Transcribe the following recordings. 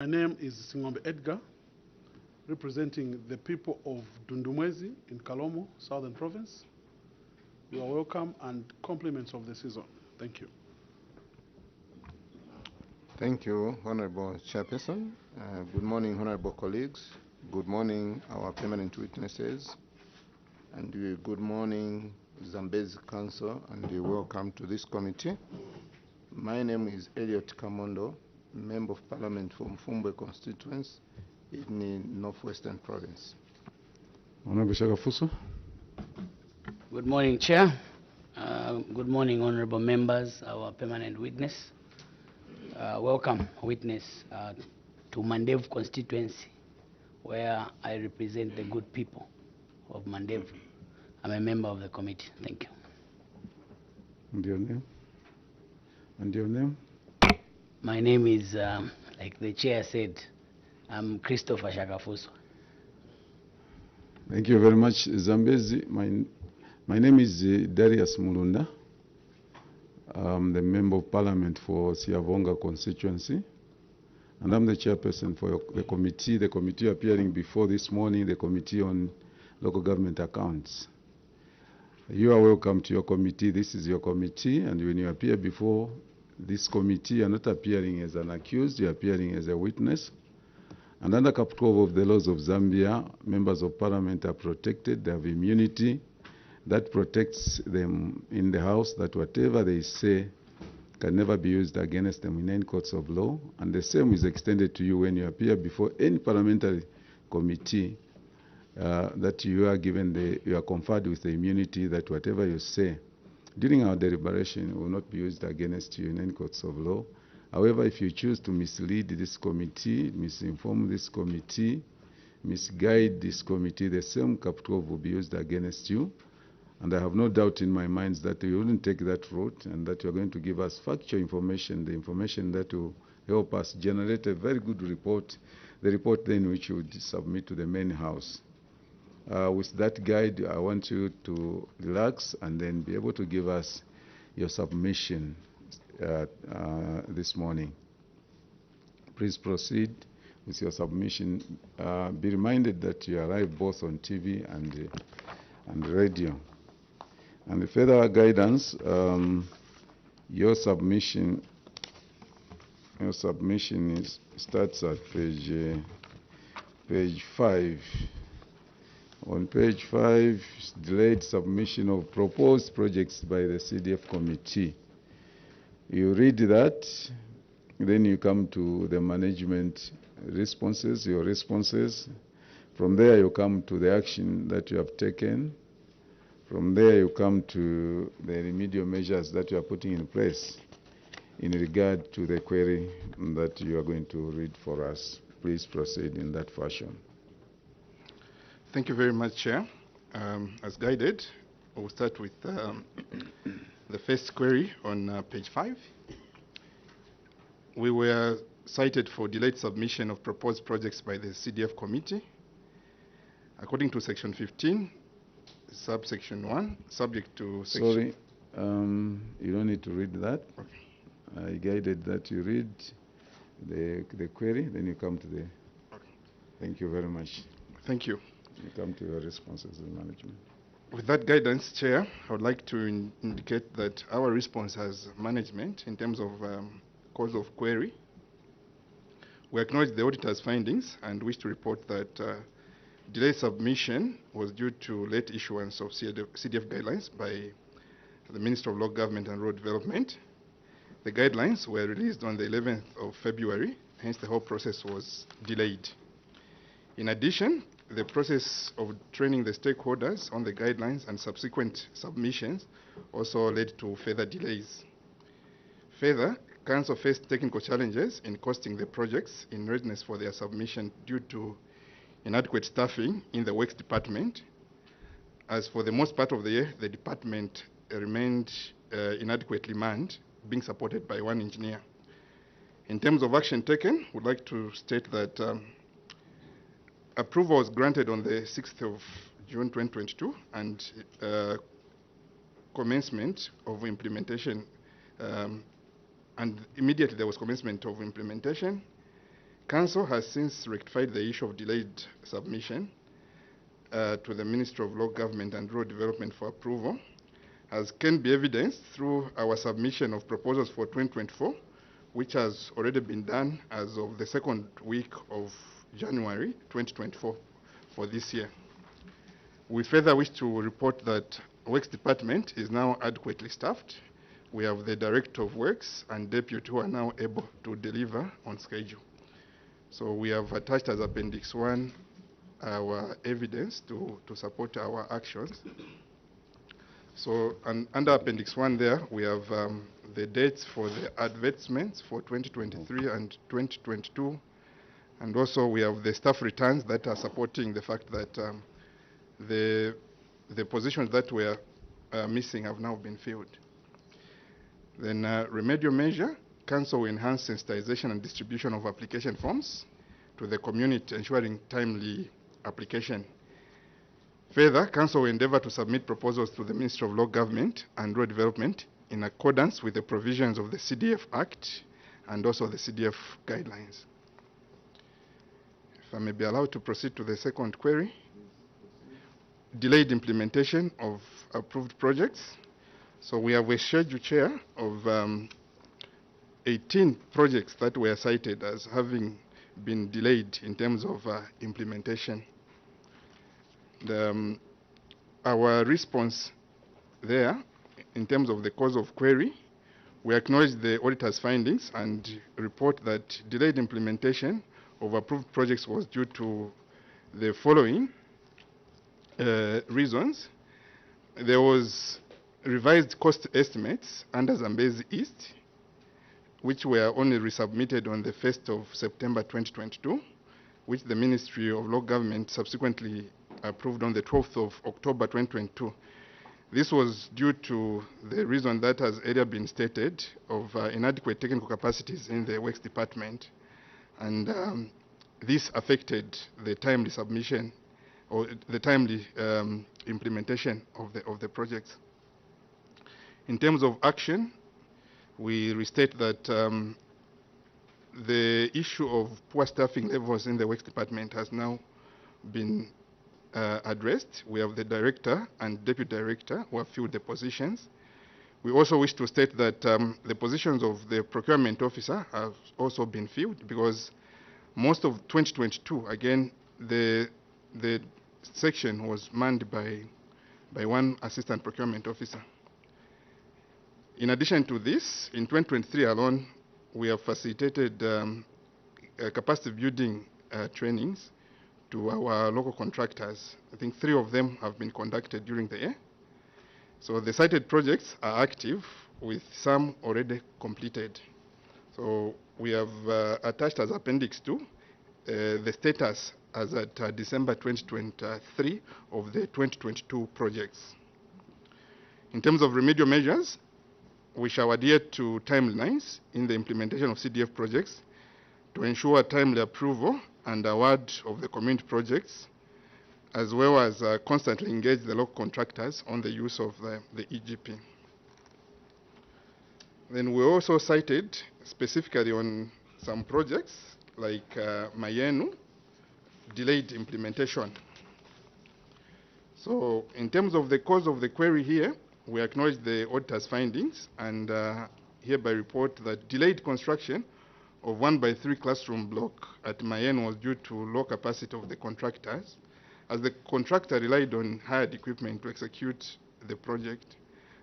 My name is Singombe Edgar, representing the people of Dundumwezi in Kalomo, Southern Province. You are welcome and compliments of the season. Thank you. Thank you, Honorable Chairperson. Good morning, Honorable colleagues. Good morning, our permanent witnesses. And good morning, Zambezi Council, and welcome to this committee. My name is Elliot Kamondo, Member of Parliament from Fumbwe constituency in the Northwestern Province. Honorable Shagafuso. Good morning, Chair. Good morning, honorable members, our permanent witness. Welcome, witness, to Mandevu constituency, where I represent the good people of Mandevu. I'm a member of the committee. Thank you. And your name? And your name? My name is, like the chair said, I'm Christopher Shagafuso. Thank you very much, Zambezi. My name is Darius Mulunda. I'm the Member of Parliament for Siavonga constituency. And I'm the chairperson for the committee appearing before this morning, the Committee on Local Government Accounts. You are welcome to your committee. This is your committee, and when you appear before this committee, you are not appearing as an accused, you are appearing as a witness. And under Cap 12 of the laws of Zambia, members of parliament are protected, they have immunity that protects them in the house, that whatever they say can never be used against them in any courts of law. And the same is extended to you when you appear before any parliamentary committee, that you are given you are conferred with the immunity that whatever you say during our deliberation will not be used against you in any courts of law. However, if you choose to mislead this committee, misinform this committee, misguide this committee, the same Cap 12 will be used against you. And I have no doubt in my mind that you wouldn't take that route and that you're going to give us factual information, the information that will help us generate a very good report, the report then which you would submit to the main house. With that guide, I want you to relax and then be able to give us your submission this morning. Please proceed with your submission. Be reminded that you arrive both on TV and radio. And the further guidance, your submission starts at page 5. On page 5, delayed submission of proposed projects by the CDF committee. You read that, then you come to the management responses, your responses. From there, you come to the action that you have taken. From there, you come to the remedial measures that you are putting in place in regard to the query that you are going to read for us. Please proceed in that fashion. Thank you very much, Chair. As guided, we'll start with the first query on page 5. We were cited for delayed submission of proposed projects by the CDF committee. According to section 15, subsection 1, subject to section... Sorry, you don't need to read that. Okay. I guided that you read the query, then you come to the... Okay. Thank you very much. Thank you. You come to your responses in management. With that guidance, Chair, I would like to indicate that our response as management in terms of cause of query, we acknowledge the auditor's findings and wish to report that delayed submission was due to late issuance of CDF guidelines by the Minister of Local Government and Rural Development. The guidelines were released on the 11th of February, hence the whole process was delayed. In addition, the process of training the stakeholders on the guidelines and subsequent submissions also led to further delays. Further, Council faced technical challenges in costing the projects in readiness for their submission due to inadequate staffing in the works department. As for the most part of the year, the department remained inadequately manned, being supported by one engineer. In terms of action taken, we'd like to state that approval was granted on the 6th of June 2022 and commencement of implementation, and immediately there was commencement of implementation. Council has since rectified the issue of delayed submission to the Ministry of Local Government and Rural Development for approval, as can be evidenced through our submission of proposals for 2024, which has already been done as of the second week of January 2024 for this year. We further wish to report that Works Department is now adequately staffed. We have the Director of Works and Deputy who are now able to deliver on schedule. So we have attached as Appendix 1 our evidence to support our actions. So under Appendix 1 there, we have the dates for the advertisements for 2023 and 2022. And also we have the staff returns that are supporting the fact that the positions that were missing have now been filled. Then remedial measure, Council will enhance sensitization and distribution of application forms to the community, ensuring timely application. Further, Council will endeavor to submit proposals to the Ministry of Local Government and Rural Development in accordance with the provisions of the CDF Act and also the CDF guidelines. If I may be allowed to proceed to the second query. Delayed implementation of approved projects. So we have a schedule, Chair, of 18 projects that were cited as having been delayed in terms of implementation. Our response there, in terms of the cause of query, we acknowledge the auditor's findings and report that delayed implementation of approved projects was due to the following reasons. There was revised cost estimates under Zambezi East, which were only resubmitted on the 1st of September 2022, which the Ministry of Local Government subsequently approved on the 12th of October 2022. This was due to the reason that has earlier been stated of inadequate technical capacities in the Works Department, and this affected the timely submission or the timely implementation of the projects. In terms of action, we restate that the issue of poor staffing levels in the Works Department has now been addressed. We have the Director and Deputy Director who have filled the positions. We also wish to state that the positions of the Procurement Officer have also been filled, because most of 2022, again, the section was manned by one Assistant Procurement Officer. In addition to this, in 2023 alone, we have facilitated capacity building trainings to our local contractors. I think 3 of them have been conducted during the year. So the cited projects are active, with some already completed. So we have attached as Appendix 2 the status as at December 2023 of the 2022 projects. In terms of remedial measures, we shall adhere to timelines in the implementation of CDF projects to ensure timely approval and award of the community projects, as well as constantly engage the local contractors on the use of the EGP. Then we also cited specifically on some projects like Mayenu, delayed implementation. So in terms of the cause of the query here, we acknowledge the auditor's findings and hereby report that delayed construction of 1x3 classroom block at Mayenu was due to low capacity of the contractors, as the contractor relied on hired equipment to execute the project,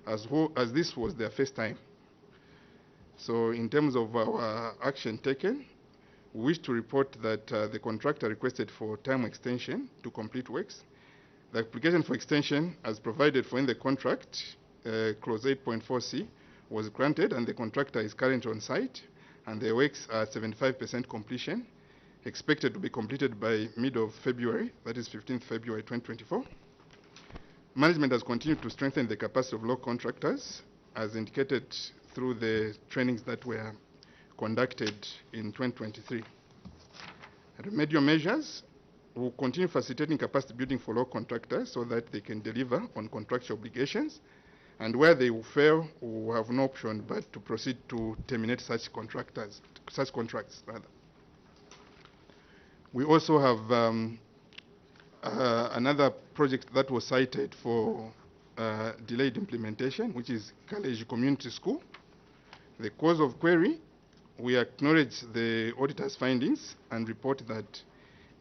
as this was their first time. So in terms of our action taken, we wish to report that the contractor requested for time extension to complete works. The application for extension, as provided for in the contract, clause 8.4c, was granted, and the contractor is currently on site, and the works are 75% completion, expected to be completed by mid of February, that is 15th February 2024. Management has continued to strengthen the capacity of local contractors, as indicated through the trainings that were conducted in 2023. Remedial measures will continue facilitating capacity building for local contractors so that they can deliver on contractual obligations, and where they will fail, we will have no option but to proceed to terminate such contracts. We also have another project that was cited for delayed implementation, which is College Community School. The cause of query, we acknowledge the auditor's findings and report that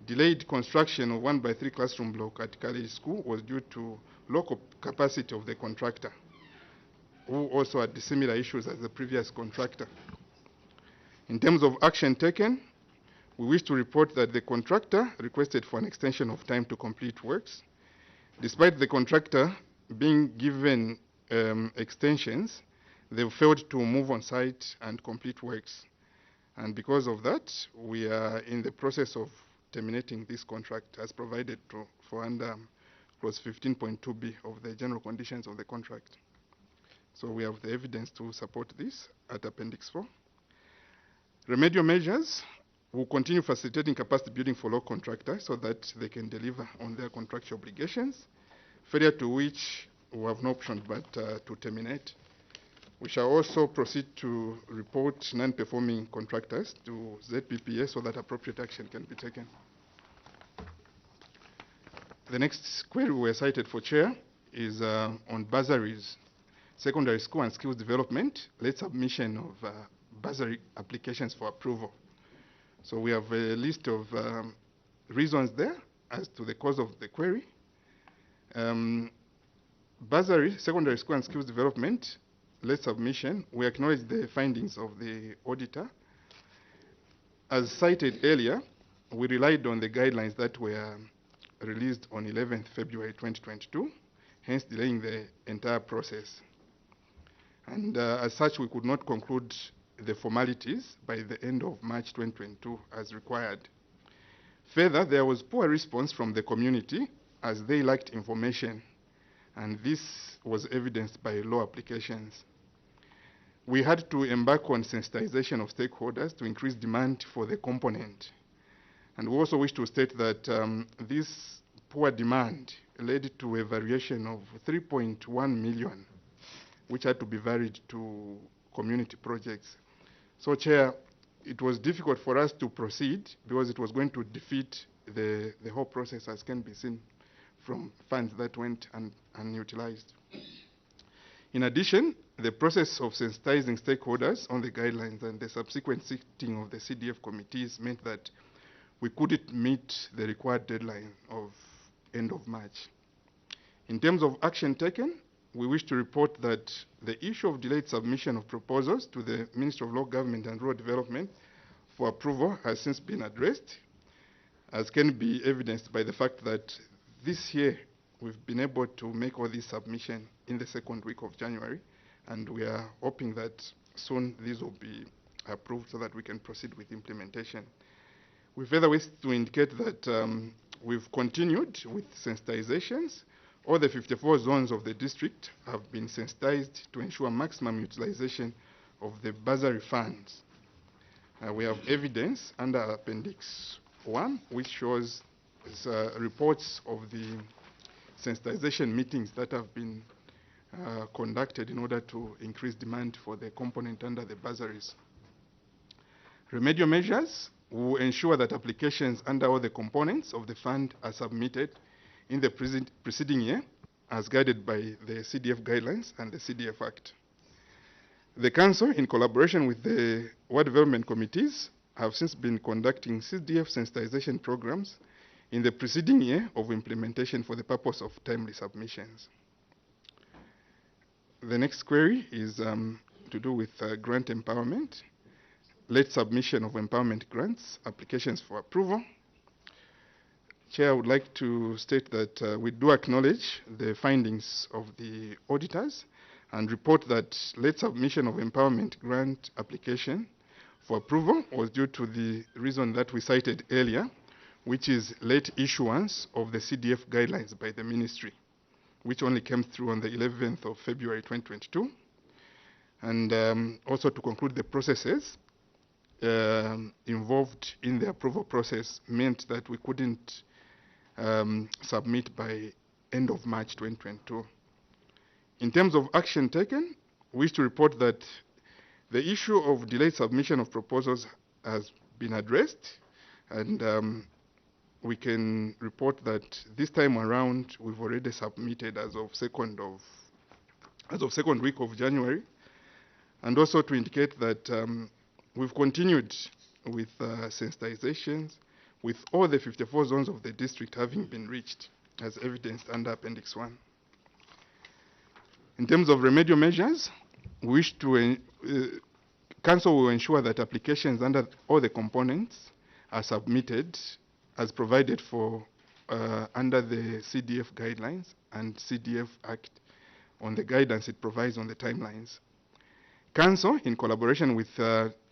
delayed construction of 1x3 classroom block at College School was due to local capacity of the contractor, who also had similar issues as the previous contractor. In terms of action taken, we wish to report that the contractor requested for an extension of time to complete works. Despite the contractor being given extensions, they've failed to move on site and complete works. And because of that, we are in the process of terminating this contract as provided for under clause 15.2b of the general conditions of the contract. So we have the evidence to support this at Appendix 4. Remedial measures will continue facilitating capacity building for local contractors so that they can deliver on their contractual obligations, failure to which we have no option but to terminate. We shall also proceed to report non-performing contractors to ZPPA so that appropriate action can be taken. The next query we were cited for, Chair, is on bursaries, secondary school and skills development, late submission of bursary applications for approval. So we have a list of reasons there as to the cause of the query. Bursary, secondary school and skills development, late submission, we acknowledge the findings of the auditor. As cited earlier, we relied on the guidelines that were released on 11th February 2022, hence delaying the entire process. And as such, we could not conclude the formalities by the end of March 2022 as required. Further, there was poor response from the community as they lacked information, and this was evidenced by low applications. We had to embark on sensitization of stakeholders to increase demand for the component. And we also wish to state that this poor demand led to a variation of 3.1 million, which had to be varied to community projects. So, Chair, it was difficult for us to proceed because it was going to defeat the whole process, as can be seen from funds that went unutilized. In addition, the process of sensitizing stakeholders on the guidelines and the subsequent sitting of the CDF committees meant that we couldn't meet the required deadline of end of March. In terms of action taken, we wish to report that the issue of delayed submission of proposals to the Ministry of Local Government and Rural Development for approval has since been addressed, as can be evidenced by the fact that this year we've been able to make all these submissions in the second week of January, and we are hoping that soon these will be approved so that we can proceed with implementation. We further wish to indicate that we've continued with sensitizations. All the 54 zones of the district have been sensitized to ensure maximum utilization of the bursary funds. We have evidence under Appendix 1, which shows reports of the sensitization meetings that have been conducted in order to increase demand for the component under the bursaries. Remedial measures will ensure that applications under all the components of the fund are submitted in the preceding year as guided by the CDF guidelines and the CDF Act. The Council, in collaboration with the Ward Development Committees, have since been conducting CDF sensitization programs in the preceding year of implementation for the purpose of timely submissions. The next query is to do with grant empowerment, late submission of empowerment grants, applications for approval. Chair, I would like to state that we do acknowledge the findings of the auditors and report that late submission of empowerment grant application for approval was due to the reason that we cited earlier, which is late issuance of the CDF guidelines by the ministry, which only came through on the 11th of February 2022. And also to conclude, the processes involved in the approval process meant that we couldn't submit by end of March 2022. In terms of action taken, we wish to report that the issue of delayed submission of proposals has been addressed, and we can report that this time around we've already submitted as of second week of January, and also to indicate that we've continued with sensitizations, with all the 54 zones of the district having been reached, as evidenced under Appendix 1. In terms of remedial measures, we wish to Council will ensure that applications under all the components are submitted as provided for under the CDF guidelines and CDF Act on the guidance it provides on the timelines. Council, in collaboration with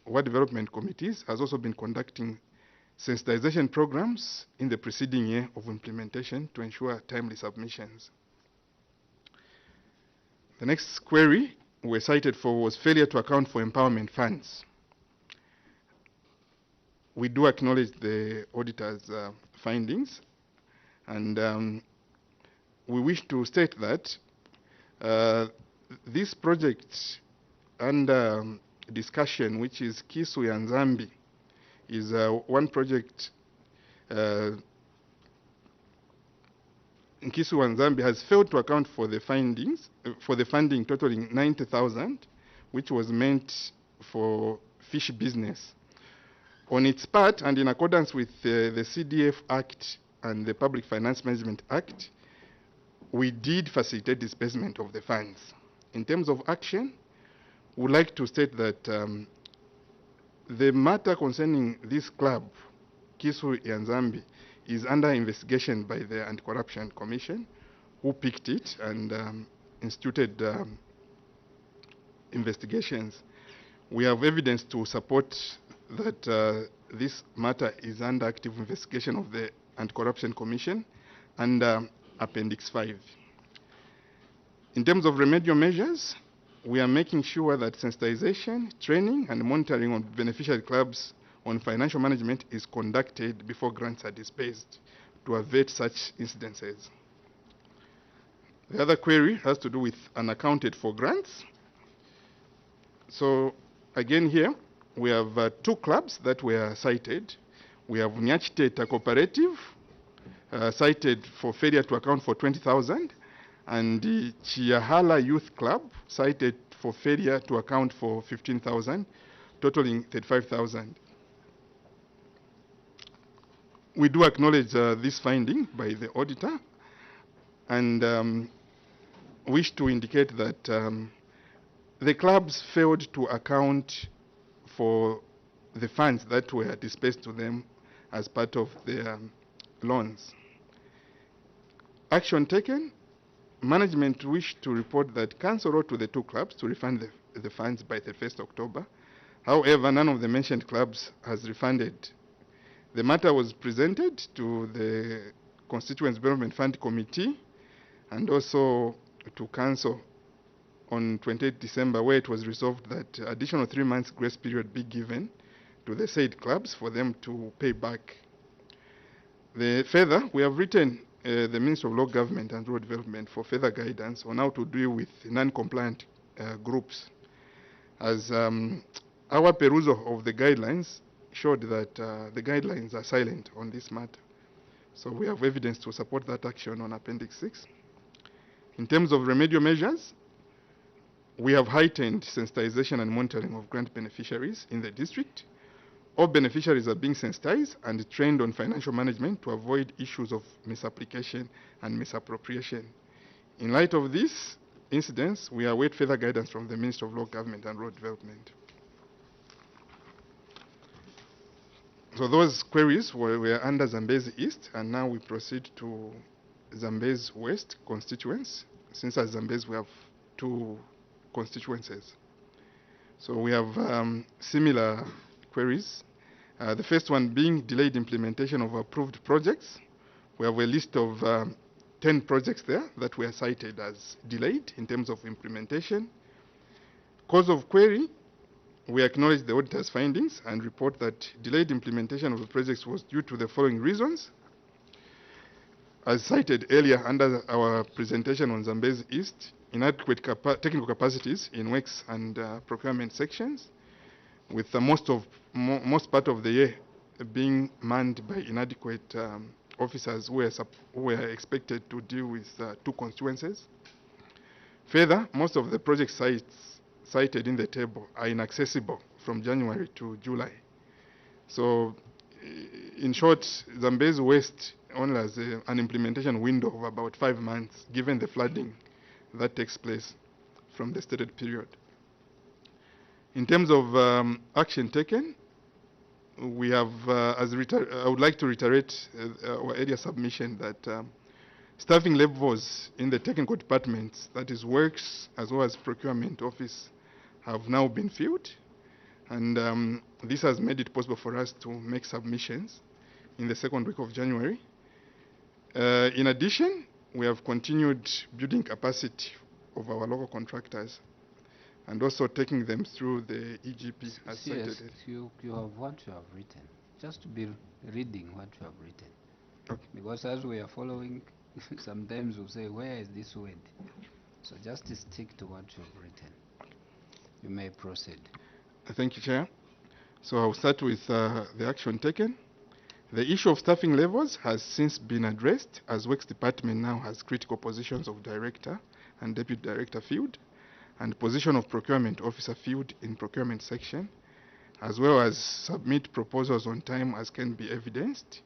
Ward Development Committees, has also been conducting sensitization programs in the preceding year of implementation to ensure timely submissions. The next query we're cited for was failure to account for empowerment funds. We do acknowledge the auditor's findings, and we wish to state that this project under discussion, which is Kisui and Zambi, is one project in Kisui and Zambia has failed to account for the findings, for the funding totaling 90,000, which was meant for fish business. On its part, and in accordance with the CDF Act and the Public Finance Management Act, we did facilitate disbursement of the funds. In terms of action, we would like to state that the matter concerning this club, Kisui and Zambi, is under investigation by the Anti-Corruption Commission, who picked it and instituted investigations. We have evidence to support that this matter is under active investigation of the Anti-Corruption Commission under Appendix 5. In terms of remedial measures, we are making sure that sensitization, training, and monitoring on beneficiary clubs on financial management is conducted before grants are disbursed to avert such incidences. The other query has to do with unaccounted for grants. So again here, we have two clubs that were cited. We have Nyachiteta Cooperative, cited for failure to account for 20,000, and the Chiahala Youth Club, cited for failure to account for 15,000, totaling 35,000. We do acknowledge this finding by the auditor, and wish to indicate that the clubs failed to account for the funds that were disbursed to them as part of their loans. Action taken: management wish to report that Council wrote to the two clubs to refund the funds by the 1st October. However, none of the mentioned clubs has refunded. The matter was presented to the Constituent Development Fund Committee and also to Council on 28 December, where it was resolved that additional 3 months grace period be given to the said clubs for them to pay back. Further, we have written the Minister of Local Government and Rural Development for further guidance on how to deal with non-compliant groups, as our perusal of the guidelines showed that the guidelines are silent on this matter. So we have evidence to support that action on Appendix 6. In terms of remedial measures, we have heightened sensitization and monitoring of grant beneficiaries in the district. All beneficiaries are being sensitized and trained on financial management to avoid issues of misapplication and misappropriation. In light of these incidents, we await further guidance from the Minister of Local Government and Rural Development. So those queries were under Zambezi East, and now we proceed to Zambezi West constituents. Since at Zambezi we have two constituencies. So we have similar queries. The first one being delayed implementation of approved projects. We have a list of 10 projects there that were cited as delayed in terms of implementation. Cause of query: we acknowledge the auditor's findings and report that delayed implementation of the projects was due to the following reasons. As cited earlier under our presentation on Zambezi East, inadequate technical capacities in works and procurement sections, with most part of the year being manned by inadequate officers who were expected to deal with 2 constituencies. Further, most of the project sites cited in the table are inaccessible from January to July. So, in short, Zambezi West only has an implementation window of about 5 months, given the flooding that takes place from the stated period. In terms of action taken, we have, I would like to reiterate our area submission that staffing levels in the technical departments, that is works as well as procurement office, have now been filled. And this has made it possible for us to make submissions in the 2nd week of January. In addition, we have continued building capacity of our local contractors and also taking them through the EGP as cited. Yes, you have what you have written. Just to be reading what you have written. Okay. Because as we are following, sometimes we'll say, where is this word? So just stick to what you have written. You may proceed. Thank you, Chair. So I'll start with the action taken. The issue of staffing levels has since been addressed, as Works Department now has critical positions of Director and Deputy Director filled, and position of Procurement Officer filled in Procurement section, as well as submit proposals on time, as can be evidenced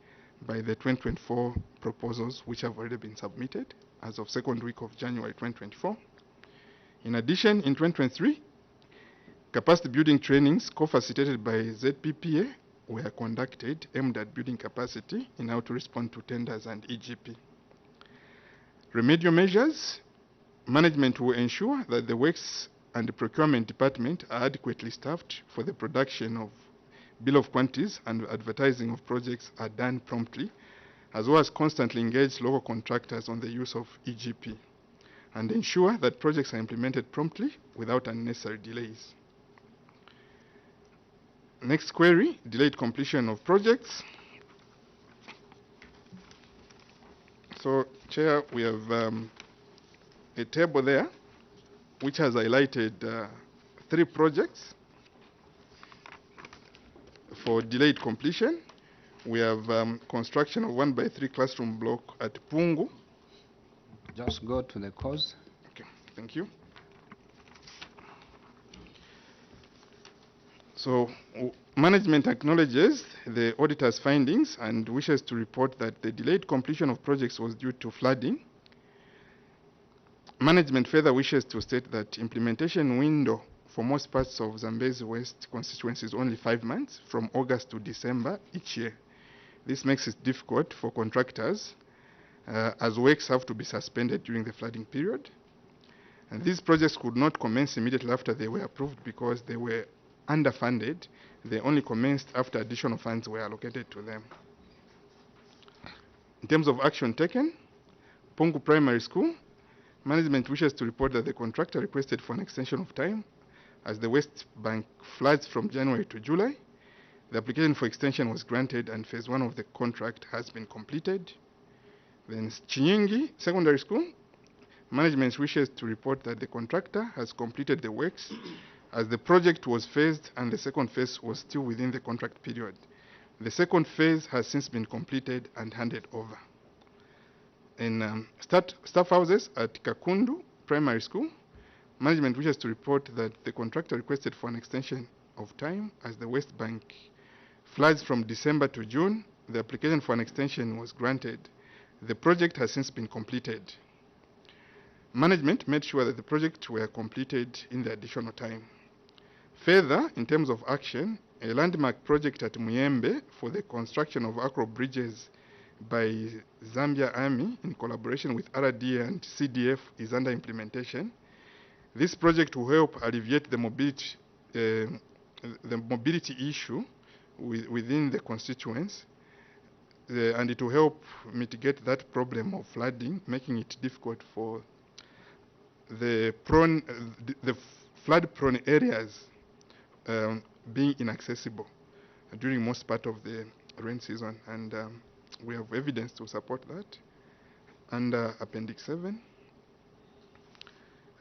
by the 2024 proposals which have already been submitted as of 2nd week of January 2024. In addition, in 2023, capacity building trainings co-facilitated by ZPPA were conducted aimed at building capacity in how to respond to tenders and EGP. Remedial measures, management will ensure that the Works and the Procurement Department are adequately staffed for the production of bill of quantities, and advertising of projects are done promptly, as well as constantly engage local contractors on the use of EGP, and ensure that projects are implemented promptly without unnecessary delays. Next query, delayed completion of projects. So, Chair, we have a table there which has highlighted 3 projects for delayed completion. We have construction of 1x3 classroom block at Pungu. Just go to the cause. Okay, thank you. So, management acknowledges the auditor's findings and wishes to report that the delayed completion of projects was due to flooding. Management further wishes to state that implementation window for most parts of Zambezi West constituency is only 5 months, from August to December each year. This makes it difficult for contractors as works have to be suspended during the flooding period. And these projects could not commence immediately after they were approved because they were underfunded. They only commenced after additional funds were allocated to them. In terms of action taken, Pungu Primary School, management wishes to report that the contractor requested for an extension of time as the West Bank floods from January to July. The application for extension was granted and phase 1 of the contract has been completed. Then Chinyingi Secondary School, management wishes to report that the contractor has completed the works as the project was phased and the second phase was still within the contract period. The second phase has since been completed and handed over. In staff houses at Kakundu Primary School, management wishes to report that the contractor requested for an extension of time as the West Bank floods from December to June. The application for an extension was granted. The project has since been completed. Management made sure that the projects were completed in the additional time. Further, in terms of action, a landmark project at Muyembe for the construction of acro bridges by Zambia Army in collaboration with RDA and CDF is under implementation. This project will help alleviate the mobility issue within the constituents, and it will help mitigate that problem of flooding, making it difficult for the flood-prone areas being inaccessible during most part of the rain season, and we have evidence to support that. Under Appendix 7,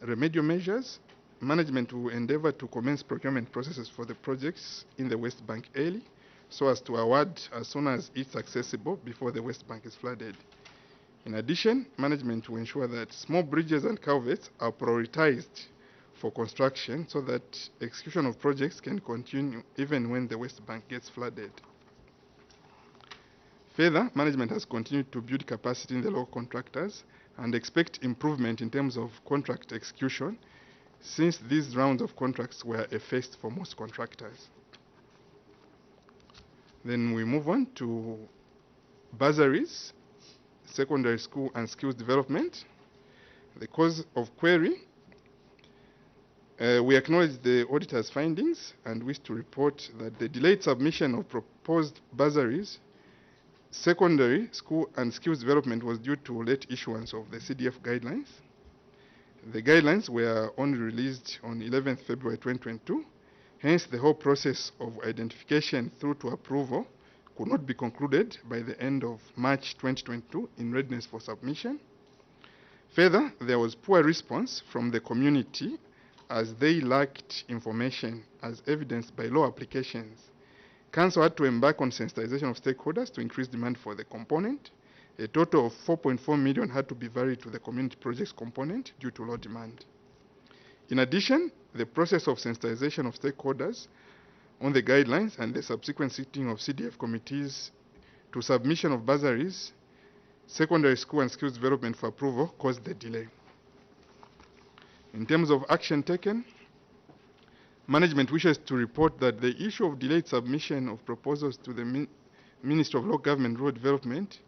remedial measures, management will endeavor to commence procurement processes for the projects in the West Bank early so as to award as soon as it's accessible before the West Bank is flooded. In addition, management will ensure that small bridges and culverts are prioritized for construction so that execution of projects can continue even when the West Bank gets flooded. Further, management has continued to build capacity in the local contractors and expect improvement in terms of contract execution since these rounds of contracts were a first for most contractors. Then we move on to bursaries, secondary school and skills development. The cause of query, we acknowledge the auditor's findings and wish to report that the delayed submission of proposed bursaries, secondary school and skills development was due to late issuance of the CDF guidelines. The guidelines were only released on 11th February 2022. Hence, the whole process of identification through to approval could not be concluded by the end of March 2022 in readiness for submission. Further, there was poor response from the community as they lacked information as evidenced by low applications. Council had to embark on sensitization of stakeholders to increase demand for the component. A total of 4.4 million had to be varied to the community projects component due to low demand. In addition, the process of sensitization of stakeholders on the guidelines and the subsequent sitting of CDF committees to submission of bursaries, secondary school and skills development for approval caused the delay. In terms of action taken, management wishes to report that the issue of delayed submission of proposals to the Ministry of Local Government and Rural Development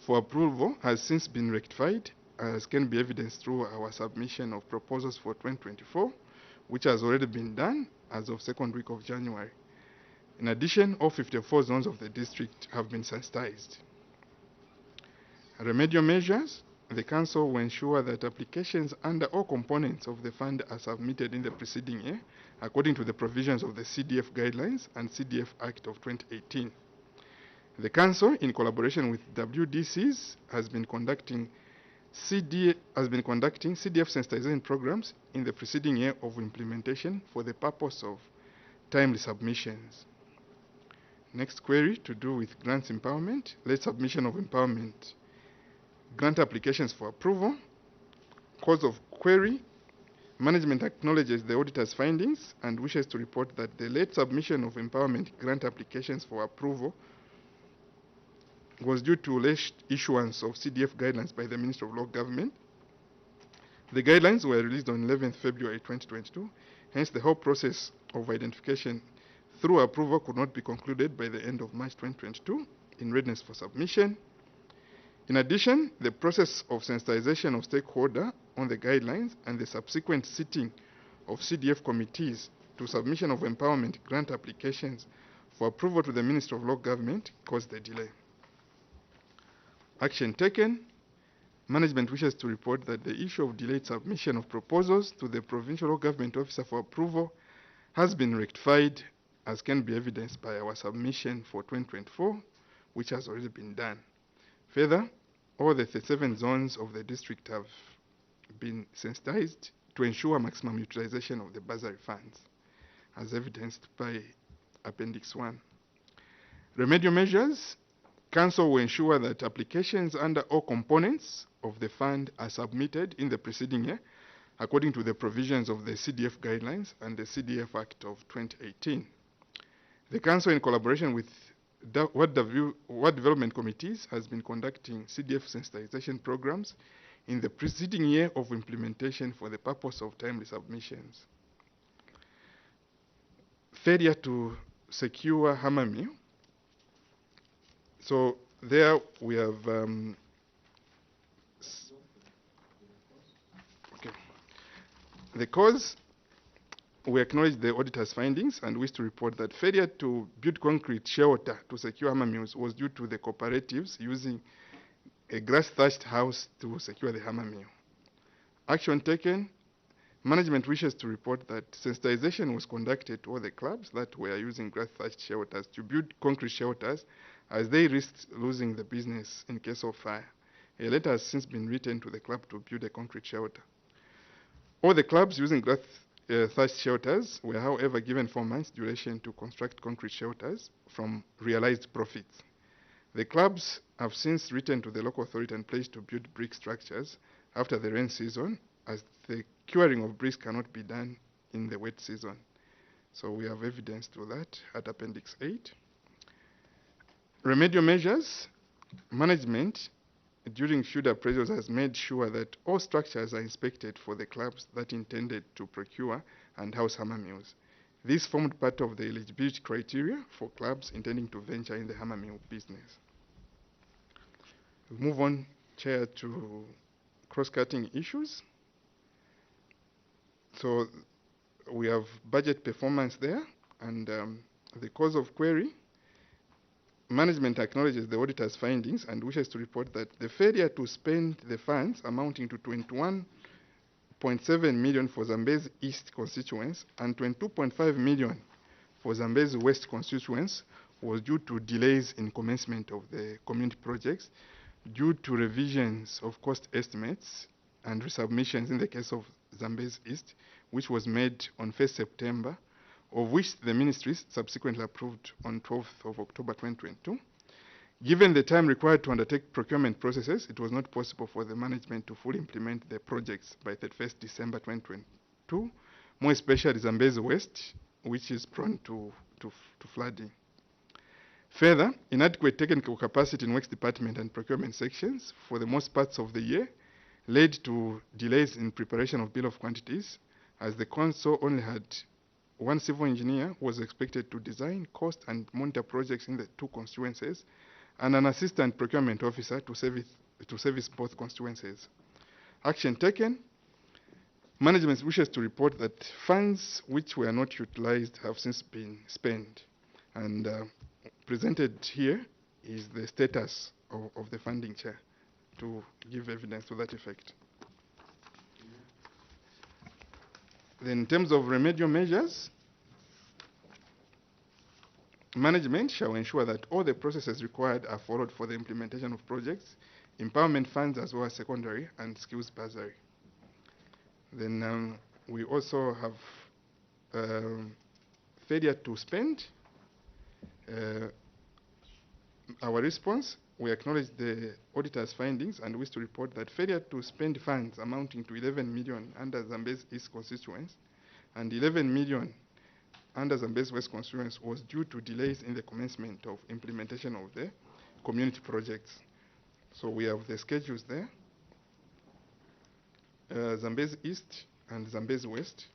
for approval has since been rectified, as can be evidenced through our submission of proposals for 2024, which has already been done as of second week of January. In addition, all 54 zones of the district have been sensitized. Remedial measures, the Council will ensure that applications under all components of the fund are submitted in the preceding year according to the provisions of the CDF guidelines and CDF Act of 2018. The Council, in collaboration with WDCs, has been conducting CDF sensitization programs in the preceding year of implementation for the purpose of timely submissions. Next query to do with grants empowerment, late submission of empowerment grant applications for approval. Cause of query, management acknowledges the auditor's findings and wishes to report that the late submission of empowerment grant applications for approval was due to late issuance of CDF guidelines by the Ministry of Local Government. The guidelines were released on 11th February 2022. Hence, the whole process of identification through approval could not be concluded by the end of March 2022 in readiness for submission. In addition, the process of sensitization of stakeholder on the guidelines and the subsequent sitting of CDF committees to submission of empowerment grant applications for approval to the Ministry of Local Government caused the delay. Action taken, management wishes to report that the issue of delayed submission of proposals to the Provincial Local Government Officer for approval has been rectified, as can be evidenced by our submission for 2024, which has already been done. Further, all the 37 zones of the district have been sensitized to ensure maximum utilization of the bursary funds, as evidenced by Appendix 1. Remedial measures, Council will ensure that applications under all components of the fund are submitted in the preceding year according to the provisions of the CDF guidelines and the CDF Act of 2018. The Council, in collaboration with Ward Development Committees, has been conducting CDF sensitization programs in the preceding year of implementation for the purpose of timely submissions. Failure to secure hammer mill. So there we have the cause. We acknowledge the auditor's findings and wish to report that failure to build concrete shelter to secure hammer mills was due to the cooperatives using a grass-thatched house to secure the hammer mill. Action taken, management wishes to report that sensitization was conducted to all the clubs that were using grass-thatched shelters to build concrete shelters as they risked losing the business in case of fire. A letter has since been written to the club to build a concrete shelter. All the clubs using thatched shelters were, however, given 4 months duration to construct concrete shelters from realized profits. The clubs have since written to the local authority and pledged to build brick structures after the rain season, as the curing of bricks cannot be done in the wet season. So we have evidence to that at Appendix 8. Remedial measures. Management during field appraisals has made sure that all structures are inspected for the clubs that intended to procure and house hammer mills. This formed part of the eligibility criteria for clubs intending to venture in the hammer mill business. We move on, Chair, to cross-cutting issues. So we have budget performance there, and the cause of query. Management acknowledges the auditor's findings and wishes to report that the failure to spend the funds amounting to 21.7 million for Zambezi East constituents and 22.5 million for Zambezi West constituents was due to delays in commencement of the community projects due to revisions of cost estimates and resubmissions in the case of Zambezi East, which was made on 1st September, of which the ministries subsequently approved on 12th of October 2022. Given the time required to undertake procurement processes, it was not possible for the management to fully implement the projects by 31st December 2022, more especially Zambezi West, which is prone to flooding. Further, inadequate technical capacity in Works Department and procurement sections for the most parts of the year led to delays in preparation of bill of quantities, as the council only had one civil engineer who was expected to design, cost, and monitor projects in the 2 constituencies, and an assistant procurement officer to service both constituencies. Action taken. Management wishes to report that funds which were not utilized have since been spent, and presented here is the status of the funding, Chair, to give evidence to that effect. Then in terms of remedial measures, management shall ensure that all the processes required are followed for the implementation of projects, empowerment funds, as well as secondary and skills bursary. Then we also have failure to spend. Our response, we acknowledge the auditor's findings and wish to report that failure to spend funds amounting to 11 million under Zambezi East constituents and 11 million under Zambezi West constituents was due to delays in the commencement of implementation of the community projects. So we have the schedules there. Zambezi East and Zambezi West.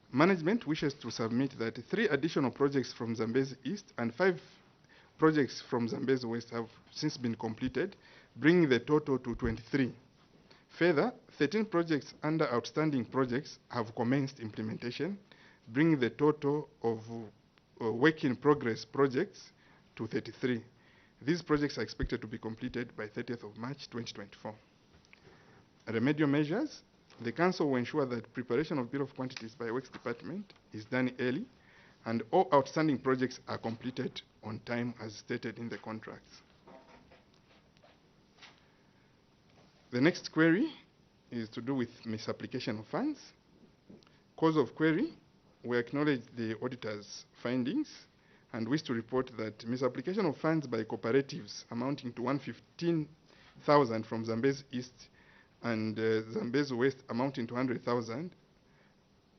Management wishes to submit that 3 additional projects from Zambezi East and 5 projects from Zambezi West have since been completed, bringing the total to 23. Further, 13 projects under outstanding projects have commenced implementation, bringing the total of work in progress projects to 33. These projects are expected to be completed by 30th of March 2024. Remedial measures. The Council will ensure that preparation of bill of quantities by Works Department is done early and all outstanding projects are completed on time as stated in the contracts. The next query is to do with misapplication of funds. Cause of query, we acknowledge the auditor's findings and wish to report that misapplication of funds by cooperatives amounting to 115,000 from Zambezi East and Zambezi West amounting to 100,000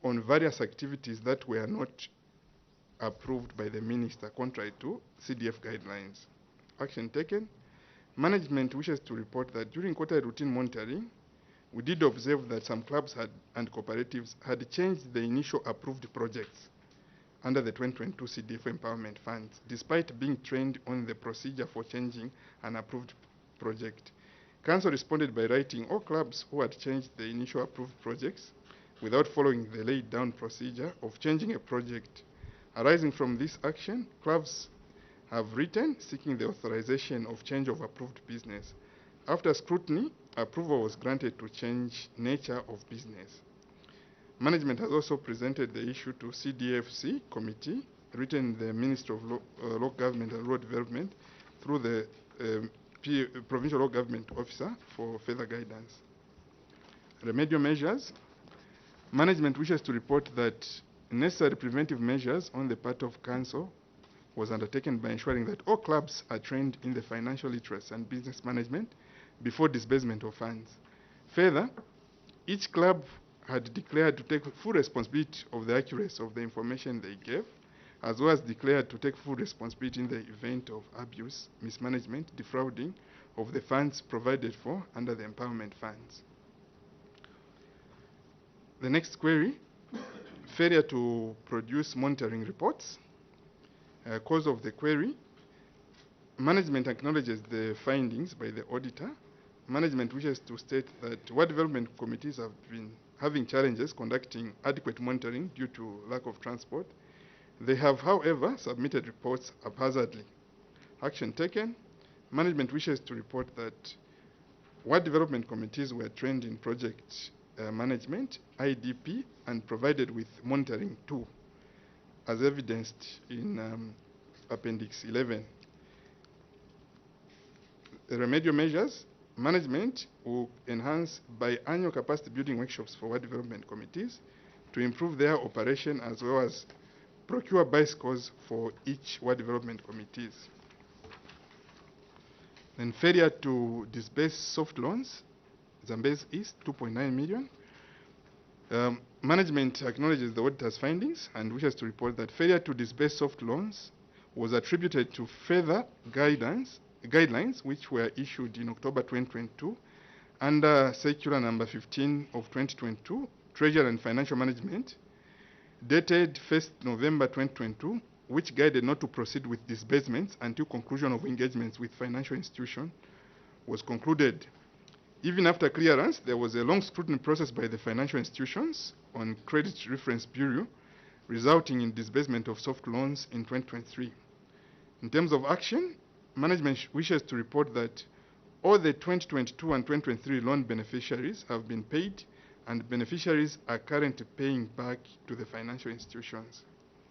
on various activities that were not approved by the minister contrary to CDF guidelines. Action taken. Management wishes to report that during quarterly routine monitoring, we did observe that some clubs and cooperatives had changed the initial approved projects under the 2022 CDF empowerment funds, despite being trained on the procedure for changing an approved project. Council responded by writing all clubs who had changed the initial approved projects without following the laid down procedure of changing a project. Arising from this action, clubs have written seeking the authorization of change of approved business. After scrutiny, approval was granted to change nature of business. Management has also presented the issue to CDFC committee, written the Minister of Local Government and Rural Development through the Provincial Law Government Officer for further guidance. Remedial measures. Management wishes to report that necessary preventive measures on the part of council was undertaken by ensuring that all clubs are trained in the financial literacy and business management before disbursement of funds. Further, each club had declared to take full responsibility of the accuracy of the information they gave, as well as declared to take full responsibility in the event of abuse, mismanagement, defrauding of the funds provided for under the empowerment funds. The next query, failure to produce monitoring reports. Cause of the query, management acknowledges the findings by the auditor. Management wishes to state that ward development committees have been having challenges conducting adequate monitoring due to lack of transport. They have, however, submitted reports haphazardly. Action taken. Management wishes to report that ward development committees were trained in project management, IDP, and provided with monitoring too, as evidenced in Appendix 11. The remedial measures. Management will enhance biannual capacity building workshops for ward development committees to improve their operation, as well as procure bicycles for each ward development committees. Then failure to disburse soft loans, Zambezi East, 2.9 million. Management acknowledges the auditor's findings and wishes to report that failure to disburse soft loans was attributed to further guidelines which were issued in October 2022 under Circular number 15 of 2022, Treasury and Financial Management, dated 1st November 2022, which guided not to proceed with disbursements until conclusion of engagements with financial institution was concluded. Even after clearance, there was a long scrutiny process by the financial institutions on Credit Reference Bureau, resulting in disbursement of soft loans in 2023. In terms of action, management wishes to report that all the 2022 and 2023 loan beneficiaries have been paid, and beneficiaries are currently paying back to the financial institutions.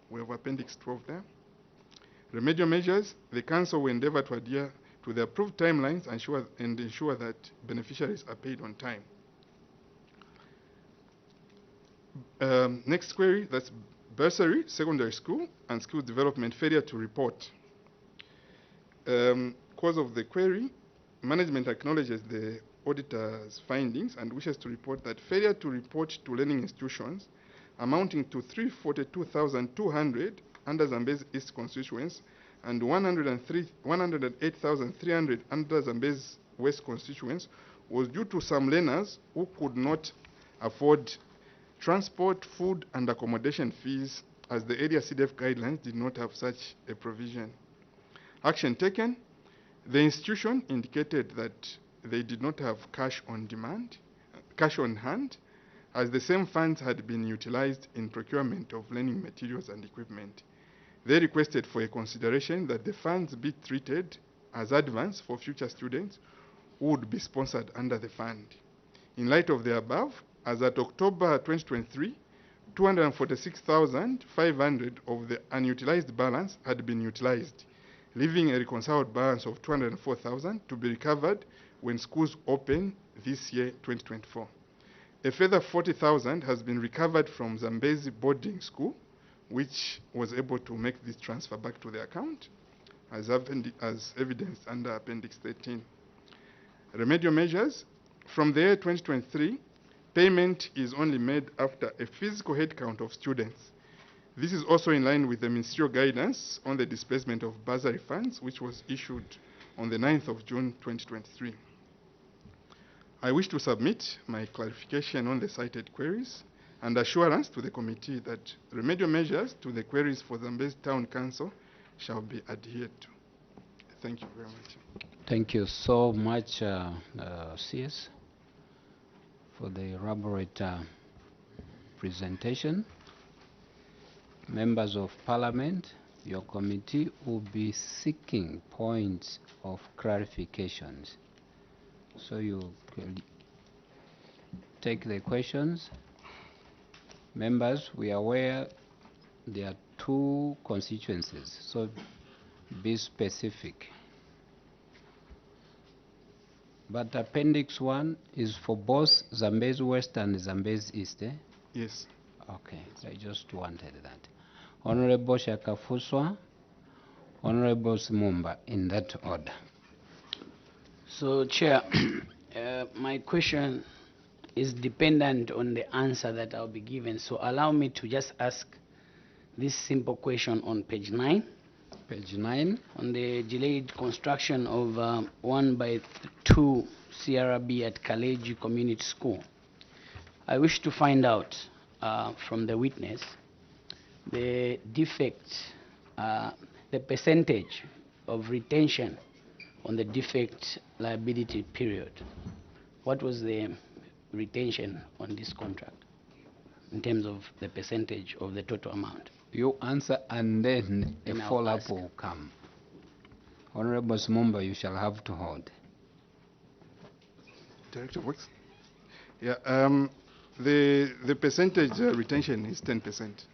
We have Appendix 12 there. Remedial measures. The Council will endeavor to adhere to the approved timelines and ensure that beneficiaries are paid on time. Next query, that's bursary, secondary school, and skill development failure to report. Cause of the query, management acknowledges the auditor's findings and wishes to report that failure to report to learning institutions amounting to 342,200 under Zambezi East constituents and 108,300 under Zambezi West constituents was due to some learners who could not afford transport, food, and accommodation fees, as the area CDF guidelines did not have such a provision. Action taken. The institution indicated that they did not have cash on hand, as the same funds had been utilized in procurement of learning materials and equipment. They requested for a consideration that the funds be treated as advance for future students who would be sponsored under the fund. In light of the above, as at October 2023, 246,500 of the unutilized balance had been utilized, leaving a reconciled balance of 204,000 to be recovered when schools open this year, 2024. A further 40,000 has been recovered from Zambezi boarding school, which was able to make this transfer back to the account, as evidenced under Appendix 13. Remedial measures. From the year 2023, payment is only made after a physical head count of students. This is also in line with the ministerial guidance on the disbursement of bursary funds, which was issued on the 9th of June 2023. I wish to submit my clarification on the cited queries and assurance to the committee that remedial measures to the queries for Zambezi Town Council shall be adhered to. Thank you very much. Thank you so much, CS, for the elaborate presentation. Members of Parliament, your committee will be seeking points of clarifications. So you can take the questions. Members, we are aware there are 2 constituencies, so be specific. But Appendix 1 is for both Zambezi West and Zambezi East, eh? Yes. Okay, I just wanted that. Honorable Shakafuswa, Honorable Simumba, in that order. So, Chair, my question is dependent on the answer that I'll be given. So allow me to just ask this simple question on page 9. Page 9. On the delayed construction of 1/2 CRB at Kaleji Community School. I wish to find out from the witness the defect, the percentage of retention on the defect liability period. What was the retention on this contract in terms of the percentage of the total amount? You answer and then a Then I'll follow-up ask. will come. Honorable Simumba, you shall have to hold. Director of Works. Yeah, the percentage retention is 10%.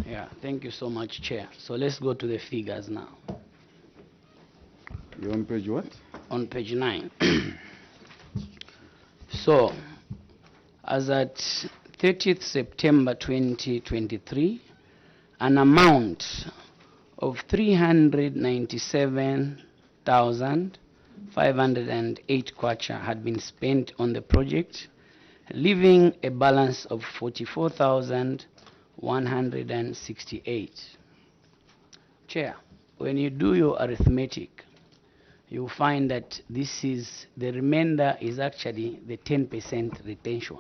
Yeah, thank you so much, Chair. So let's go to the figures now. You're on page what? On page 9. So, as at 30th September 2023, an amount of 397,508 kwacha had been spent on the project, leaving a balance of 44,168. Chair, when you do your arithmetic, you find that this is, the remainder is actually the 10% retention.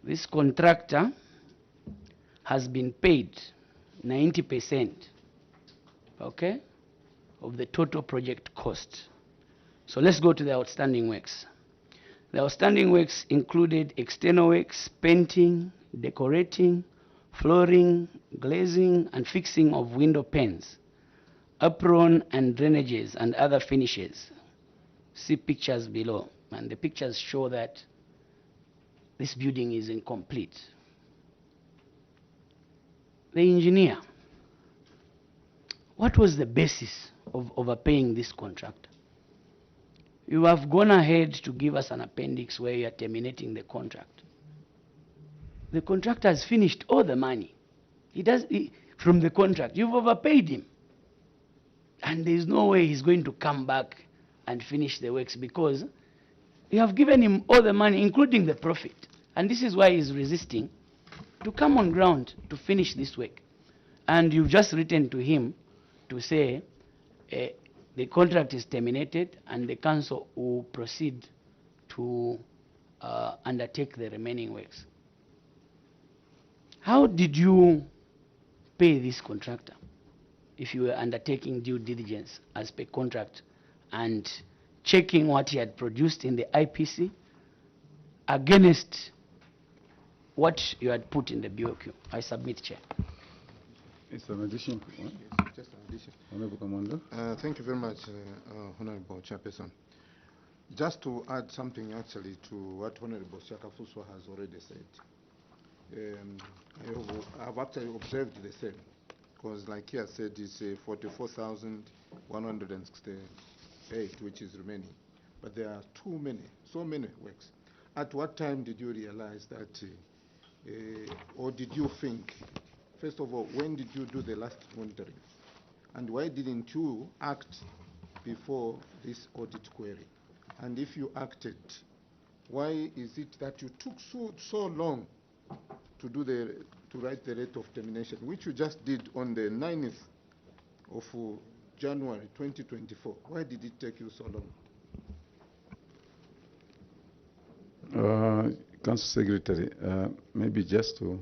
This contractor has been paid 90%, okay, of the total project cost. So let's go to the outstanding works. The outstanding works included external works, painting, decorating, flooring, glazing, and fixing of window panes, apron and drainages and other finishes. See pictures below, and the pictures show that this building is incomplete. The engineer, what was the basis of overpaying this contractor? You have gone ahead to give us an appendix where you are terminating the contract. The contractor has finished all the money. From the contract. You've overpaid him. And there is no way he's going to come back and finish the works because you have given him all the money, including the profit. And this is why he's resisting to come on ground to finish this work. And you've just written to him to say the contract is terminated and the council will proceed to undertake the remaining works. How did you pay this contractor if you were undertaking due diligence as per contract and checking what he had produced in the IPC against what you had put in the BOQ? I submit, Chair. It's an addition. Yes, just an addition. Honorable Commander. Thank you very much, Honorable Chairperson. Just to add something actually to what Honorable Shakafuswa has already said. I've actually observed the same, because like he has said, it's 44,168, which is remaining. But there are too many, so many works. At what time did you realize that, or did you think, first of all, when did you do the last monitoring? And why didn't you act before this audit query? And if you acted, why is it that you took so long to write the rate of termination, which you just did on the 9th of January 2024? Why did it take you so long? Council Secretary, maybe just to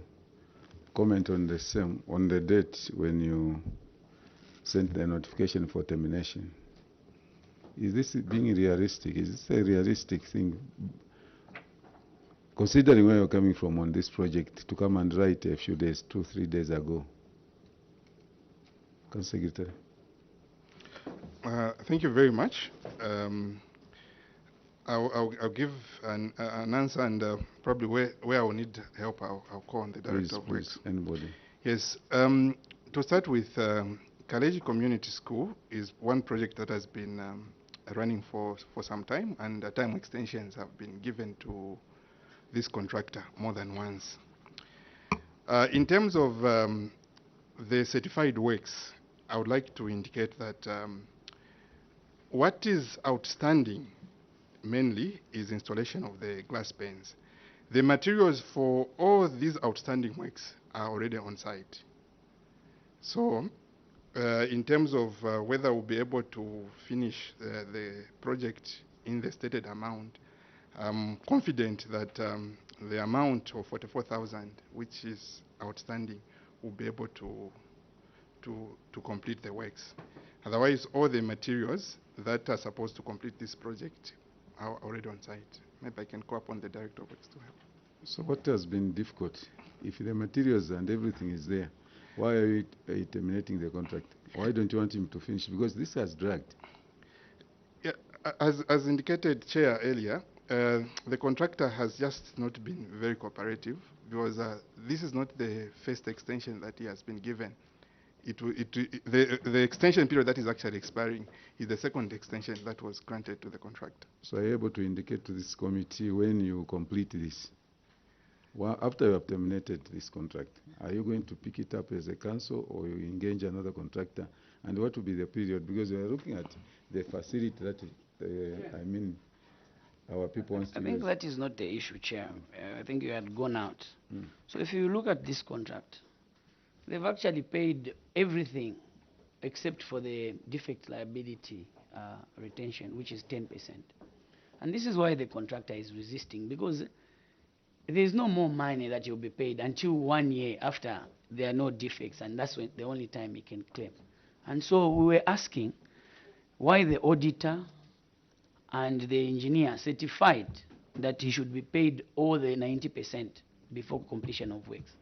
comment on the same, on the date when you sent the notification for termination. Is this being realistic? Is this a realistic thing? Considering where you're coming from on this project, to come and write a few days, 2-3 days ago. Council Secretary. Thank you very much. I'll give an answer, and probably where I will need help, I'll call on the Director of Works. Anybody. Yes. To start with, Kaleji Community School is one project that has been running for some time, and time extensions have been given to this contractor more than once. In terms of the certified works, I would like to indicate that what is outstanding mainly is installation of the glass panes. The materials for all these outstanding works are already on site. So in terms of whether we'll be able to finish the project in the stated amount, I'm confident that the amount of 44,000, which is outstanding, will be able to complete the works. Otherwise, all the materials that are supposed to complete this project are already on site. Maybe I can call upon the Director of Works to help. So what has been difficult? If the materials and everything is there, why are you terminating the contract? Why don't you want him to finish? Because this has dragged. Yeah, as indicated, Chair, earlier, the contractor has just not been very cooperative, because this is not the first extension that he has been given. The extension period that is actually expiring is the second extension that was granted to the contractor. So are you able to indicate to this committee when you complete this? Well, after you have terminated this contract, are you going to pick it up as a council, or you engage another contractor? And what will be the period? Because we are looking at the facility that, I mean, our people want to use. I think that is not the issue, Chair. I think you had gone out. So if you look at this contract, they've actually paid everything except for the defect liability retention, which is 10%. And this is why the contractor is resisting, because there is no more money that will be paid until 1 year after there are no defects, and that's when the only time he can claim. And so we were asking why the auditor and the engineer certified that he should be paid all the 90% before completion of works.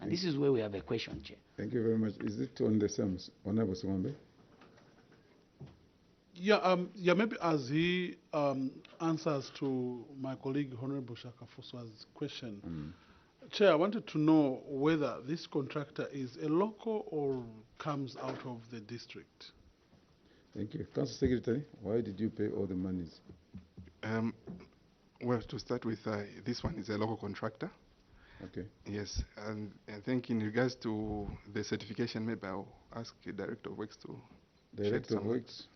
And this is where we have a question, Chair. Thank you very much. Is it on the same, Honorable Swambe? Yeah, maybe as he answers to my colleague Honorable Shakafoswa's question, Chair, I wanted to know whether this contractor is a local or comes out of the district. Thank you. Council Secretary, why did you pay all the monies? Well, to start with, this one is a local contractor. Okay. Yes, and I think in regards to the certification, maybe I'll ask the Director of Works to Director of Works,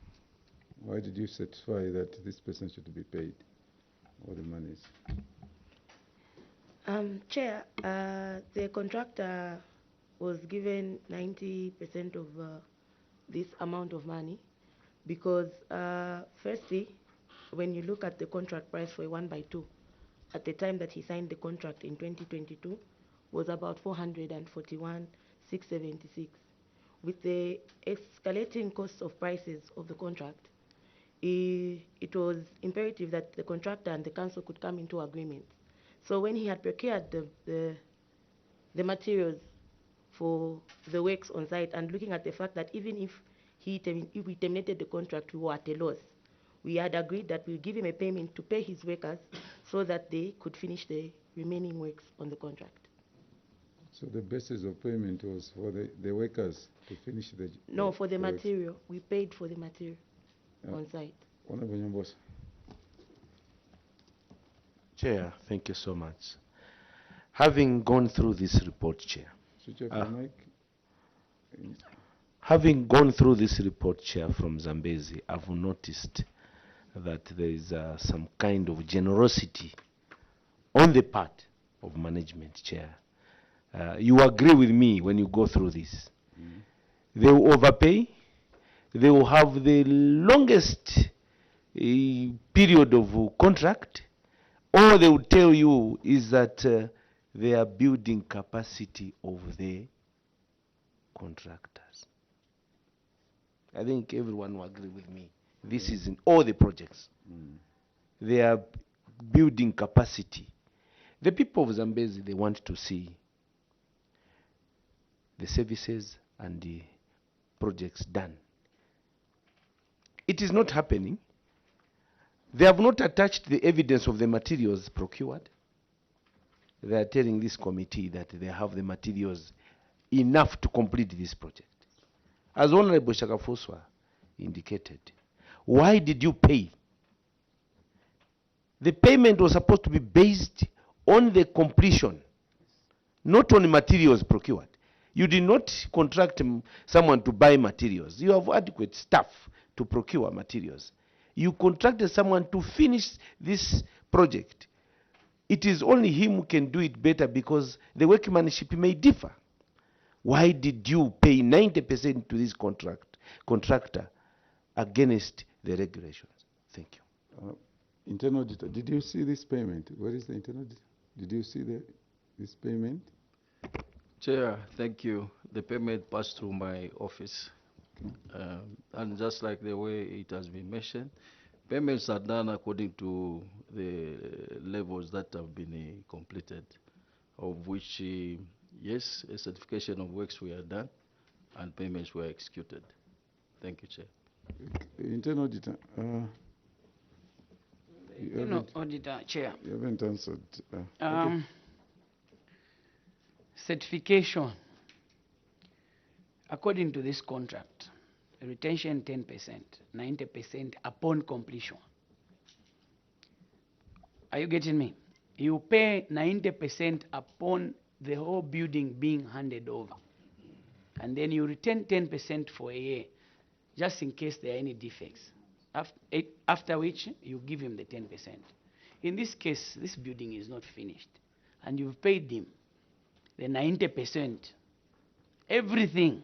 why did you certify that this person should be paid all the monies? Chair, the contractor was given 90% of this amount of money because, firstly, when you look at the contract price for a 1x2, at the time that he signed the contract in 2022, was about 441,676. With the escalating costs of prices of the contract, it was imperative that the contractor and the council could come into agreement. So when he had procured the materials for the works on site, and looking at the fact that even if we terminated the contract, we were at a loss, we had agreed that we'll give him a payment to pay his workers so that they could finish the remaining works on the contract. So the basis of payment was for the workers to finish the... No, for the material. We paid for the material on site. Honorable Nyambos. Chair, thank you so much. Having gone through this report, Chair. Switch off your mic. Having gone through this report, Chair, from Zambezi, I've noticed that there is some kind of generosity on the part of management, Chair. You agree with me when you go through this. They will overpay. They will have the longest period of contract. All they will tell you is that they are building capacity of the contractors. I think everyone will agree with me. This is in all the projects. They are building capacity. The people of Zambezi, they want to see the services and the projects done. It is not happening. They have not attached the evidence of the materials procured. They are telling this committee that they have the materials enough to complete this project. As Honorable Shakafoswa indicated, Why did you pay? The payment was supposed to be based on the completion, not on materials procured. You did not contract someone to buy materials. You have adequate staff to procure materials. You contracted someone to finish this project. It is only him who can do it better because the workmanship may differ. Why did you pay 90% to this contractor against the regulations? Thank you. Internal auditor, did you see this payment? Where is the internal auditor? Did you see this payment? Chair, thank you. The payment passed through my office. And just like the way it has been mentioned, payments are done according to the levels that have been completed, of which, yes, a certification of works were done and payments were executed. Thank you, Chair. Internal auditor, Auditor, Chair. you haven't answered. Okay. Certification. According to this contract, retention 10%, 90% upon completion. Are you getting me? You pay 90% upon the whole building being handed over. And then you retain 10% for a year, just in case there are any defects. After which, you give him the 10%. In this case, this building is not finished. And you've paid him the 90%, everything.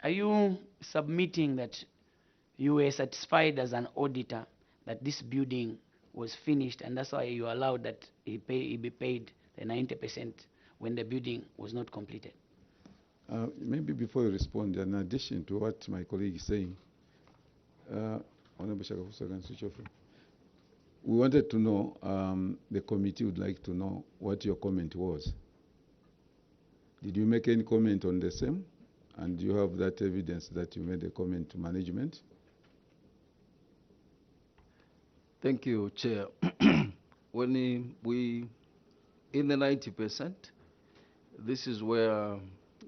Are you submitting that you were satisfied as an auditor that this building was finished, and that's why you allowed that he be paid the 90% when the building was not completed? Maybe before you respond, in addition to what my colleague is saying, Honorable Shakafusa can switch off. We wanted to know, the committee would like to know what your comment was. Did you make any comment on the same? And do you have that evidence that you made a comment to management? Thank you, Chair. When we, in the 90%, this is where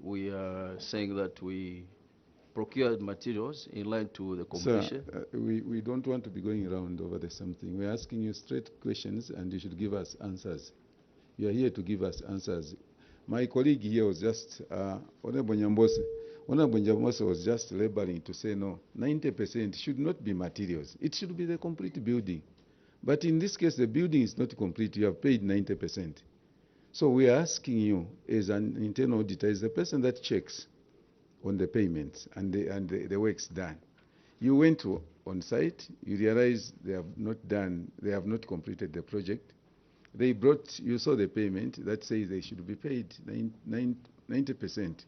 we are saying that we procured materials in line to the completion. Sir, we don't want to be going around over the same thing. We're asking you straight questions and you should give us answers. You are here to give us answers. My colleague here was just, Honorable Nyambose was just laboring to say no, 90% should not be materials. It should be the complete building. But in this case, the building is not complete. You have paid 90%. So we are asking you, as an internal auditor, as the person that checks on the payments and the works done. You went on site, you realize they have not completed the project. They brought, you saw the payment that says they should be paid 90%.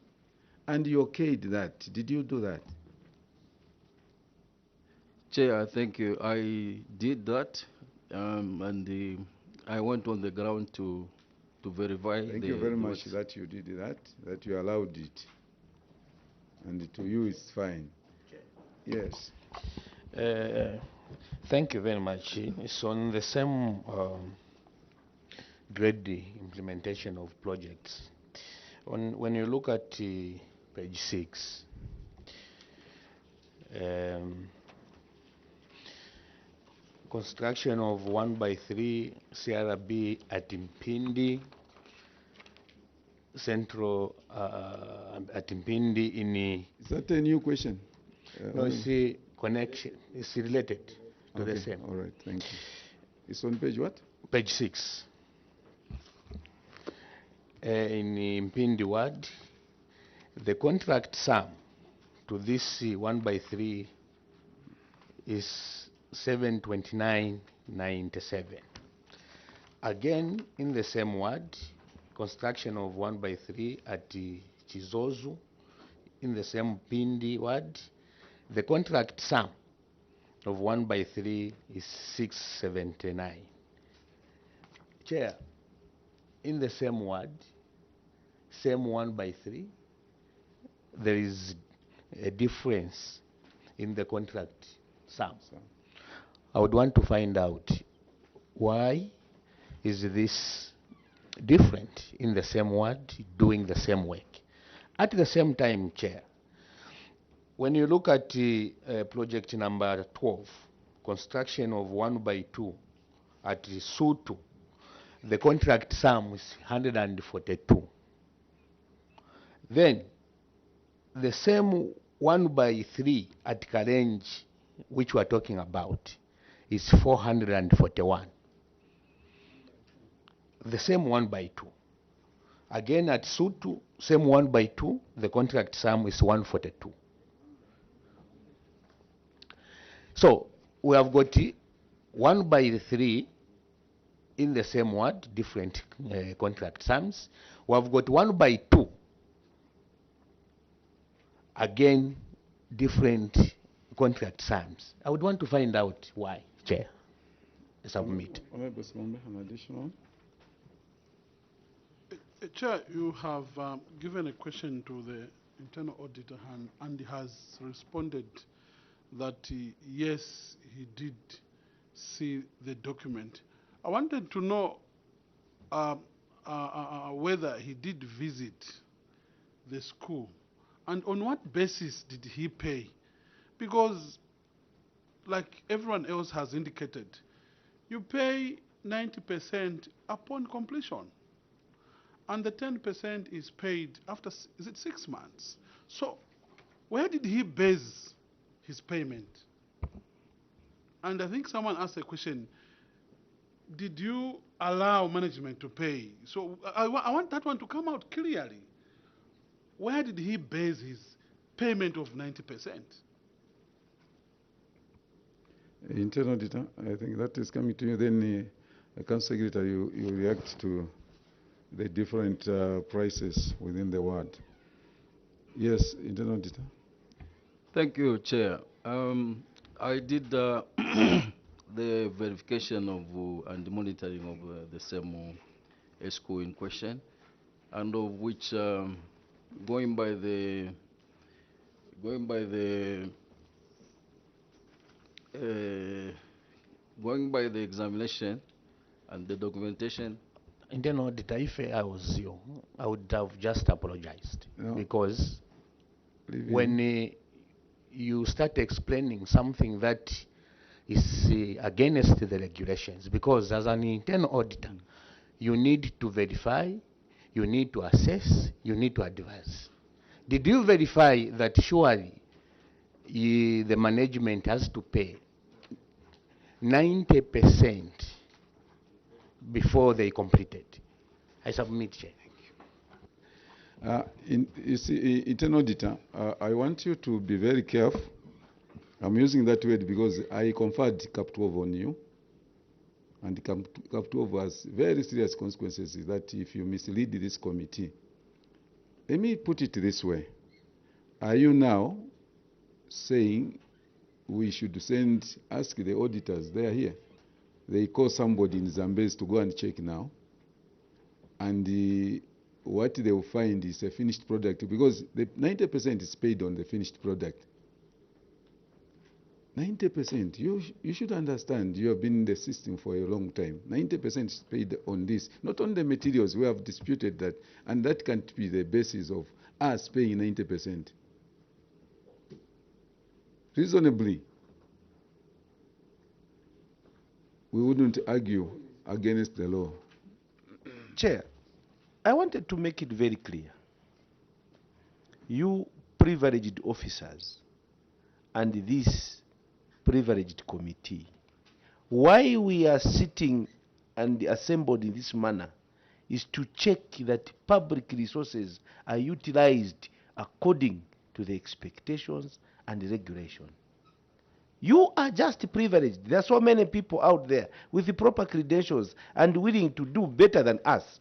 And you okayed that. Did you do that? Chair, thank you. I did that, and I went on the ground to verify. Thank you very much that you did that you allowed it. And to you, it's fine. Okay. Yes. Thank you very much. It's on the same grade implementation of projects. When you look at page 6, construction of 1/3 CRB at Mpindi Central at Mpindi in. Is that a new question? No, it's a connection. It's related to the same. All right, thank you. It's on page what? Page 6. In Mpindi ward, the contract sum to this 1/3 is 729.97. Again, in the same ward, construction of 1/3 at Chizozu, in the same Pindi ward, the contract sum of 1/3 is 679. Chair, in the same ward, same 1/3, there is a difference in the contract sum. I would want to find out why is this different in the same ward doing the same work. At the same time, Chair, when you look at project number 12, construction of 1x2 at Sutu, the contract sum is 142. Then the same 1x3 at Karenji, which we are talking about, is 441. The same 1x2. Again at Sutu, same 1x2, the contract sum is 142. So we have got 1x3 in the same word, different contract sums. We have got 1x2, again, different contract sums. I would want to find out why, Chair. Submit. Honorable Simombe, an additional. Chair, you have given a question to the internal auditor and he has responded that yes, he did see the document. I wanted to know whether he did visit the school and on what basis did he pay? Because like everyone else has indicated, you pay 90% upon completion. And the 10% is paid after, is it 6 months? So where did he base his payment? And I think someone asked a question, did you allow management to pay? So I want that one to come out clearly. Where did he base his payment of 90%? Internal auditor, I think that is coming to you. Then Council Secretary, you react to the different prices within the ward. Yes, Internal auditor. Thank you, Chair. I did the verification of and monitoring of the same school in question, and of which going by the examination and the documentation. Internal auditor, if I was you, I would have just apologized. No. Because when you start explaining something that is against the regulations, because as an internal auditor, you need to verify, you need to assess, you need to advise. Did you verify that surely the management has to pay 90% before they completed? I submit, Chair. You see, internal auditor, I want you to be very careful. I'm using that word because I conferred Cap 12 on you. And Cap 12 has very serious consequences that if you mislead this committee. Let me put it this way. Are you now saying we should ask the auditors, they are here. They call somebody in Zambezi to go and check now. And what they will find is a finished product, because the 90% is paid on the finished product. 90%, you should understand, you have been in the system for a long time. 90% is paid on this, not on the materials. We have disputed that, and that can't be the basis of us paying 90%. Reasonably, we wouldn't argue against the law. Chair, I wanted to make it very clear. You privileged officers and this privileged committee, why we are sitting and assembled in this manner is to check that public resources are utilized according to the expectations and the regulation. You are just privileged. There are so many people out there with the proper credentials and willing to do better than us.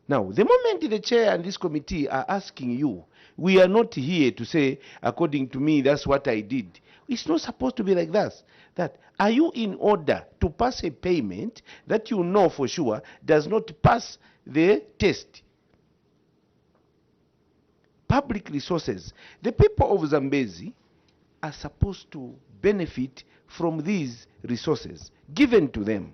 Now, the moment the chair and this committee are asking you, we are not here to say, according to me, that's what I did. It's not supposed to be like that. Are you in order to pass a payment that you know for sure does not pass the test? Public resources. The people of Zambezi are supposed to benefit from these resources given to them.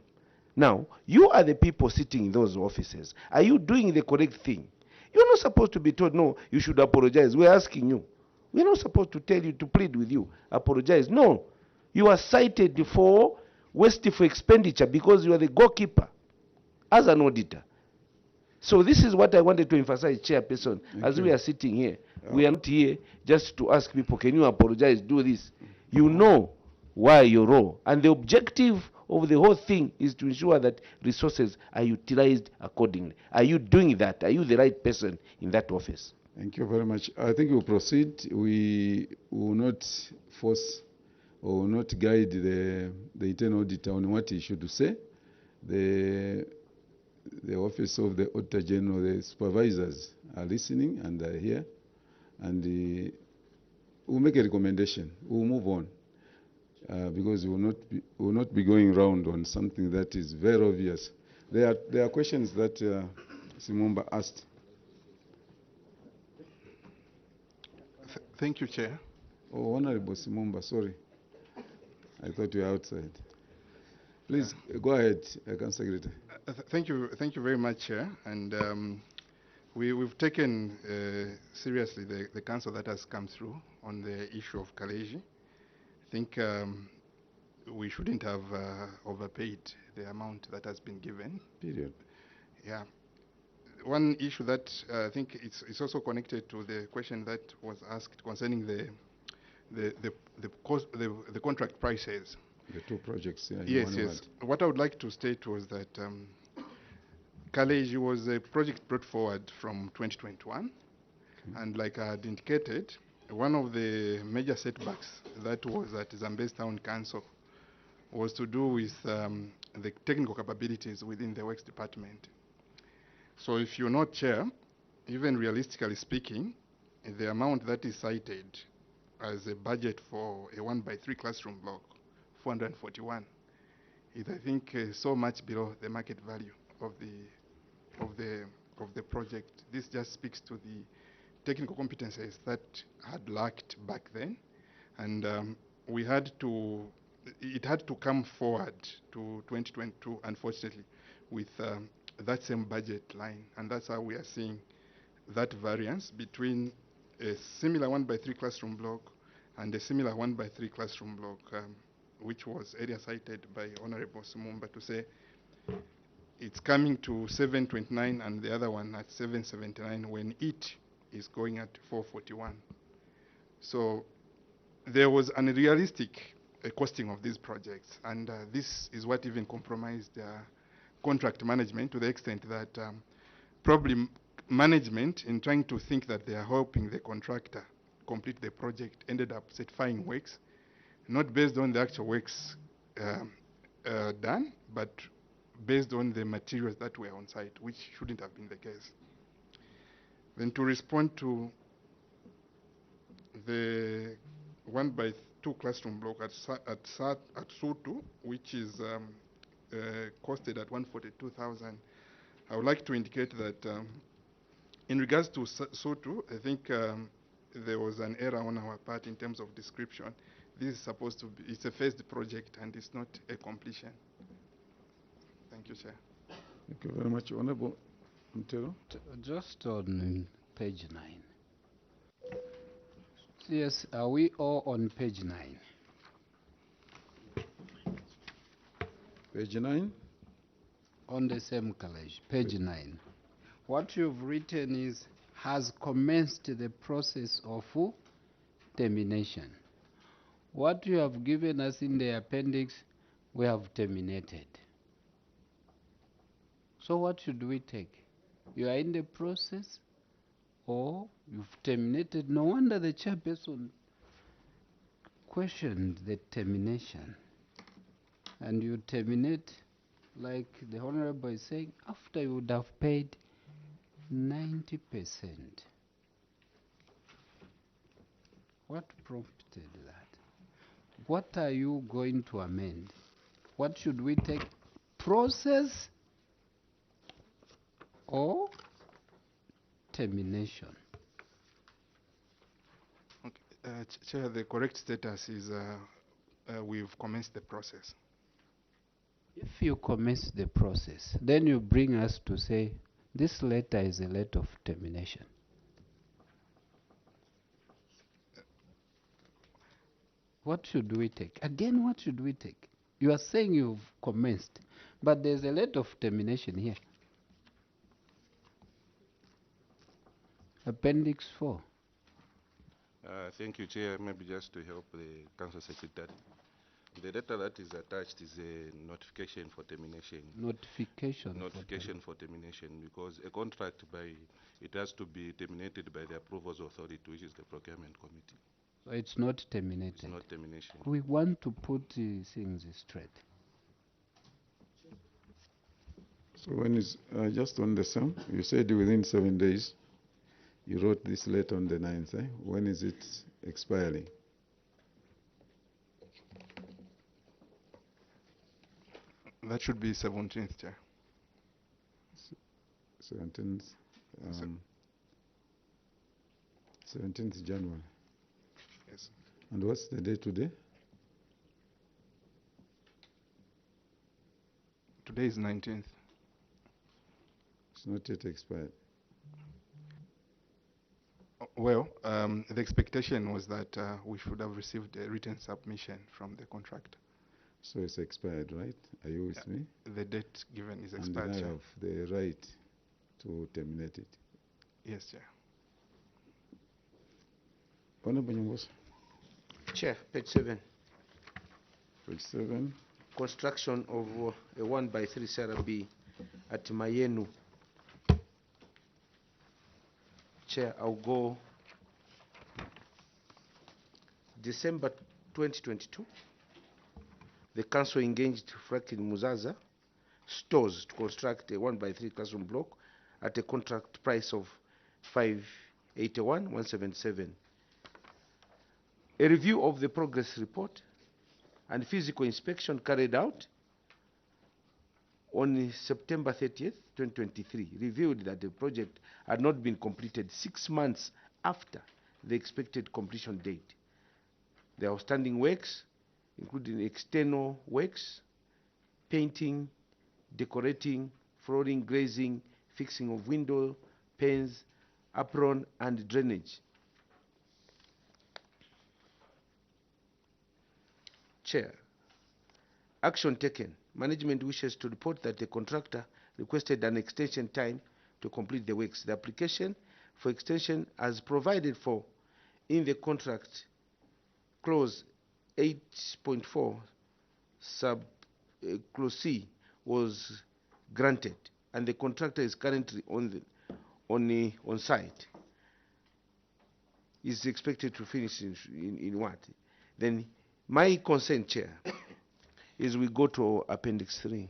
Now, you are the people sitting in those offices. Are you doing the correct thing? You're not supposed to be told, no, you should apologize. We're asking you. We're not supposed to tell you to plead with you, apologize. No, you are cited for wasteful expenditure because you are the goalkeeper as an auditor. So this is what I wanted to emphasize, Chairperson, as we are sitting here. We are not here just to ask people, can you apologize, do this. You know why you're wrong. And the objective of the whole thing is to ensure that resources are utilized accordingly. Are you doing that? Are you the right person in that office? Thank you very much. I think we'll proceed. We will not force or will not guide the internal auditor on what he should say. The Office of the Auditor General, the supervisors are listening and are here. And we'll make a recommendation. We'll move on. Because we will not be going around on something that is very obvious. There are questions that Simumba asked. Thank you, Chair. Oh, Honorable Simumba, sorry. I thought you were outside. Please, go ahead, Council Secretary. Thank you very much, Chair. And we've taken seriously the council that has come through on the issue of Kaleji. I think we shouldn't have overpaid the amount that has been given. Period. Yeah. One issue that I think it's also connected to the question that was asked concerning the contract prices. The two projects. Yeah, yes. What I would like to state was that Kaleji was a project brought forward from 2021, and like I had indicated, one of the major setbacks that was at Zambezi Town Council was to do with the technical capabilities within the Works Department. So if you're not Chair, even realistically speaking, the amount that is cited as a budget for a 1x3 classroom block, 441, is I think so much below the market value of the project. This just speaks to the technical competencies that had lacked back then, and it had to come forward to 2022, unfortunately, with that same budget line, and that's how we are seeing that variance between a similar 1x3 classroom block and a similar 1x3 classroom block, which was area cited by Honorable Simumba to say it's coming to 729 and the other one at 779 when it is going at 441. So there was an unrealistic costing of these projects, and this is what even compromised contract management to the extent that probably management, in trying to think that they are helping the contractor complete the project, ended up certifying works, not based on the actual works done, but based on the materials that were on site, which shouldn't have been the case. Then to respond to the 1x2 classroom block at Sutu, which is costed at 142,000, I would like to indicate that in regards to Sutu, I think there was an error on our part in terms of description. This is supposed to be, it's a phased project and it's not a completion. Thank you, Chair. Thank you very much. Honorable Mtero. Just on page 9. Yes, are we all on page 9? Page 9? On the same college, page 9. What you've written is, has commenced the process of termination. What you have given us in the appendix, we have terminated. So what should we take? You are in the process, or you've terminated? No wonder the chairperson questioned the termination. And you terminate, like the Honorable is saying, after you would have paid 90%. What prompted that? What are you going to amend? What should we take? Process or termination? Okay. Chair, the correct status is we've commenced the process. If you commence the process, then you bring us to say, this letter is a letter of termination. What should we take? Again, what should we take? You are saying you've commenced, but there's a letter of termination here. Appendix 4. Thank you, Chair. Maybe just to help the Council Secretary. The letter that is attached is a notification for termination. Notification For termination, because a contract it has to be terminated by the approvals authority, which is the procurement committee. So it's not terminated. It's not termination. We want to put things straight. So when is, just on the same, you said within 7 days, you wrote this letter on the 9th, eh? When is it expiring? That should be 17th, Chair. 17th, 17th January. Yes. And what's the date today? Today is 19th. It's not yet expired. Well, the expectation was that we should have received a written submission from the contractor. So it's expired, right? Are you with me? The date given is expired, And I Chair. have the right to terminate it. Yes, Chair. Honorable Nyong'osa, Chair, page 7. page 7. Construction of a 1x3 Sarah B at Mayenu. Chair, I'll go December 2022. The council engaged Franklin Muzaza Stores to construct a 1x3 classroom block at a contract price of 581,177. A review of the progress report and physical inspection carried out on September 30th, 2023, revealed that the project had not been completed 6 months after the expected completion date. The outstanding works, including external works, painting, decorating, flooring, glazing, fixing of window, panes, apron, and drainage. Chair, action taken. Management wishes to report that the contractor requested an extension time to complete the works. The application for extension as provided for in the contract clause 8.4 sub clause C was granted, and the contractor is currently on site. Is expected to finish in what? Then my consent, Chair, is we go to Appendix 3.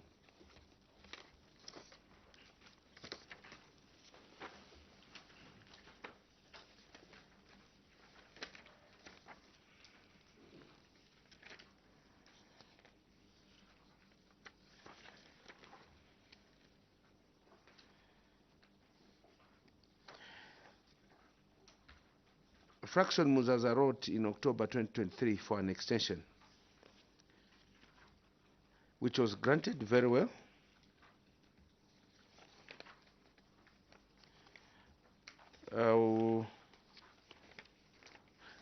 Fraction Muzaza wrote in October 2023 for an extension, which was granted very well.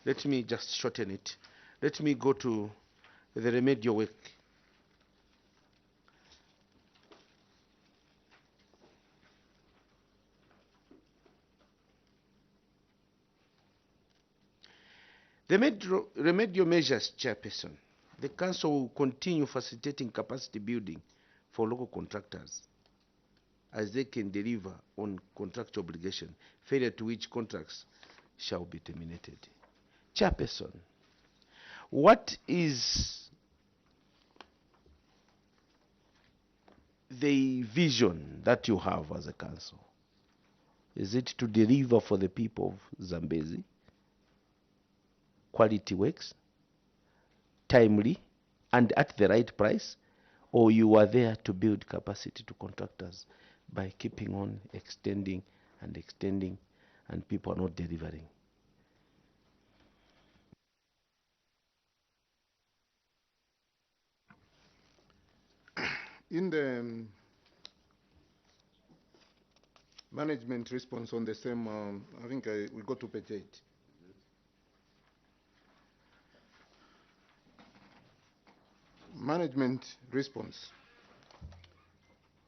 Let me just shorten it. Let me go to the remedial work. The remedial measures, Chairperson. The Council will continue facilitating capacity building for local contractors as they can deliver on contractual obligation, failure to which contracts shall be terminated. Chairperson, what is the vision that you have as a council? Is it to deliver for the people of Zambezi quality works, timely, and at the right price, or you are there to build capacity to contractors by keeping on extending, and people are not delivering? In the management response on the same, I think we go to page 8. Management response.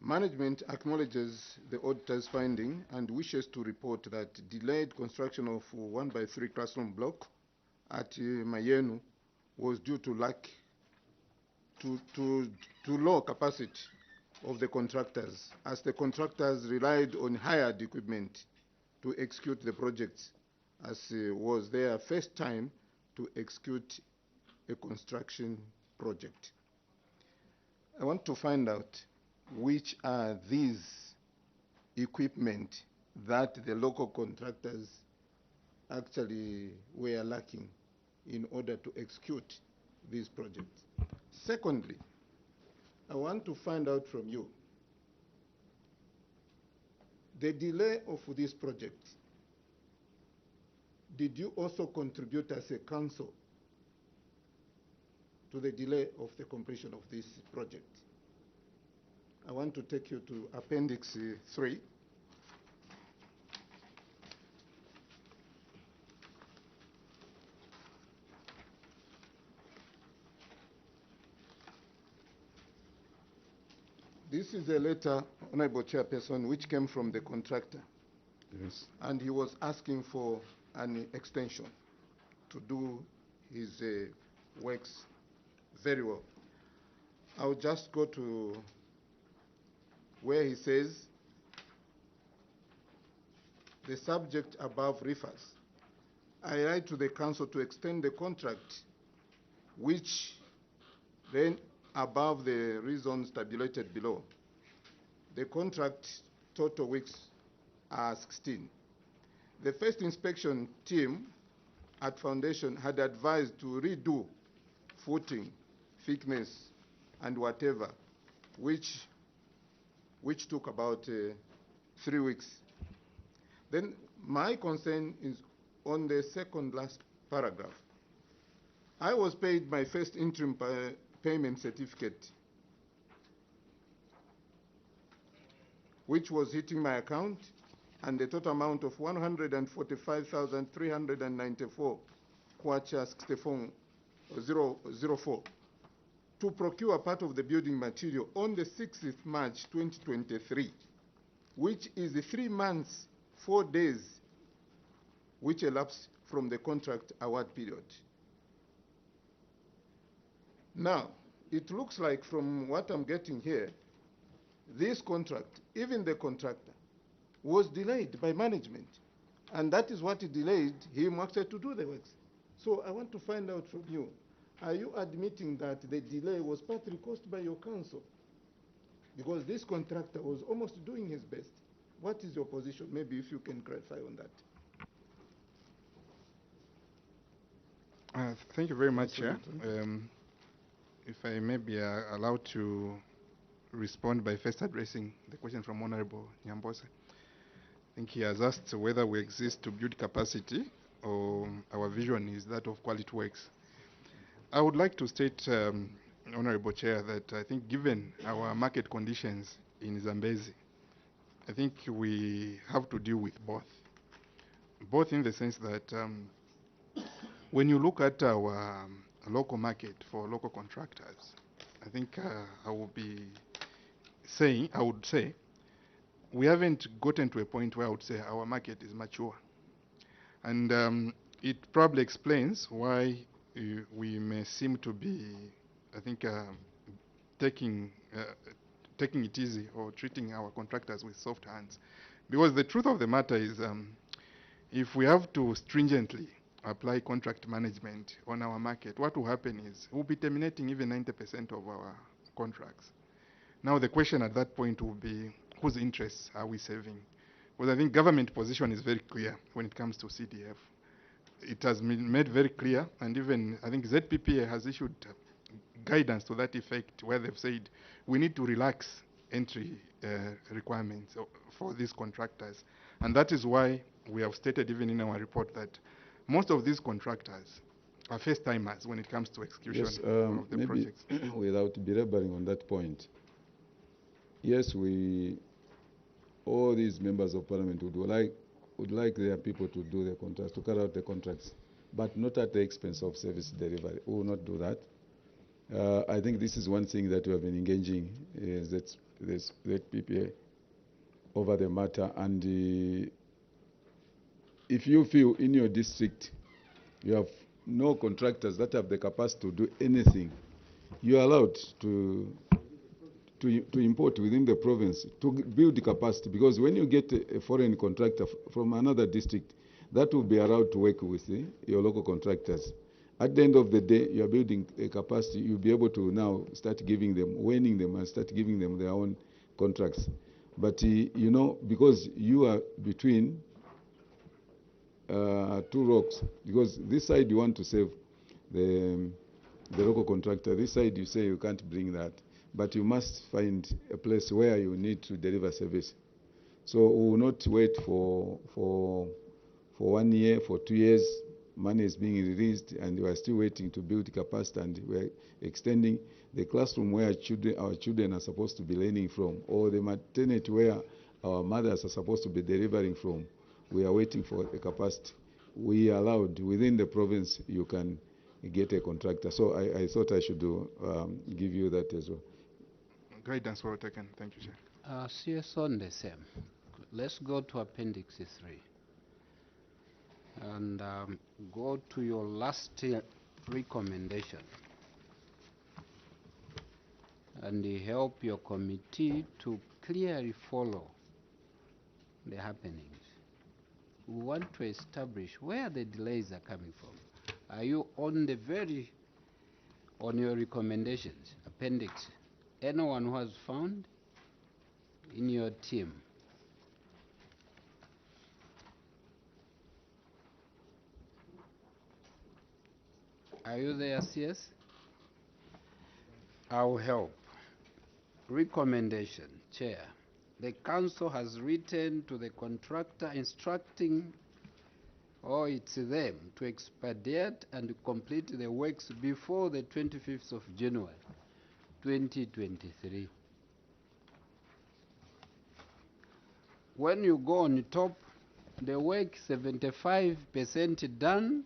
Management acknowledges the auditor's finding and wishes to report that delayed construction of 1x3 classroom block at Mayenu was due to low capacity of the contractors, as the contractors relied on hired equipment to execute the projects, as was their first time to execute a construction project. I want to find out which are these equipment that the local contractors actually were lacking in order to execute these projects. Secondly, I want to find out from you the delay of this project. Did you also contribute as a council to the delay of the completion of this project? I want to take you to Appendix 3. This is a letter, Honorable Chairperson, which came from the contractor. Yes. And he was asking for an extension to do his works very well. I'll just go to where he says, the subject above refers. I write to the council to extend the contract, which then above the reasons tabulated below. The contract total weeks are 16. The first inspection team at foundation had advised to redo footing, thickness, and whatever, which took about 3 weeks. Then my concern is on the second last paragraph. I was paid my first interim payment certificate, which was hitting my account, and the total amount of 145,394 kwacha 64,004 to procure part of the building material on the 6th of March 2023, which is 3 months, 4 days, which elapsed from the contract award period. Now, it looks like from what I'm getting here, this contract, even the contractor, was delayed by management. And that is what delayed him actually to do the works. So I want to find out from you, are you admitting that the delay was partly caused by your council? Because this contractor was almost doing his best. What is your position? Maybe if you can clarify on that. Thank you very much, Chair. If I may be allowed to respond by first addressing the question from Honorable Nyambose. I think he has asked whether we exist to build capacity or our vision is that of quality works. I would like to state, Honorable Chair, that I think given our market conditions in Zambezi, I think we have to deal with both. Both in the sense that when you look at our local market for local contractors, I think I would say we haven't gotten to a point where I would say our market is mature. And it probably explains why we may seem to be, I think, taking it easy or treating our contractors with soft hands. Because the truth of the matter is, if we have to stringently apply contract management on our market, what will happen is we'll be terminating even 90% of our contracts. Now the question at that point will be, whose interests are we serving? Because I think government position is very clear when it comes to CDF. It has been made very clear, and even I think ZPPA has issued guidance to that effect, where they've said we need to relax entry requirements for these contractors. And that is why we have stated even in our report that most of these contractors are first-timers when it comes to execution of the projects. Without belaboring on that point, yes, all these members of parliament would like their people to do the contracts, to carry out the contracts, but not at the expense of service delivery. We will not do that. I think this is one thing that we have been engaging that PPA over the matter. And if you feel in your district you have no contractors that have the capacity to do anything, you are allowed to import within the province to build the capacity, because when you get a foreign contractor from another district, that will be allowed to work with your local contractors. At the end of the day, you are building a capacity. You'll be able to now start giving them, winning them, and start giving them their own contracts. But you know, because you are between two rocks, because this side you want to save the local contractor, this side you say you can't bring that, but you must find a place where you need to deliver service. So we will not wait for 1 year, for 2 years. Money is being released, and we are still waiting to build capacity, and we are extending the classroom where our children are supposed to be learning from, or the maternity where our mothers are supposed to be delivering from. We are waiting for a capacity. We allowed within the province, you can get a contractor. So I thought I should give you that as well. Guidance well taken. Thank you, Chair. CS on the same. Let's go to Appendix 3. And go to your last recommendation. And help your committee to clearly follow the happenings. We want to establish where the delays are coming from. Are you on your recommendations, appendix? Anyone who has found in your team? Are you there, CS? I will help. Recommendation, Chair. The Council has written to the contractor instructing, or it's them, to expedite and complete the works before the 25th of January, 2023. When you go on top, the work 75% done,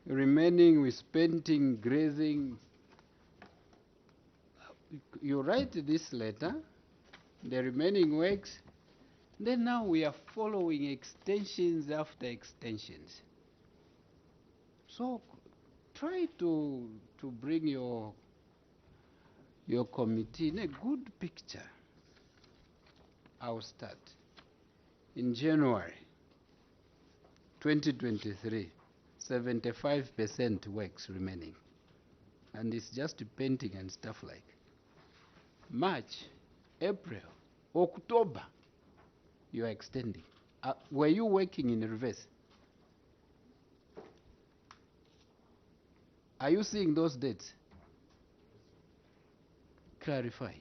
remaining with painting, grazing. You write this letter, the remaining works, then now we are following extensions after extensions. So try to bring your committee in a good picture. I'll start. In January 2023, 75% works remaining. And it's just painting and stuff like. March, April, October, you are extending. Were you working in reverse? Are you seeing those dates? Clarify.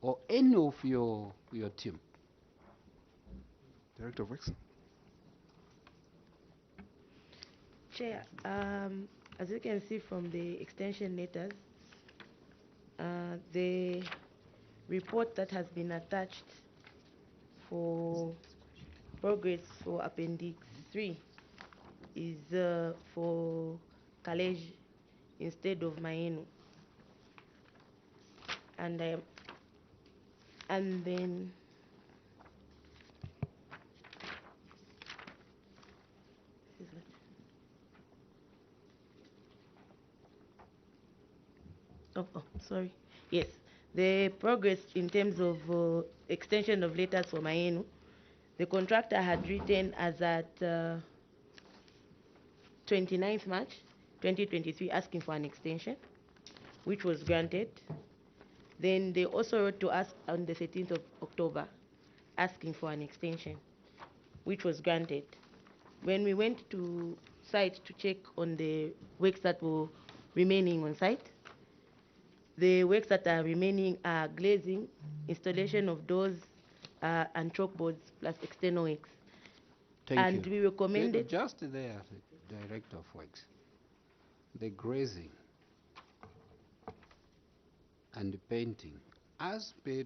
Or any of your team? Director of Works. Chair, as you can see from the extension letters, the report that has been attached for progress for Appendix 3 is for Kalej instead of Maenu. And then sorry. Yes, the progress in terms of extension of letters for Maenu, the contractor had written as at 29th March 2023 asking for an extension, which was granted. Then they also wrote to us on the 13th of October asking for an extension, which was granted. When we went to site to check on the works that were remaining on site, the works that are remaining are glazing, installation of doors and chalkboards, plus external works. Thank you. We recommended... Just there, Director of Works, the grazing and the painting, as per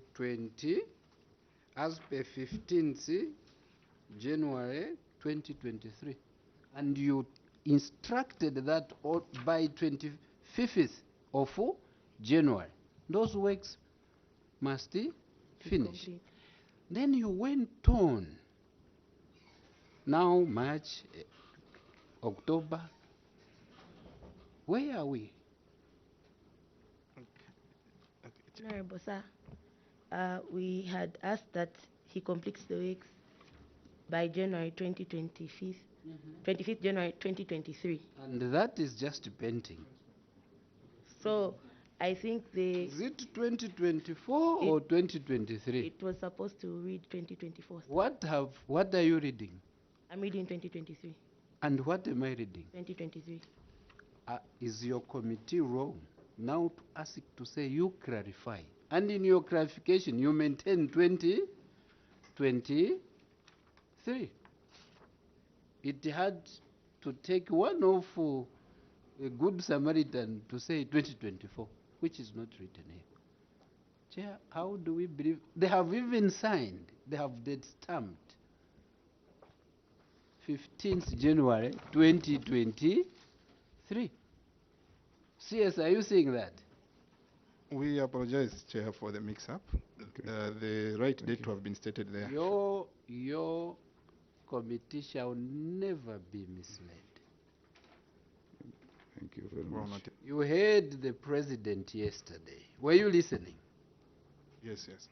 15th January 2023, and you instructed that by 25th 5th of January. Those works must finish. Complete. Then you went on. Now March, October. Where are we? Honorable Sir, we had asked that he completes the works by January 25th, 25th January 2023. And that is just painting. So I think Is it 2024 or 2023? it was supposed to read 2024. What are you reading? I'm reading 2023. And what am I reading? 2023. Is your committee wrong now to ask to say you clarify? And in your clarification, you maintain 2023. It had to take one of a good Samaritan to say 2024, which is not written here. Chair, how do we believe? They have even signed, they have date stamped 15th January 2023. CS, are you seeing that? We apologize, Chair, for the mix-up. The right date to have been stated there. Your committee shall never be misled. Thank you very much. You heard the president yesterday. Were you listening? Yes, yes.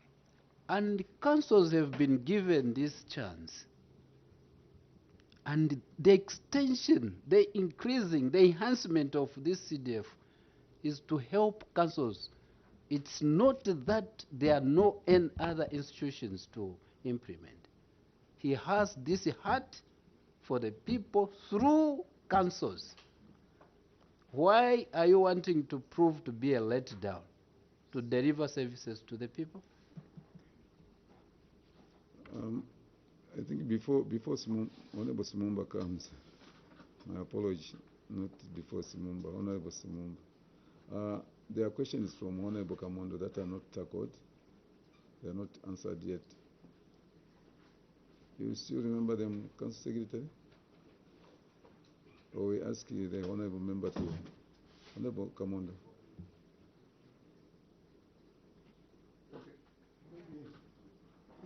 And councils have been given this chance. And the extension, the increasing, the enhancement of this CDF is to help councils. It's not that there are no any other institutions to implement. He has this heart for the people through councils. Why are you wanting to prove to be a letdown to deliver services to the people? I think before Honorable Simumba comes, my apology, not before Simumba, Honorable Simumba. There are questions from Honorable Kamondo that are not tackled. They are not answered yet. You still remember them, Council Secretary? Or we ask the Honorable Member to, Honorable Kamondo.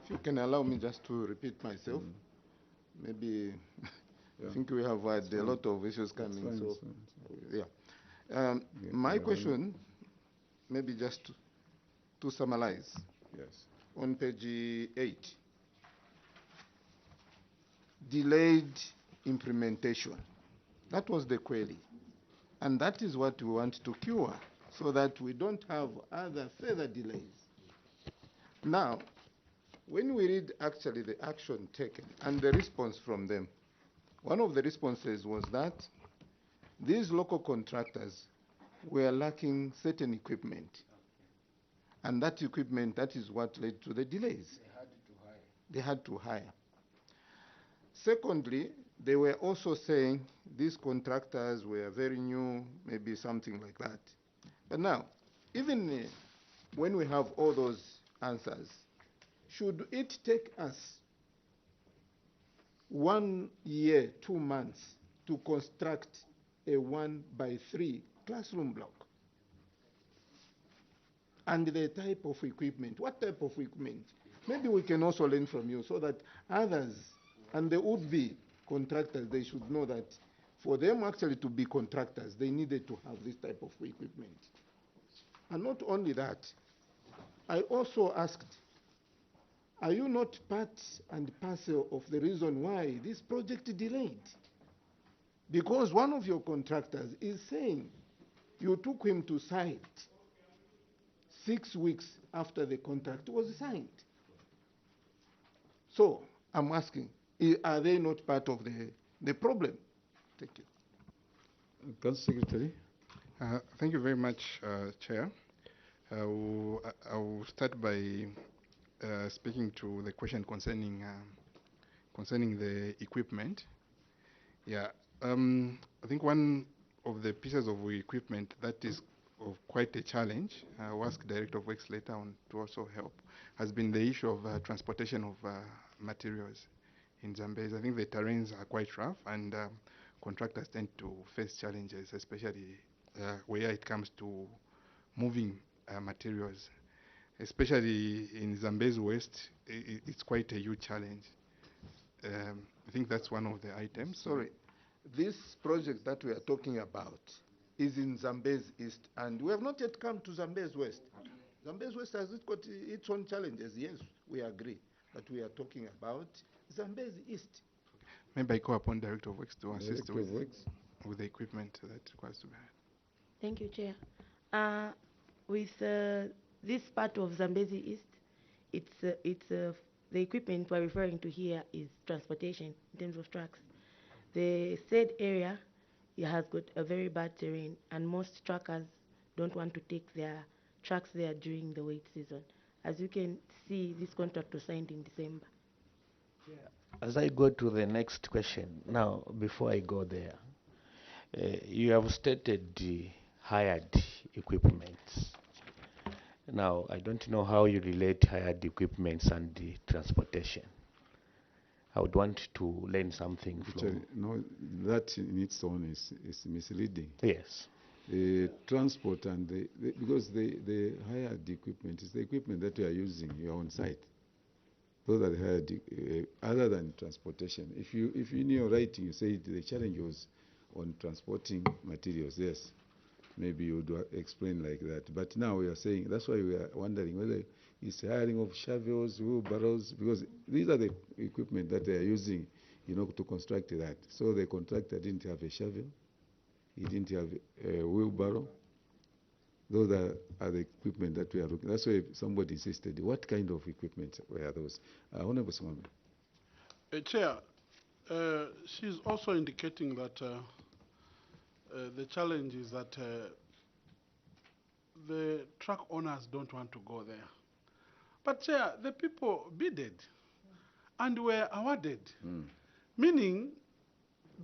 If you can allow me just to repeat myself, maybe I think we have had a lot of issues coming. Fine, so, fine. yeah. My question, maybe just to summarize. Yes. On page 8, delayed implementation. That was the query. And that is what we want to cure, so that we don't have other further delays. Now, when we read actually the action taken and the response from them, one of the responses was that these local contractors were lacking certain equipment. And that equipment, that is what led to the delays. They had to hire. Secondly, they were also saying these contractors were very new, maybe something like that. But now, even when we have all those answers, should it take us 1 year, 2 months to construct a 1x3 classroom block? And the type of equipment, what type of equipment? Maybe we can also learn from you so that others and the would-be contractors, they should know that for them actually to be contractors, they needed to have this type of equipment. And not only that, I also asked, are you not part and parcel of the reason why this project delayed? Because one of your contractors is saying you took him to site 6 weeks after the contract was signed. So I'm asking, are they not part of the problem? Thank you. Council Secretary. Thank you very much, Chair. I will start by speaking to the question concerning the equipment. Yeah, I think one of the pieces of equipment that is of quite a challenge, I'll ask Director of Works later on to also help, has been the issue of transportation of materials in Zambezi. I think the terrains are quite rough and contractors tend to face challenges, especially where it comes to moving materials, especially in Zambezi West. It's quite a huge challenge. I think that's one of the items. Sorry, this project that we are talking about is in Zambezi East, and we have not yet come to Zambezi West. Zambezi West has got its own challenges, yes, we agree, but we are talking about Zambezi East. Maybe I call upon Director of Works to assist Director of Works. with the equipment that requires to be had. Thank you, Chair. With this part of Zambezi East, the equipment we're referring to here is transportation in terms of trucks. The said area, it has got a very bad terrain, and most truckers don't want to take their trucks there during the wet season. As you can see, this contract was signed in December. As I go to the next question, now, before I go there, you have stated the hired equipment. Now, I don't know how you relate hired equipments and the transportation. I would want to learn something from... No, that in its own is misleading. Yes. Transport and because the hired equipment is the equipment that you are using, you're on site. Those are the hired, other than transportation. If you in your writing you say the challenge was on transporting materials, yes, maybe you would explain like that. But now we are saying, that's why we are wondering whether it's hiring of shovels, wheelbarrows, because these are the equipment that they are using, to construct that. So the contractor didn't have a shovel, he didn't have a wheelbarrow. Those are the equipment that we are looking. That's why somebody insisted. What kind of equipment were those? Honorable Simon. Chair, she's also indicating that the challenge is that the truck owners don't want to go there. But Chair, the people bidded and were awarded, meaning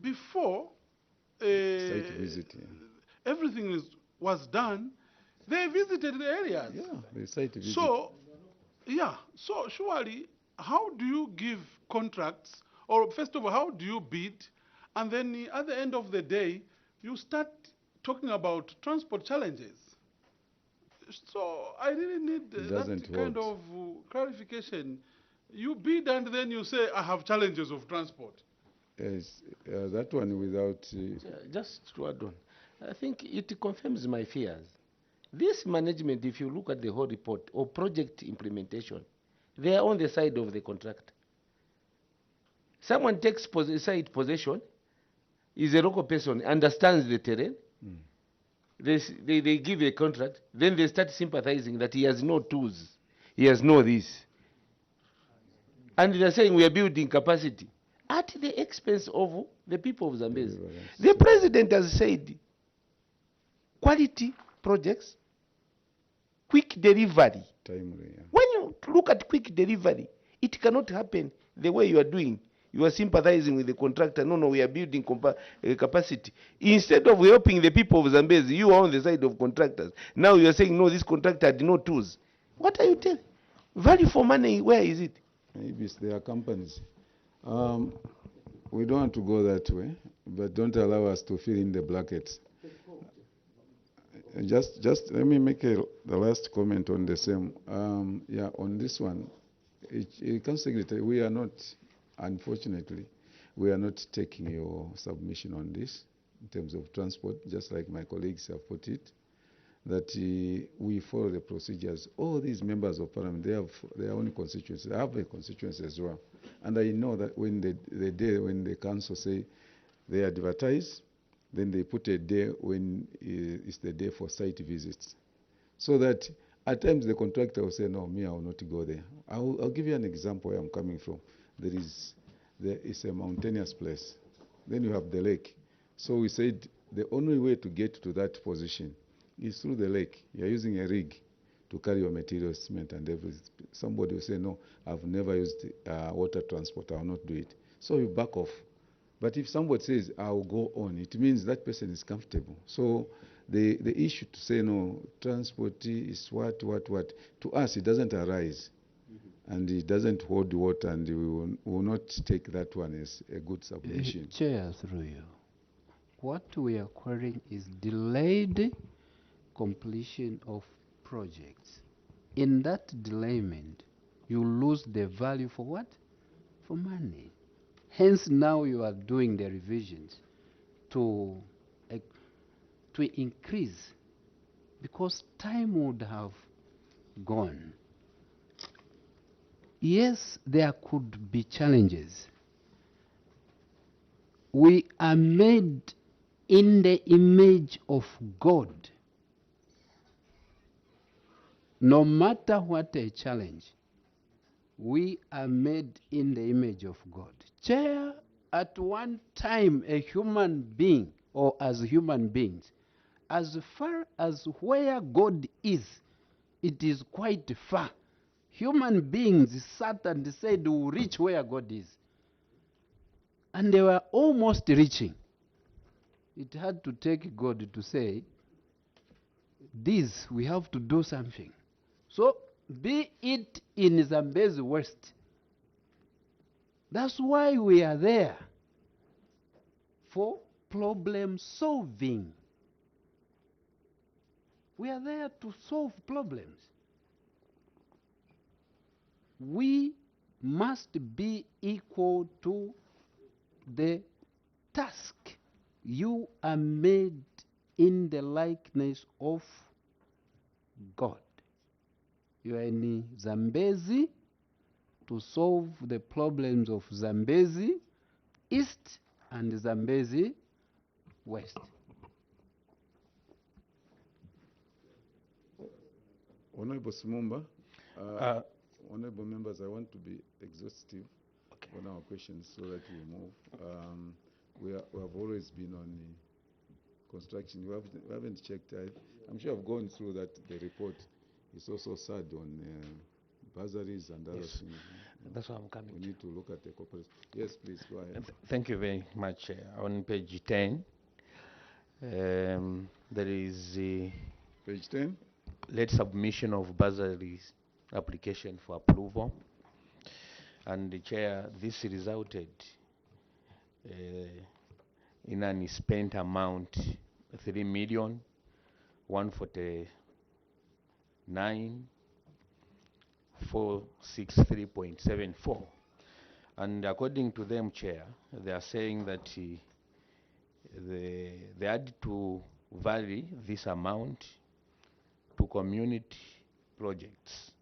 before Site visit, everything was done, they visited the areas. Yeah, the site visit. So, so surely, how do you give contracts, or first of all, how do you bid, and then at the end of the day, you start talking about transport challenges? So I really need that kind of clarification. You bid and then you say, I have challenges of transport. Yes, that one without... Just to add on, I think it confirms my fears. This management, if you look at the whole report, or project implementation, they are on the side of the contractor. Someone takes site possession, is a local person, understands the terrain, they give a contract, then they start sympathizing that he has no tools, he has no this. And they're saying we are building capacity at the expense of the people of Zambezi. The president has said quality projects, quick delivery. Timely, yeah. When you look at quick delivery, it cannot happen the way you are doing. You are sympathizing with the contractor. No, we are building capacity. Instead of helping the people of Zambezi, you are on the side of contractors. Now you are saying, no, this contractor had no tools. What are you telling? Value for money, where is it? Maybe it's their companies. We don't want to go that way, but don't allow us to fill in the brackets. Just let me make the last comment on the same. On this one, Council Secretary, we are not, unfortunately, we are not taking your submission on this in terms of transport, just like my colleagues have put it, that we follow the procedures. All these members of parliament, they have their own constituency. I have a constituency as well. And I know that when the council say they advertise, then they put a day when it's the day for site visits. So that at times the contractor will say, no, me, I will not go there. I'll give you an example where I'm coming from. There is a mountainous place. Then you have the lake. So we said the only way to get to that position is through the lake. You're using a rig to carry your materials, cement and everything. Somebody will say, no, I've never used water transport, I will not do it. So you back off. But if somebody says, I'll go on, it means that person is comfortable. So the issue to say, no, transport is what, to us it doesn't arise. And it doesn't hold water, and we will not take that one as a good submission. Chair, through you. what we are querying is delayed completion of projects. In that delayment, you lose the value for what? For money. Hence now you are doing the revisions to increase, because time would have gone. Yes, there could be challenges. We are made in the image of God. No matter what a challenge, we are made in the image of God. Chair, at one time, a human being, or as human beings, as far as where God is, it is quite far. Human beings sat and said, we'll reach where God is. And they were almost reaching. It had to take God to say, this, we have to do something. So, be it in Zambezi West. That's why we are there, for problem solving. We are there to solve problems. We must be equal to the task. You are made in the likeness of God. You are in Zambezi to solve the problems of Zambezi East and Zambezi West. Honorable Simumba, honorable members, I want to be exhaustive on our questions so that we move. We have always been on construction. We haven't checked. I'm sure I've gone through that. The report is also sad on bursaries and other things. That's why I'm coming. We need to look at the corporate. Yes, please go ahead. Thank you very much. On page 10, there is page 10. Late submission of bursaries application for approval. And the chair, this resulted in an spent amount 3,149,463.74. And according to them, chair, they are saying that they had to vary this amount to community projects.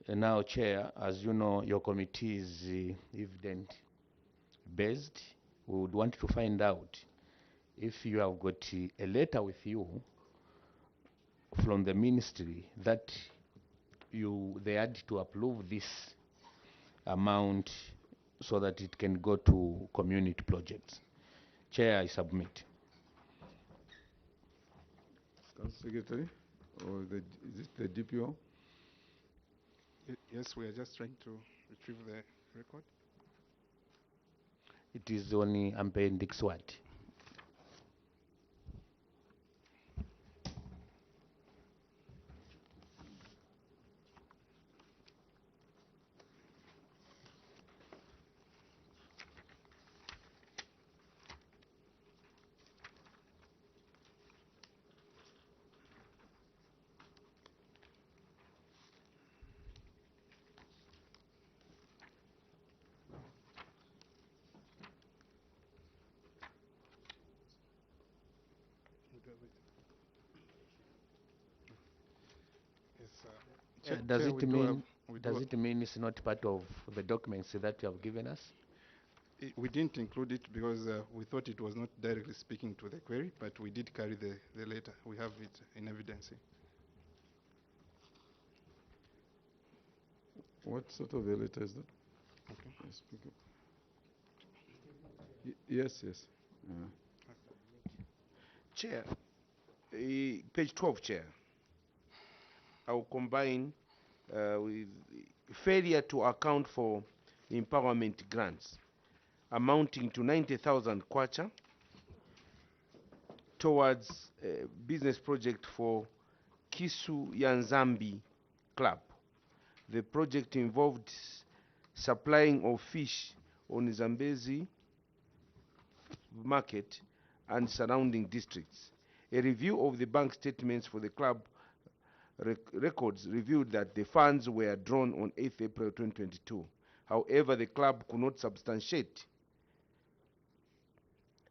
Now, chair, as you know, your committee is evidence-based. We would want to find out if you have got a letter with you from the ministry that they had to approve this amount so that it can go to community projects. Chair, I submit. Council Secretary, or is it the DPO? Yes, we are just trying to retrieve the record. It is only appendix what? Does it mean it's not part of the documents that you have given us? We didn't include it because we thought it was not directly speaking to the query, but we did carry the letter. We have it in evidence. What sort of a letter is that? Okay. Yes, speak up. Yes. Chair, page 12, Chair. I will combine with failure to account for empowerment grants amounting to 90,000 kwacha towards a business project for Kisu Yanzambi Club. The project involved supplying of fish on Zambezi market and surrounding districts. A review of the bank statements for the club records revealed that the funds were drawn on 8th April 2022. However, the club could not substantiate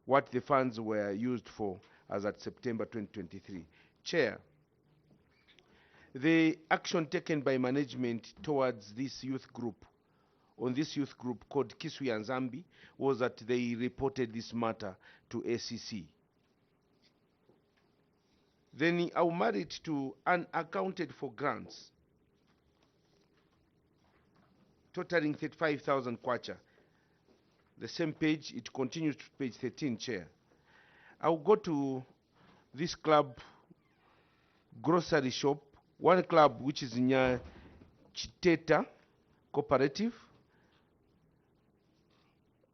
what the funds were used for as at September 2023. Chair, the action taken by management towards this youth group, on this youth group called Kiswi and Zambi, was that they reported this matter to ACC. Then I'll marry it to unaccounted for grants totaling 35,000 kwacha. The same page, it continues to page 13, Chair. I'll go to this club grocery shop, one club which is near Chiteta Cooperative.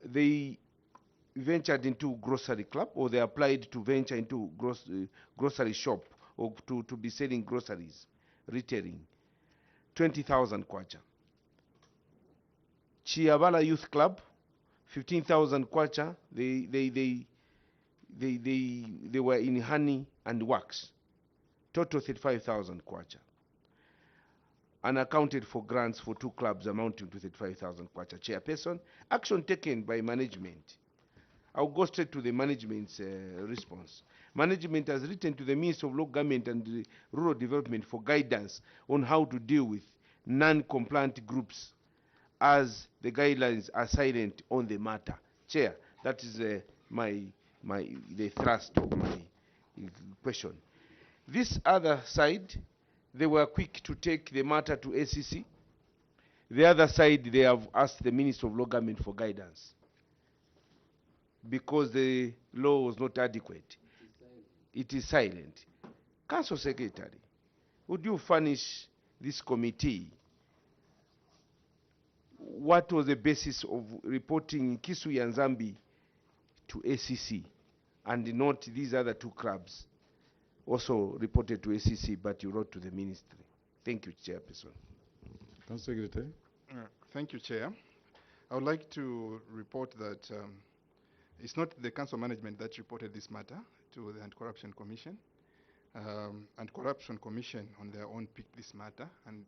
They ventured into grocery club, or they applied to venture into grocery shop, or to be selling groceries, retailing. 20,000 kwacha. Chiabala Youth Club, 15,000 kwacha. They were in honey and wax. Total 35,000 kwacha. Unaccounted for grants for two clubs amounting to 35,000 kwacha. Chairperson, action taken by management. I'll go straight to the management's response. Management has written to the Minister of Local Government and Rural Development for guidance on how to deal with non-compliant groups, as the guidelines are silent on the matter. Chair, that is the thrust of my question. This other side, they were quick to take the matter to ACC. The other side, they have asked the Minister of Local Government for guidance, because the law was not adequate. It is silent. Council Secretary, would you furnish this committee what was the basis of reporting Kisui and Zambi to ACC, and not these other two clubs also reported to ACC, but you wrote to the ministry? Thank you, Chairperson. Council Secretary. Thank you, Chair. I would like to report that it's not the council management that reported this matter to the Anti-Corruption Commission. Anti-Corruption Commission on their own picked this matter and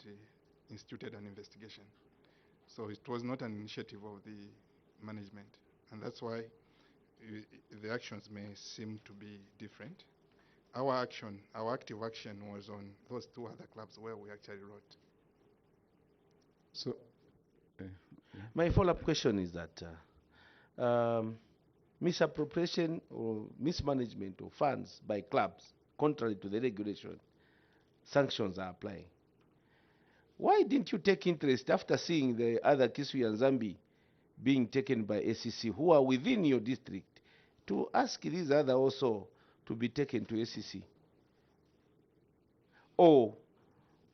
instituted an investigation. So it was not an initiative of the management, and that's why the actions may seem to be different. Our active action was on those two other clubs where we actually wrote. So, my follow-up question is that misappropriation or mismanagement of funds by clubs, contrary to the regulation, sanctions are applying. Why didn't you take interest after seeing the other Kisui and Zambi being taken by ACC, who are within your district, to ask these other also to be taken to ACC? Or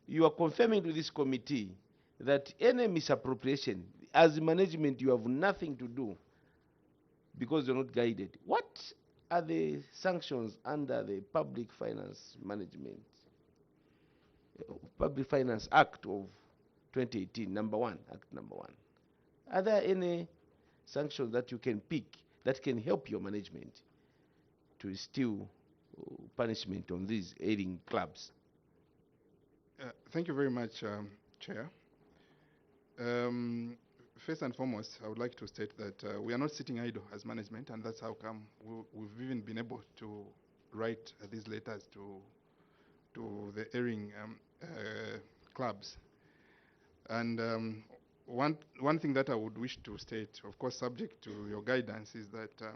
you are confirming to this committee that any misappropriation, as management, you have nothing to do because you're not guided? What are the sanctions under the Public Finance Management, Public Finance Act of 2018, number 1, Act number 1? Are there any sanctions that you can pick that can help your management to instill punishment on these aiding clubs? Thank you very much, Chair. First and foremost, I would like to state that we are not sitting idle as management, and that's how come we've even been able to write these letters to the erring clubs. And one thing that I would wish to state, of course subject to your guidance, is that I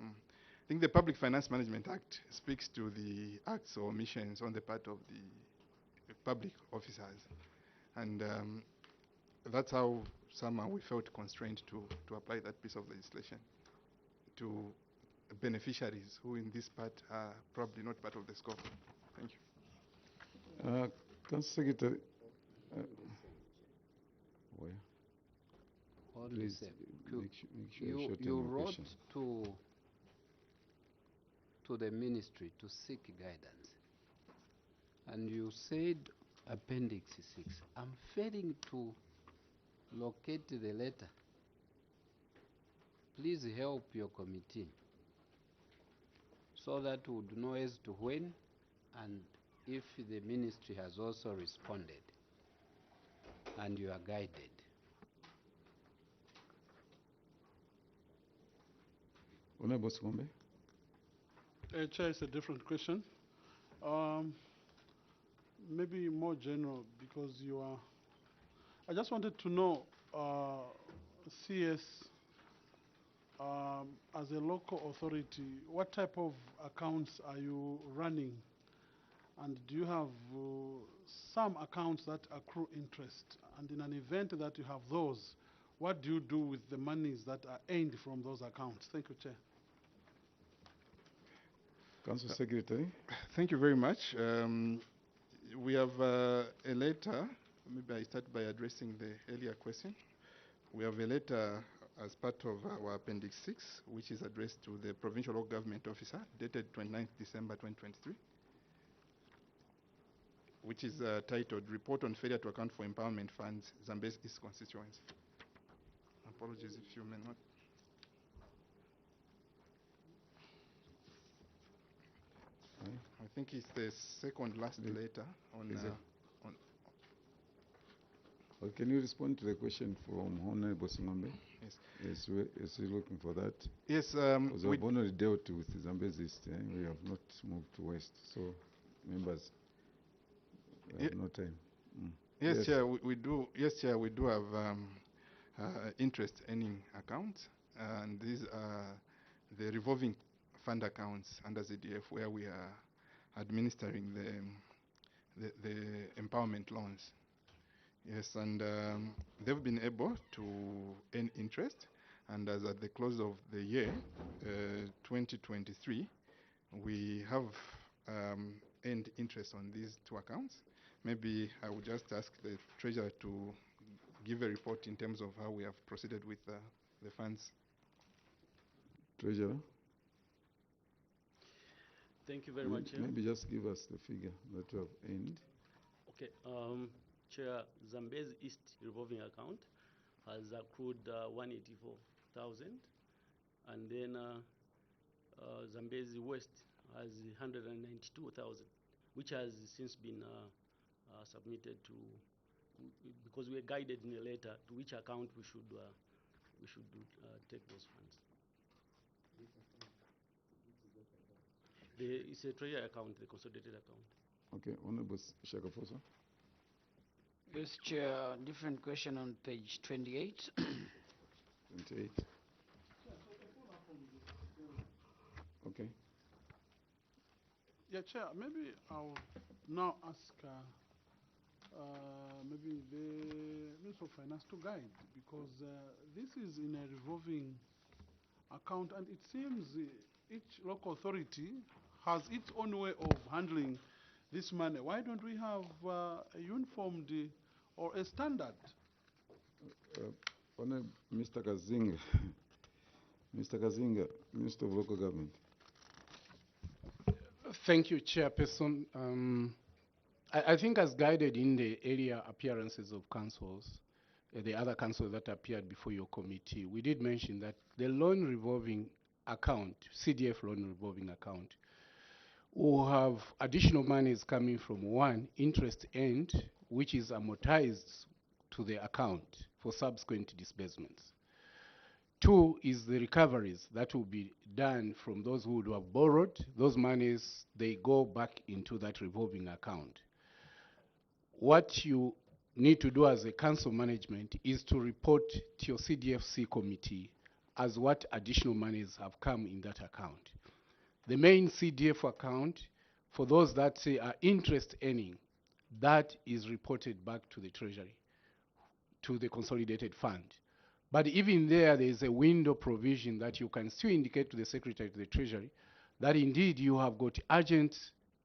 think the Public Finance Management Act speaks to the acts or omissions on the part of the public officers. And that's how somehow we felt constrained to apply that piece of legislation to beneficiaries who in this part are probably not part of the scope. Thank you. Council Secretary. Where? Please, make sure you you wrote to the ministry to seek guidance, and you said Appendix 6. I'm failing to locate the letter. Please help your committee. so that we would know as to when and if the ministry has also responded and you are guided. Honorable Singombe. Chair, it's a different question. Maybe more general, because you are... I just wanted to know, CS, as a local authority, what type of accounts are you running? And do you have some accounts that accrue interest? And in an event that you have those, what do you do with the monies that are earned from those accounts? Thank you, Chair. Council Secretary. Thank you very much. We have a letter. Maybe I start by addressing the earlier question. We have a letter as part of our Appendix 6, which is addressed to the Provincial Local Government Officer, dated 29th December 2023, which is titled Report on Failure to Account for Empowerment Funds, Zambezi East Constituency. Apologies if you may not. I think it's the second last letter on... Well, can you respond to the question from Honorable Singombe? Yes. Is he looking for that? Yes. Because we've only dealt with Zambezi East, we have not moved to West, so members have no time. Yes, Chair, we do. Yes, Chair, we do have interest earning accounts, and these are the revolving fund accounts under ZDF, where we are administering the empowerment loans. Yes, and they've been able to earn interest, and as at the close of the year 2023, we have earned interest on these two accounts. Maybe I would just ask the Treasurer to give a report in terms of how we have proceeded with the funds. Treasurer. Thank you very much, Chair. Maybe just give us the figure that you have earned. Okay, Chair, Zambezi East revolving account has accrued 184,000, and then Zambezi West has 192,000, which has since been submitted to, because we are guided in a letter to which account we should take those funds. It's a treasury account, the consolidated account. Okay, Honorable Shakafosa. Yes, Chair, different question on page 28. 28. Okay. Yeah, Chair, maybe I'll now ask maybe the Minister of Finance to guide, because this is in a revolving account, and it seems each local authority has its own way of handling this money. Why don't we have a uniformed or a standard? Mr. Kazinga. Mr. Kazinga, Minister of Local Government. Thank you, Chairperson. I think as guided in the earlier appearances of councils, the other councils that appeared before your committee, we did mention that the loan revolving account, CDF loan revolving account, will have additional monies coming from, one, interest earned, which is amortized to the account for subsequent disbursements. Two is the recoveries that will be done from those who would have borrowed. Those monies, they go back into that revolving account. What you need to do as a council management is to report to your CDFC committee as what additional monies have come in that account. The main CDF account, for those that say are interest earning, that is reported back to the Treasury, to the consolidated fund. But even there is a window provision that you can still indicate to the Secretary to the Treasury that indeed you have got urgent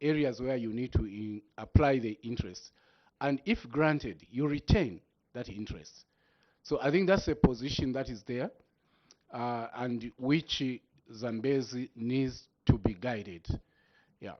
areas where you need to apply the interest. And if granted, you retain that interest. So I think that's a position that is there, and which Zambezi needs to be guided. Yeah.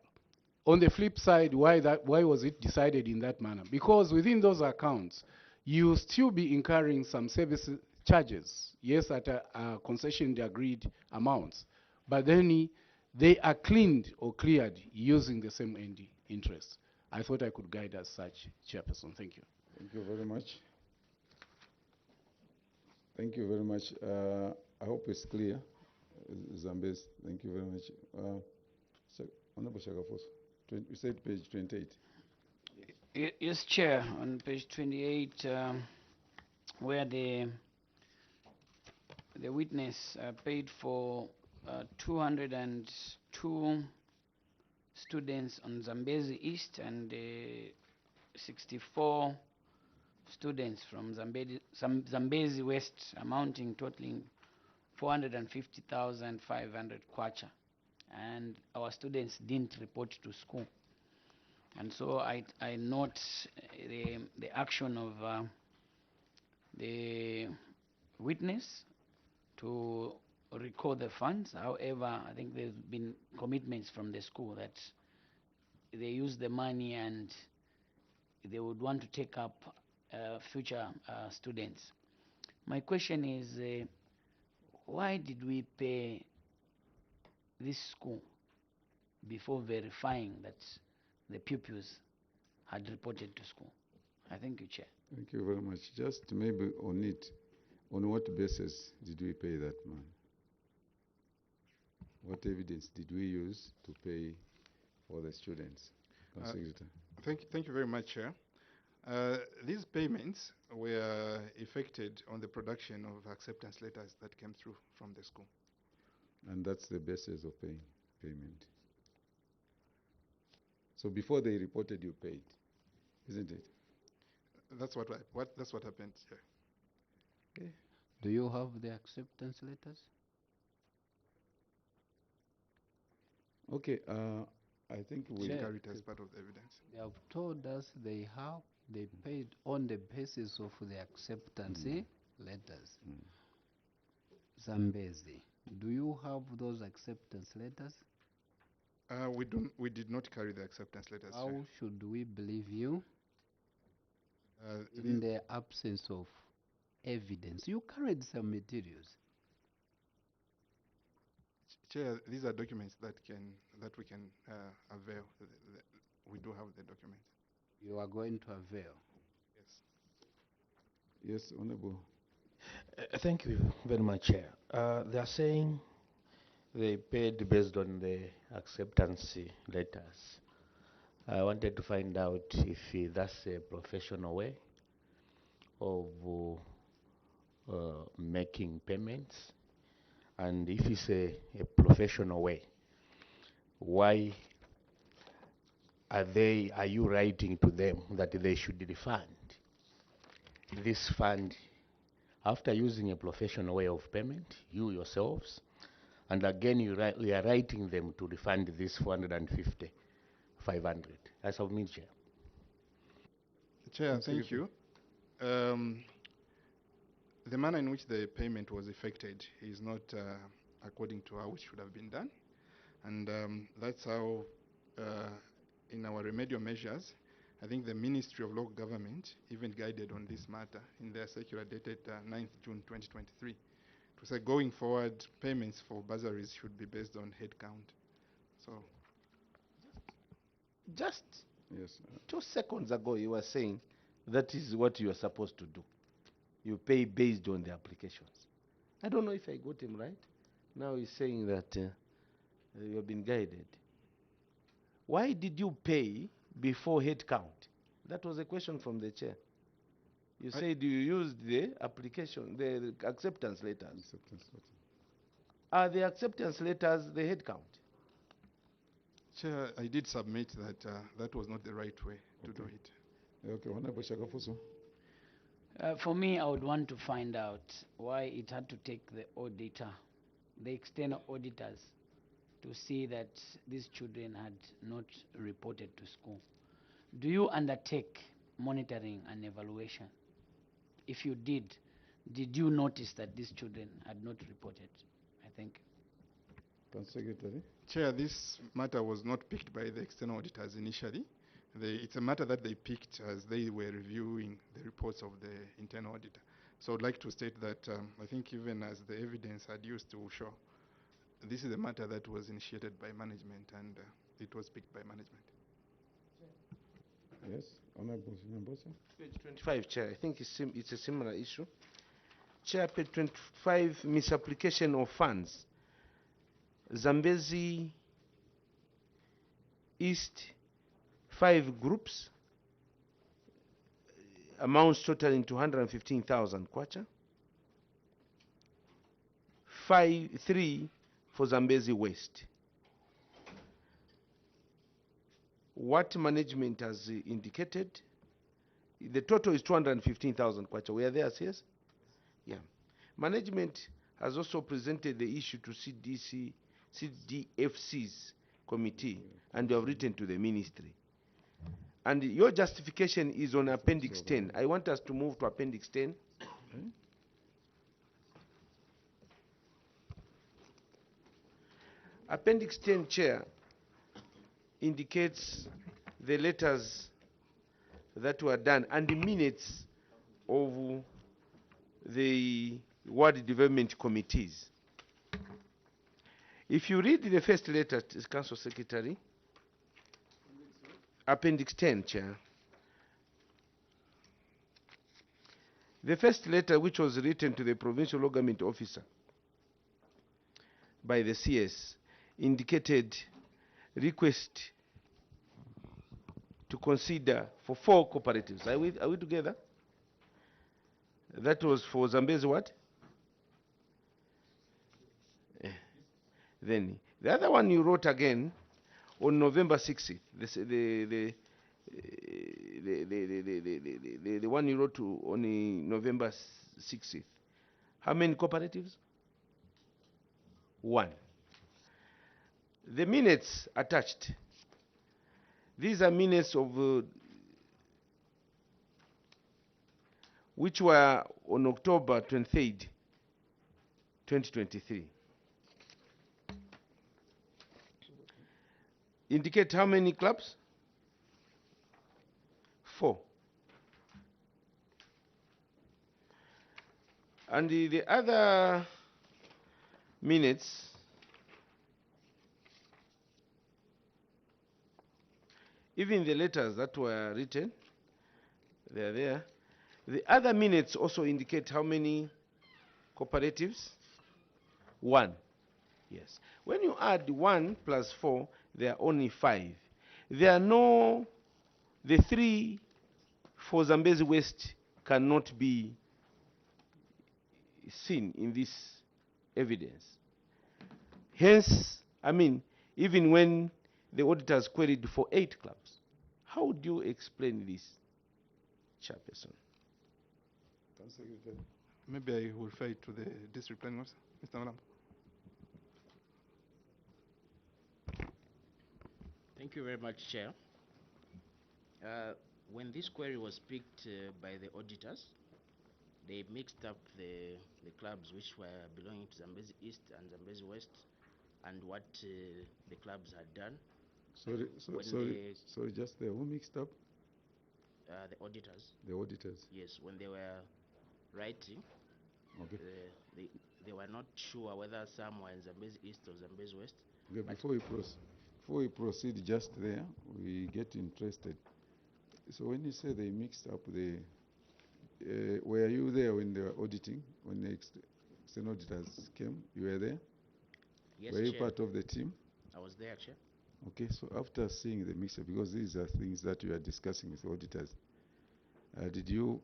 On the flip side, why was it decided in that manner? Because within those accounts, you still be incurring some service charges, yes, at a concession agreed amounts. But then they are cleaned or cleared using the same end interest. I thought I could guide as such, Chairperson. Thank you. Thank you very much. Thank you very much. I hope it's clear. Zambezi, thank you very much. Honorable Shakafoso, you said page 28. Yes, Chair, on page 28, where the witness paid for 202 students on Zambezi East and 64 students from Zambezi West, totaling 450,500 kwacha, and our students didn't report to school. And so I note the action of the witness to record the funds. However, I think there's been commitments from the school that they use the money and they would want to take up future students. My question is, why did we pay this school before verifying that the pupils had reported to school? I thank you, Chair. Thank you very much. Just maybe on it, on what basis did we pay that money? What evidence did we use to pay for the students? Thank you very much, Chair. These payments were effected on the production of acceptance letters that came through from the school. And that's the basis of payment. So before they reported, you paid, isn't it? That's what happened here. Okay. Do you have the acceptance letters? Okay. I think we carry it as part of the evidence. They have told us they paid on the basis of the acceptance letters. Zambezi, do you have those acceptance letters? We did not carry the acceptance letters. How Chair. should we believe you in the absence of evidence? You carried some materials. Chair, these are documents that we can avail. We do have the documents. You are going to avail? Yes. Yes, Honorable. Thank you very much, Chair. They are saying they paid based on the acceptance letters. I wanted to find out if that's a professional way of making payments, and if it's a professional way, why are you writing to them that they should refund this fund after using a professional way of payment, you yourselves, and again you are writing them to refund this 450, 500? I submit, Chair. Chair, thank you. The manner in which the payment was effected is not according to how it should have been done, and that's how, in our remedial measures, I think the Ministry of Local Government even guided on this matter in their circular dated 9th June 2023 to say going forward payments for bursaries should be based on head count. So, just yes, 2 seconds ago you were saying that is what you are supposed to do. You pay based on the applications. I don't know if I got him right. Now he's saying that you have been guided. Why did you pay before head count? That was a question from the chair. You said you used the application, the acceptance letters. Are the acceptance letters the head count? Chair, I did submit that that was not the right way to do it. Okay, Honorable Shakafoso. For me, I would want to find out why it had to take the auditor, the external auditors, to see that these children had not reported to school. Do you undertake monitoring and evaluation? If you did you notice that these children had not reported? I think. Secretary. Chair, this matter was not picked by the external auditors initially. It's a matter that they picked as they were reviewing the reports of the internal auditor. So I'd like to state that I think even as the evidence had used to show, this is a matter that was initiated by management and it was picked by management. Yes, Honorable Member. Page 25, Chair. I think it's a similar issue. Chair, page 25, misapplication of funds. Zambezi East, 5 groups, amounts totaling to 115,000 kwacha. 3 for Zambezi West. What management has indicated, the total is 215,000 kwacha. We are there, yes? Yeah. Management has also presented the issue to CDFC's committee, and you have written to the ministry. And your justification is on Appendix 10. I want us to move to Appendix 10. Appendix 10, Chair, indicates the letters that were done and the minutes of the ward development committees. If you read the first letter to the Council Secretary, Appendix 10, Chair, the first letter, which was written to the provincial government officer by the CS, indicated request to consider for 4 cooperatives. Are we together? That was for Zambezi what? Then the other one you wrote again on November 6th. The one you wrote on November 6th. How many cooperatives? 1. The minutes attached. These are minutes of which were on October 23rd, 2023. Indicate how many clubs? 4. And the other minutes, even the letters that were written, they are there. The other minutes also indicate how many cooperatives? 1. Yes. When you add 1 plus 4, there are only 5. There are no, the 3 for Zambezi West cannot be seen in this evidence. Hence, I mean, even when the auditors queried for 8 clubs, how would you explain this, Chairperson? Maybe I will refer it to the district planning officer, Mr. Malambo. Thank you very much, Chair. When this query was picked by the auditors, they mixed up the clubs which were belonging to Zambezi East and Zambezi West and what the clubs had done. Sorry, just there, who mixed up? The auditors. The auditors. Yes, when they were writing, okay. They were not sure whether some were in Zambezi East or Zambezi West. Okay, before we proceed just there, we get interested. So when you say they mixed up the, were you there when they were auditing, when the external auditors came? You were there? Yes, Were you Chair. part of the team? I was there, Chair. Okay, so after seeing the mixture, because these are things that you are discussing with auditors, did you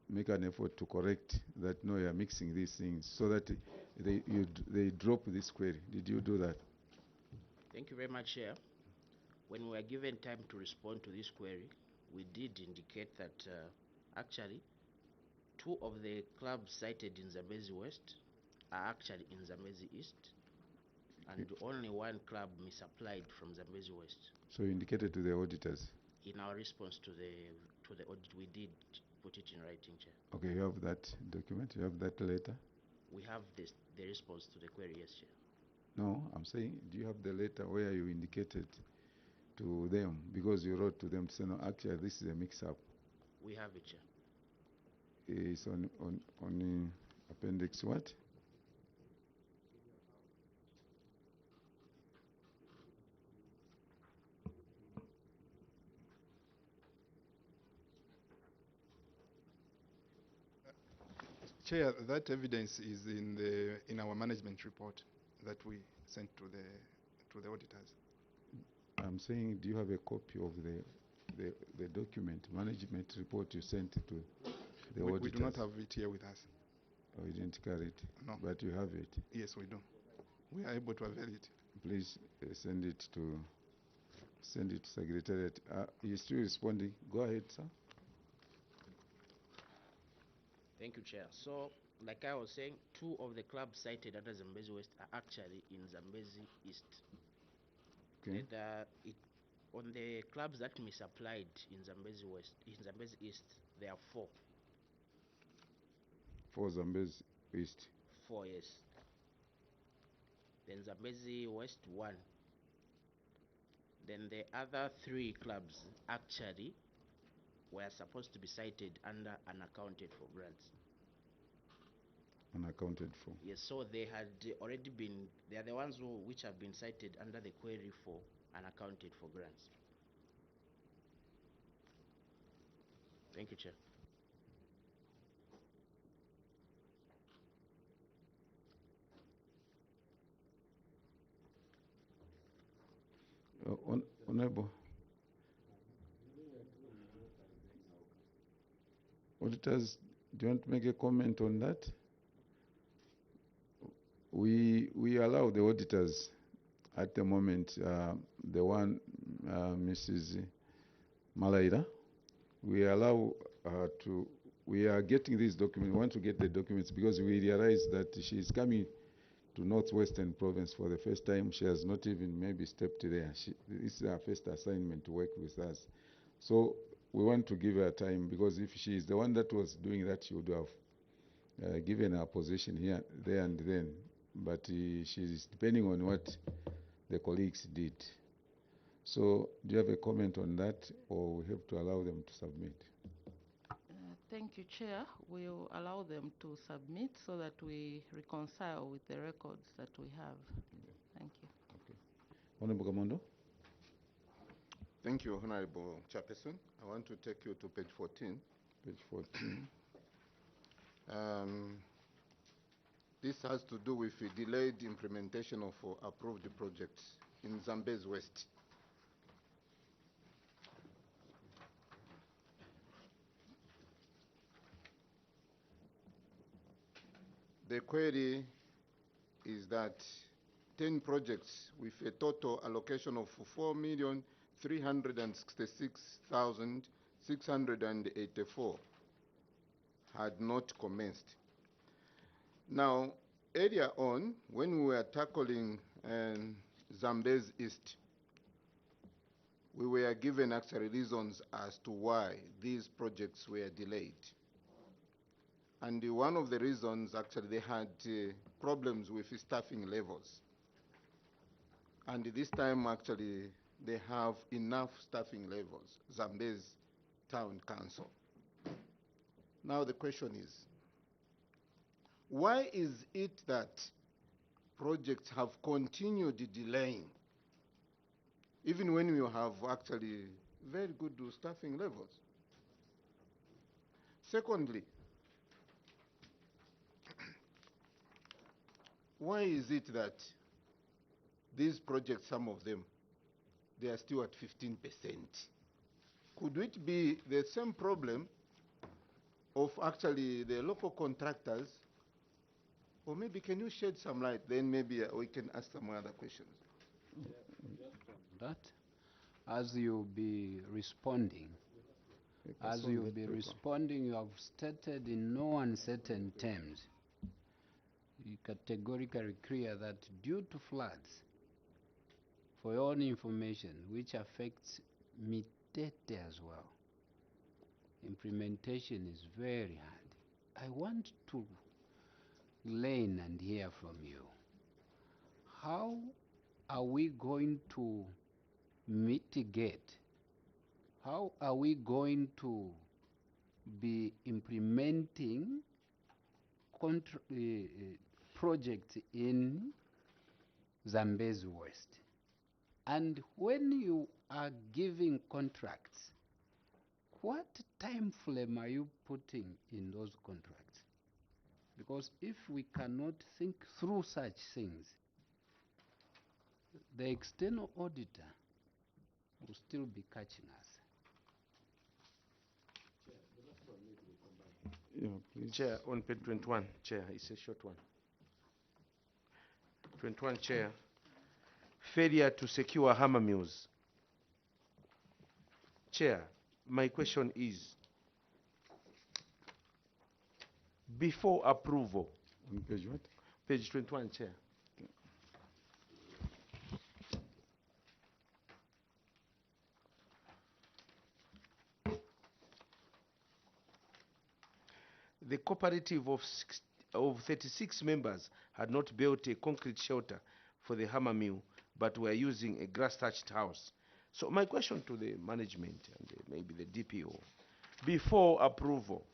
make an effort to correct that, no, you are mixing these things, so that they drop this query? Did you do that? Thank you very much, Chair. When we were given time to respond to this query, we did indicate that actually 2 of the clubs cited in Zambezi West are actually in Zambezi East, and only 1 club misapplied from Zambezi West. So you indicated to the auditors? In our response to the audit, we did put it in writing, Chair. Okay, you have that document, you have that letter? We have the response to the query, yes, Chair. No, I'm saying, do you have the letter where you indicated to them, because you wrote to them to say, no, actually this is a mix-up? We have it, Chair. It's on appendix what? Chair, that evidence is in our management report that we sent to the auditors. I'm saying, do you have a copy of the document, management report you sent to the auditors? We do not have it here with us. Oh, you didn't carry it? No. But you have it? Yes, we do. We are able to avail it. Please send it to Secretariat. You're still responding? Go ahead, sir. Thank you, Chair. So, like I was saying, 2 of the clubs cited under Zambezi West are actually in Zambezi East. Okay. On the clubs that misapplied in Zambezi East, there are 4. For Zambezi East? 4, yes. Then Zambezi West, 1. Then the other 3 clubs actually were supposed to be cited under unaccounted for grants. Unaccounted for? Yes, so they had already been, they are the ones which have been cited under the query for unaccounted for grants. Thank you, Chair. Honorable. Auditors, do you want to make a comment on that? We allow the auditors at the moment, the one, Mrs. Malaira, we allow her to, we are getting these documents, we want to get the documents because we realize that she is coming to Northwestern Province for the first time. She has not even maybe stepped there. This is her first assignment to work with us. So we want to give her time, because if she is the one that was doing that, she would have given her position here, there and then. But she is depending on what the colleagues did. So do you have a comment on that, or we have to allow them to submit? Thank you, Chair. We'll allow them to submit so that we reconcile with the records that we have. Thank you. Okay. Honorable Gamondo. Thank you, Honorable Chairperson. I want to take you to page 14. Page 14. This has to do with the delayed implementation of approved projects in Zambezi West. The query is that 10 projects with a total allocation of 4,366,684 had not commenced. Now, earlier on, when we were tackling Zambezi East, we were given actually reasons as to why these projects were delayed. And one of the reasons, actually, they had problems with staffing levels. And this time, actually, they have enough staffing levels, Zambezi Town Council. Now the question is, why is it that projects have continued delaying, even when you have actually very good staffing levels? Secondly, why is it that these projects, some of them, they are still at 15%? Could it be the same problem of actually the local contractors? Or maybe can you shed some light? Then maybe we can ask some other questions. That, as you'll be responding, you have stated in no uncertain terms, categorically clear that due to floods, for your own information, which affects Mitete as well, implementation is very hard. I want to learn and hear from you. How are we going to mitigate? How are we going to be implementing projects in Zambezi West? And when you are giving contracts, what time frame are you putting in those contracts? Because if we cannot think through such things, the external auditor will still be catching us. Yeah, please. Chair, on page 21, Chair, it's a short one. 21, Chair. Failure to secure hammer mills. Chair, my question is, before approval. On page what? Page 21, Chair. Okay. The cooperative of 36 members had not built a concrete shelter for the hammer mill, but were using a grass-thatched house. So my question to the management and maybe the DPO, before approval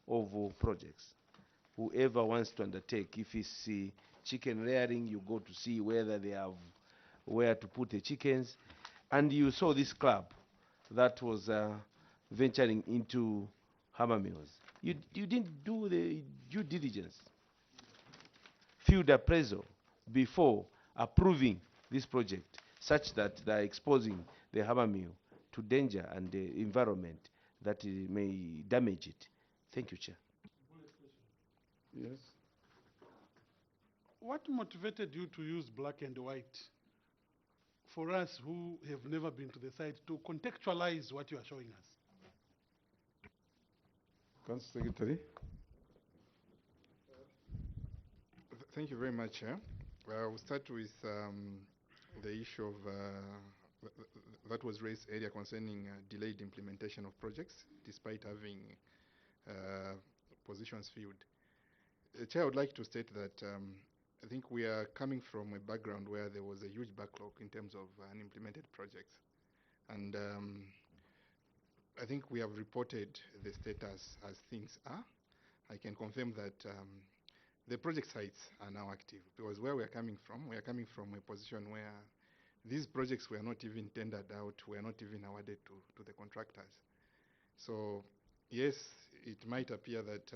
of projects, whoever wants to undertake, if it's chicken rearing, you go to see whether they have where to put the chickens, and you saw this club that was venturing into hammer mills. You didn't do the due diligence, field appraisal, before approving this project, such that they are exposing the hammer mill to danger and the environment that may damage it. Thank you, Chair. Yes. What motivated you to use black and white for us who have never been to the site to contextualize what you are showing us? Council Secretary. Thank you very much, Chair. We'll start with the issue of that was raised earlier concerning delayed implementation of projects despite having positions filled. Chair, I would like to state that I think we are coming from a background where there was a huge backlog in terms of unimplemented projects. And I think we have reported the status as things are. I can confirm that the project sites are now active, because where we are coming from a position where these projects were not even tendered out, were not even awarded to the contractors. So yes, it might appear that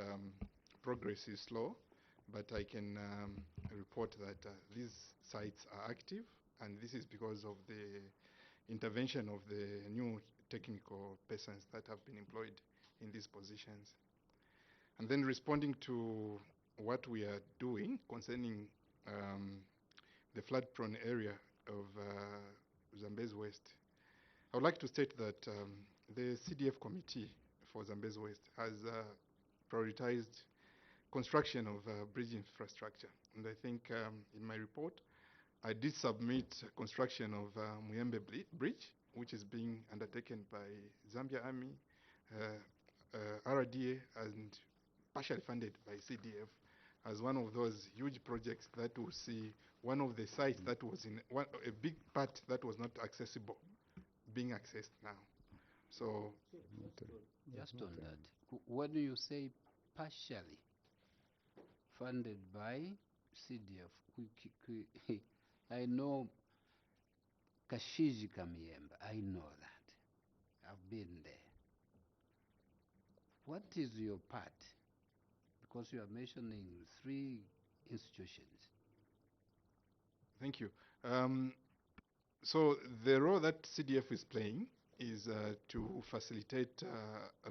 progress is slow, but I can report that these sites are active, and this is because of the intervention of the new technical persons that have been employed in these positions. And then responding to what we are doing concerning the flood-prone area of Zambezi West, I would like to state that the CDF committee for Zambezi West has prioritized construction of bridge infrastructure. And I think in my report, I did submit construction of Muyembe Bridge, which is being undertaken by Zambia Army, RDA, and partially funded by CDF, as one of those huge projects that will see one of the sites that was in a big part that was not accessible being accessed now. So, just on that, what do you say partially funded by CDF? I know Kashiji Kamiyemba, I know that. I've been there. What is your part? Because you are mentioning 3 institutions. Thank you. So the role that CDF is playing is to facilitate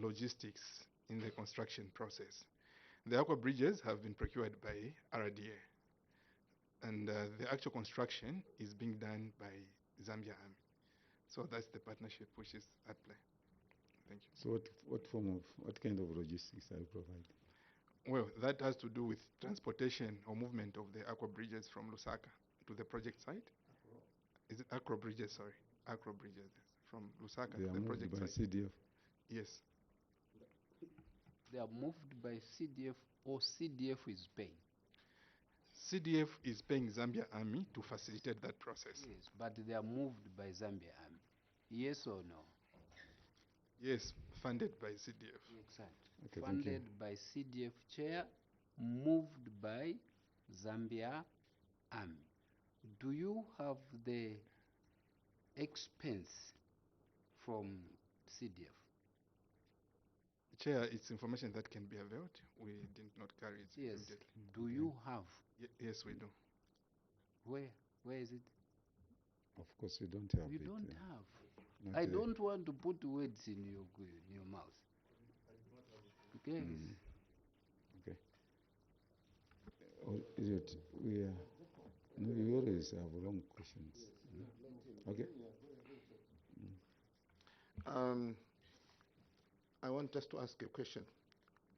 logistics in the construction process. The aqua bridges have been procured by RDA, and the actual construction is being done by Zambia Army. So that's the partnership which is at play. Thank you. So what kind of logistics are you providing? Well, that has to do with transportation or movement of the aqua bridges from Lusaka to the project site. Is it aqua bridges? Sorry, aqua bridges from Lusaka to the project site. They are moved by CDF? Yes. They are moved by CDF, or CDF is paying? CDF is paying Zambia Army to facilitate that process. Yes, but they are moved by Zambia Army. Yes or no? Yes, funded by CDF. Exactly. Okay, Funded by CDF chair, moved by Zambia Army. Do you have the expense from CDF? Chair, it's information that can be availed. We did not carry it Yes. immediately. Do you have? Yes, we do. Where? Where is it? Of course, we don't have You it. don't have. Not I there. don't want to put words in your mouth. Okay. Okay. Idiot, we are. No, you always have long questions. Okay. I want just to ask a question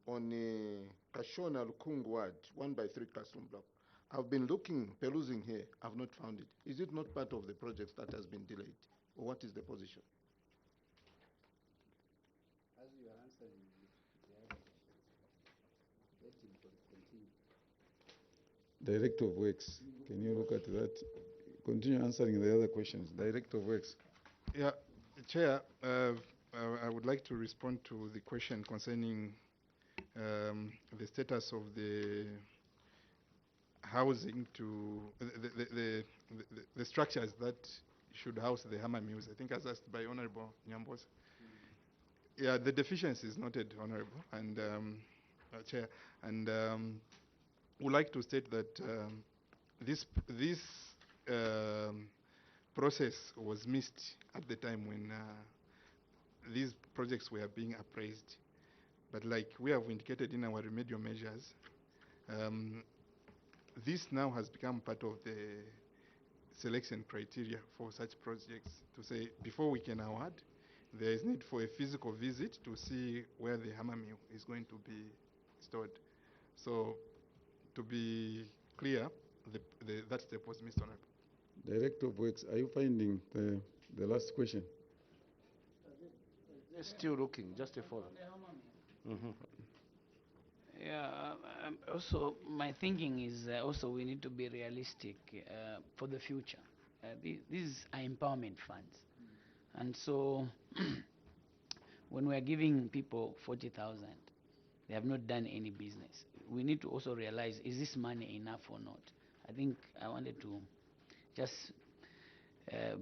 on Kashona Lukungu Ward, 1x3 classroom block. I've been perusing here. I've not found it. Is it not part of the project that has been delayed? Or what is the position? As you are answering the other questions, let him continue. Director of Works, can you look at that? Continue answering the other questions. Director of Works. Yeah, Chair, I would like to respond to the question concerning the status of the housing to the structures that should house the hammer mills. I think as asked by Honorable Nyambos. Yeah, the deficiency is noted, Honorable and Chair, and would like to state that this process was missed at the time when these projects were being appraised. But like we have indicated in our remedial measures, this now has become part of the selection criteria for such projects to say before we can award, there is need for a physical visit to see where the hammer mill is going to be stored. So to be clear, that step was missed, Honorable. Director of Works, are you finding the last question? They're still looking, just a follow. Yeah, also my thinking is also we need to be realistic for the future. These are empowerment funds. And so when we are giving people 40,000, they have not done any business. We need to also realize, is this money enough or not? I think I wanted to just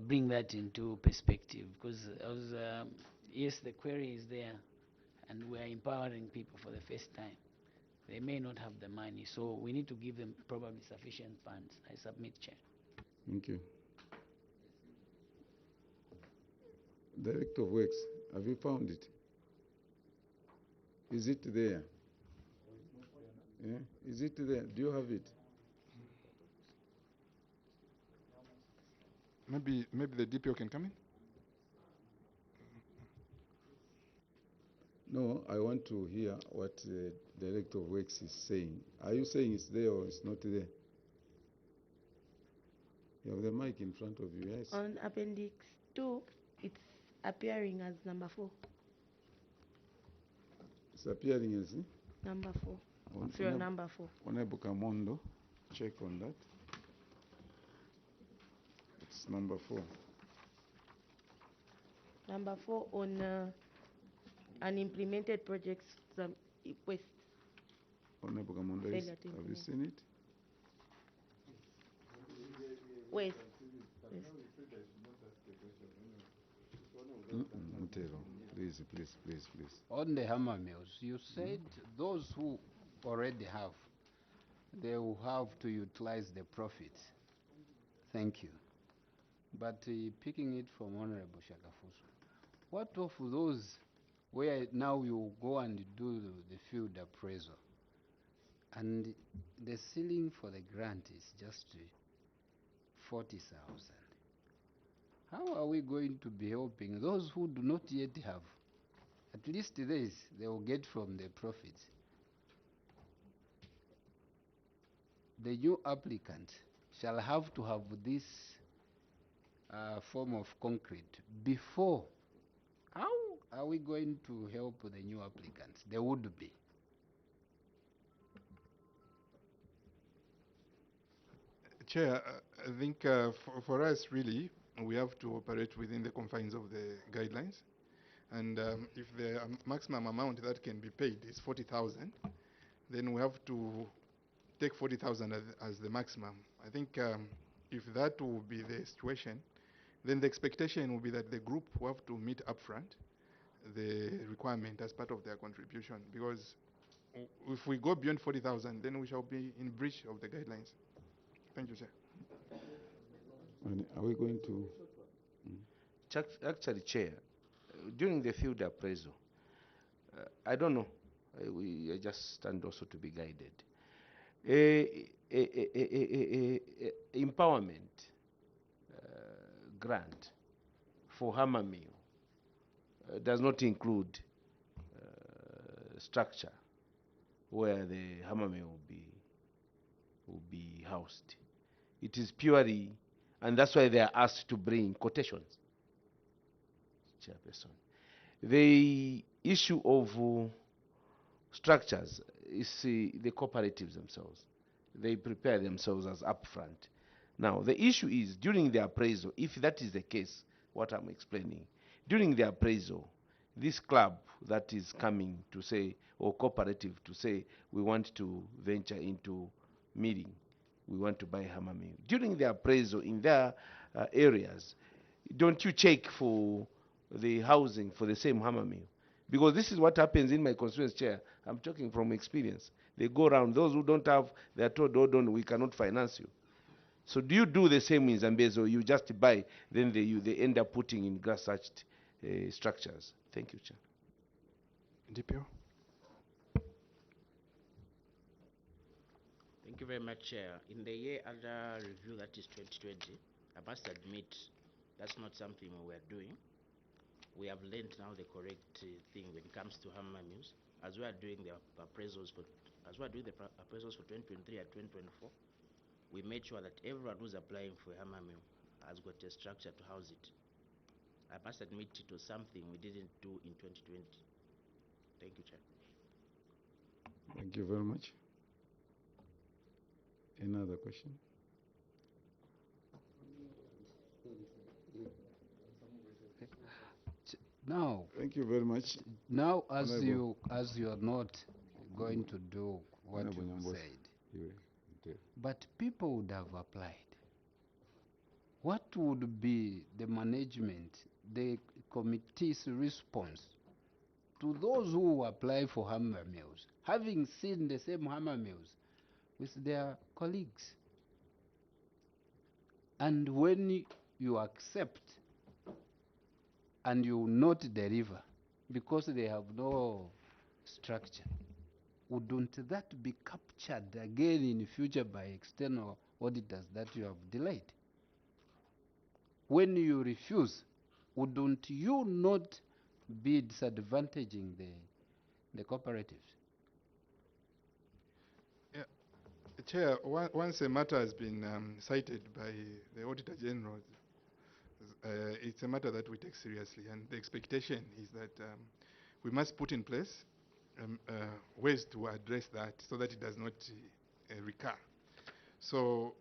bring that into perspective because yes, the query is there and we are empowering people for the first time. They may not have the money, so we need to give them probably sufficient funds. I submit, Chair. Thank you. Director of Works, have you found it? Is it there? Yeah? Is it there? Do you have it? Maybe the DPO can come in? No, I want to hear what the Director of Works is saying. Are you saying it's there or it's not there? You have the mic in front of you, yes? On Appendix 2, it's appearing as number 4. It's appearing as number 4. Serial number 4. Honorable Kamondo, check on that. It's number 4. Number 4 on unimplemented projects, West. Honorable Kamondo, have you seen it? West. Mutero, please. On the hammer mills, you said those who already have, they will have to utilize the profits. Thank you. But picking it from Honorable Shakafuso, what of those where now you go and do the field appraisal and the ceiling for the grant is just 40,000? How are we going to be helping those who do not yet have? At least this they will get from the profits. The new applicant shall have to have this form of concrete before. How are we going to help the new applicants? They would be. Chair, I think for us really, we have to operate within the confines of the guidelines. And if the maximum amount that can be paid is 40,000, then we have to take 40,000 as the maximum. I think if that will be the situation, then the expectation will be that the group will have to meet upfront the requirement as part of their contribution, because if we go beyond 40,000, then we shall be in breach of the guidelines. Thank you, Chair. And are we going to? Actually, Chair, during the field appraisal, I don't know, I just stand also to be guided. Empowerment grant for hammer mill does not include structure where the hammer mill will be housed. It is purely, and that's why they are asked to bring quotations, Chairperson. The issue of structures is the cooperatives themselves. They prepare themselves as upfront. Now, the issue is during the appraisal, if that is the case, what I'm explaining, during the appraisal, this club that is coming to say, or cooperative to say, we want to venture into milling, we want to buy hammer mill. During the appraisal in their areas, don't you check for the housing for the same hammer mill? Because this is what happens in my constituency, Chair. I'm talking from experience. They go around. Those who don't have, they're told, oh, don't, we cannot finance you. So do you do the same in Zambezi, or you just buy, then they end up putting in grass-thatched structures? Thank you, Chair. DPO. Thank you very much, Chair. In the year under review, that is 2020, I must admit that's not something we were doing. We have learned now the correct thing when it comes to hammer mills. As we are doing the appraisals for 2023 and 2024, we made sure that everyone who's applying for a hammer mill has got a structure to house it. I must admit it was something we didn't do in 2020. Thank you, Chair. Thank you very much. Any other question? Now, thank you very much. Now, as you are not going to do what you said, but people would have applied. What would be the management, the committee's response to those who apply for hammer mills, having seen the same hammer mills with their colleagues? And when you accept and you not deliver because they have no structure, wouldn't that be captured again in the future by external auditors that you have delayed? When you refuse, wouldn't you not be disadvantaging the cooperatives? Yeah. Chair, once a matter has been cited by the Auditor General, it's a matter that we take seriously, and the expectation is that we must put in place ways to address that so that it does not recur. So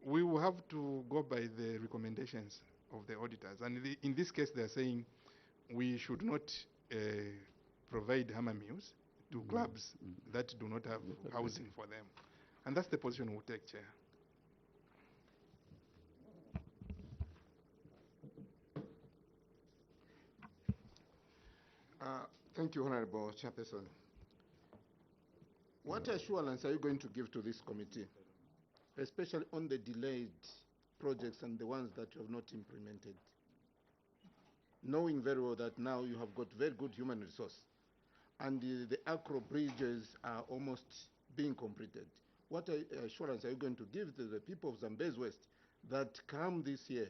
we will have to go by the recommendations of the auditors, and in this case they are saying we should not provide hammer mills to clubs that do not have housing for them, and that's the position we'll take, Chair. Thank you, Honorable Chairperson. What assurance are you going to give to this committee, especially on the delayed projects and the ones that you have not implemented, knowing very well that now you have got very good human resource and the acro bridges are almost being completed? What assurance are you going to give to the people of Zambezi West that come this year,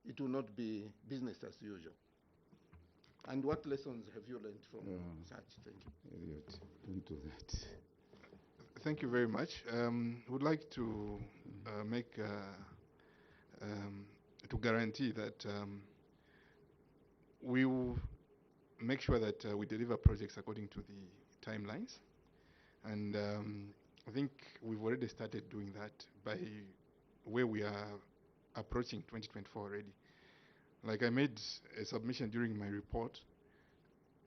it will not be business as usual? And what lessons have you learned from such? Thank you. Elliot, don't do that. Thank you very much. Would like to make to guarantee that we will make sure that we deliver projects according to the timelines, and I think we've already started doing that by where we are approaching 2024 already. Like I made a submission during my report,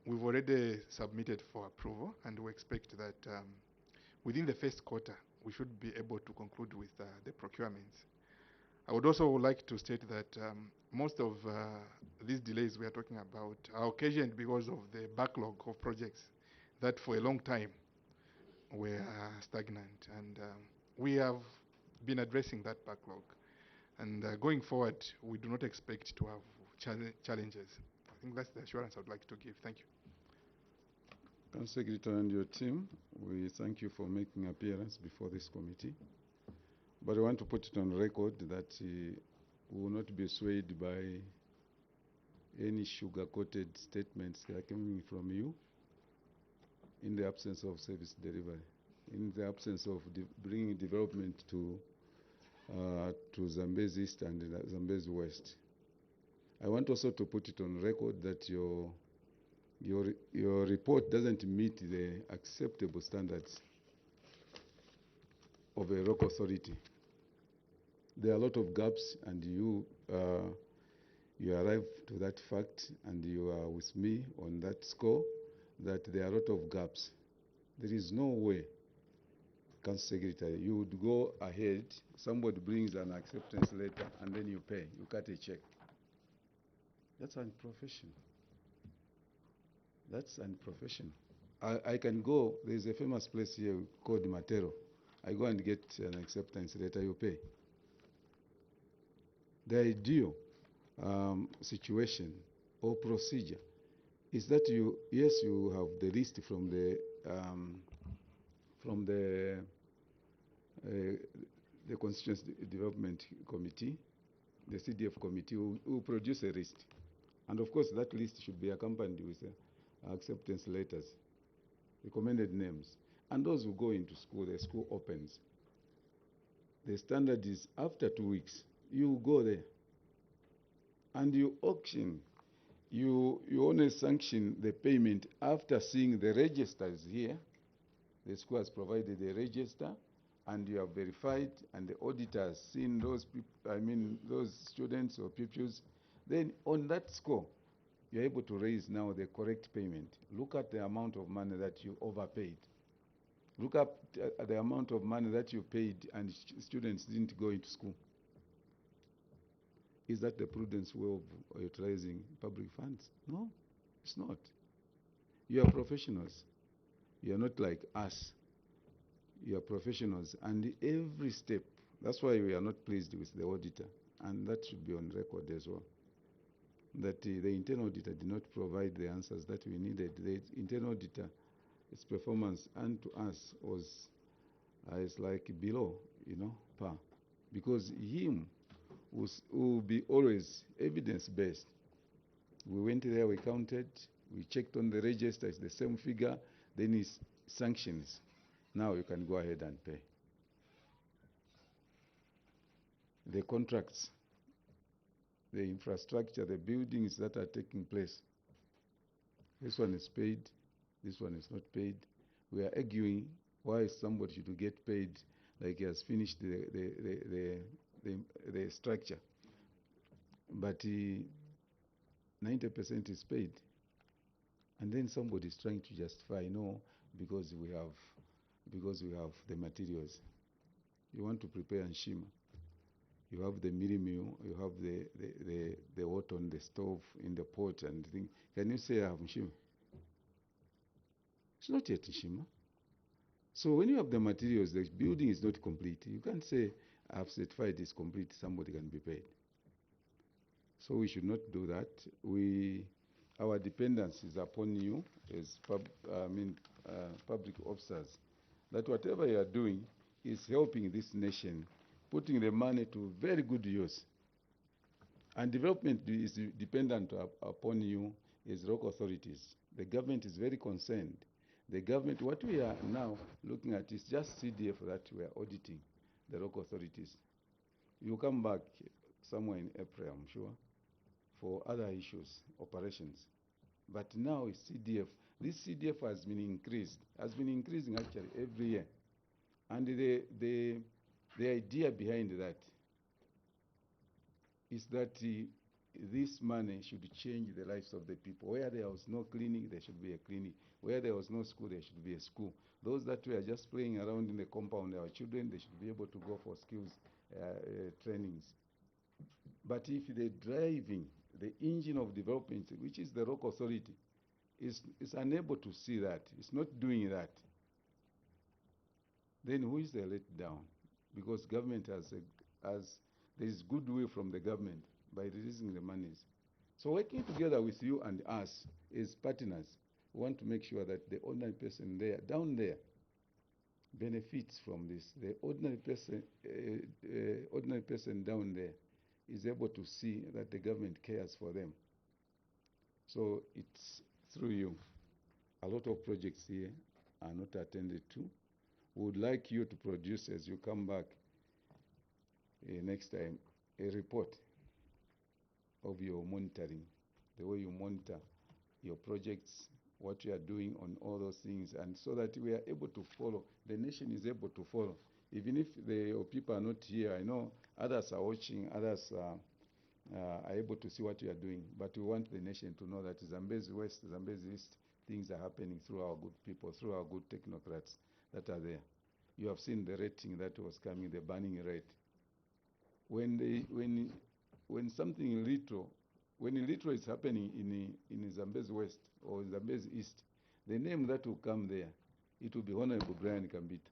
we've already submitted for approval, and we expect that within the first quarter, we should be able to conclude with the procurements. I would also like to state that most of these delays we are talking about are occasioned because of the backlog of projects that for a long time were stagnant. And we have been addressing that backlog. And going forward, we do not expect to have challenges. I think that's the assurance I would like to give. Thank you. Council Secretary and your team, we thank you for making appearance before this committee. But I want to put it on record that we will not be swayed by any sugar-coated statements that are coming from you in the absence of service delivery, in the absence of bringing development to Zambezi East and Zambezi West. I want also to put it on record that your report doesn't meet the acceptable standards of a local authority. There are a lot of gaps, and you arrive to that fact, and you are with me on that score, that there are a lot of gaps. There is no way, Council Secretary, you would go ahead, somebody brings an acceptance letter, and then you pay, you cut a check. That's unprofessional. That's unprofessional. I can go, there's a famous place here called Matero. I go and get an acceptance letter, you pay. The ideal situation or procedure is that you have the list from the Constituency Development Committee, the CDF committee, who produce a list. And of course, that list should be accompanied with acceptance letters, recommended names. And those who go into school, the school opens. The standard is after 2 weeks, you go there and you auction. You only sanction the payment after seeing the registers here. The school has provided a register, and you have verified, and the auditor has seen those people, those students or pupils. Then on that score, you're able to raise now the correct payment. Look at the amount of money that you overpaid. Look at the amount of money that you paid and students didn't go into school. Is that the prudence way of utilizing public funds? No, it's not. You are professionals. You are not like us. You are professionals. And every step, that's why we are not pleased with the auditor. And that should be on record as well. That the internal auditor did not provide the answers that we needed. The internal auditor, its performance unto us was is like below, par. Because him will be always evidence-based. We went there, we counted, we checked on the register, it's the same figure, then it's sanctions. Now you can go ahead and pay. The contracts, the infrastructure, the buildings that are taking place. This one is paid, this one is not paid. We are arguing why somebody should get paid like he has finished the structure. But 90% is paid. And then somebody is trying to justify, no, because we have the materials. You want to prepare Nshima. You have the miri meal, you have the water on the stove, in the pot and things. Can you say I have Nshima? It's not yet Nshima. So when you have the materials, the building is not complete. You can't say I have certified it's complete, somebody can be paid. So we should not do that. Our dependence is upon you as public officers, that whatever you are doing is helping this nation, putting the money to very good use. And development is dependent upon you as local authorities. The government is very concerned. The government, what we are now looking at is just CDF that we are auditing, the local authorities. You come back somewhere in April, I'm sure, for other issues, operations. But now it's CDF. This CDF has been increasing actually every year. And the idea behind that is that this money should change the lives of the people. Where there was no clinic, there should be a clinic. Where there was no school, there should be a school. Those that were just playing around in the compound, our children, they should be able to go for skills trainings. But if the driving, the engine of development, which is the local authority, is unable to see that, it's not doing that, then who is the let down? Because government there is goodwill from the government by releasing the monies. So working together with you and us as partners, we want to make sure that the ordinary person there, down there, benefits from this. The ordinary person down there is able to see that the government cares for them. So it's through you. A lot of projects here are not attended to. We would like you to produce, as you come back next time, a report of your monitoring, the way you monitor your projects, what you are doing on all those things, and so that we are able to follow, the nation is able to follow. Even if the people are not here, I know others are watching, others are able to see what you are doing, but we want the nation to know that Zambezi West, Zambezi East, things are happening through our good people, through our good technocrats that are there. You have seen the rating that was coming, the burning rate. When something little, when little is happening in Zambezi West or Zambezi East, the name that will come there, it will be Honorable Brian Kambita.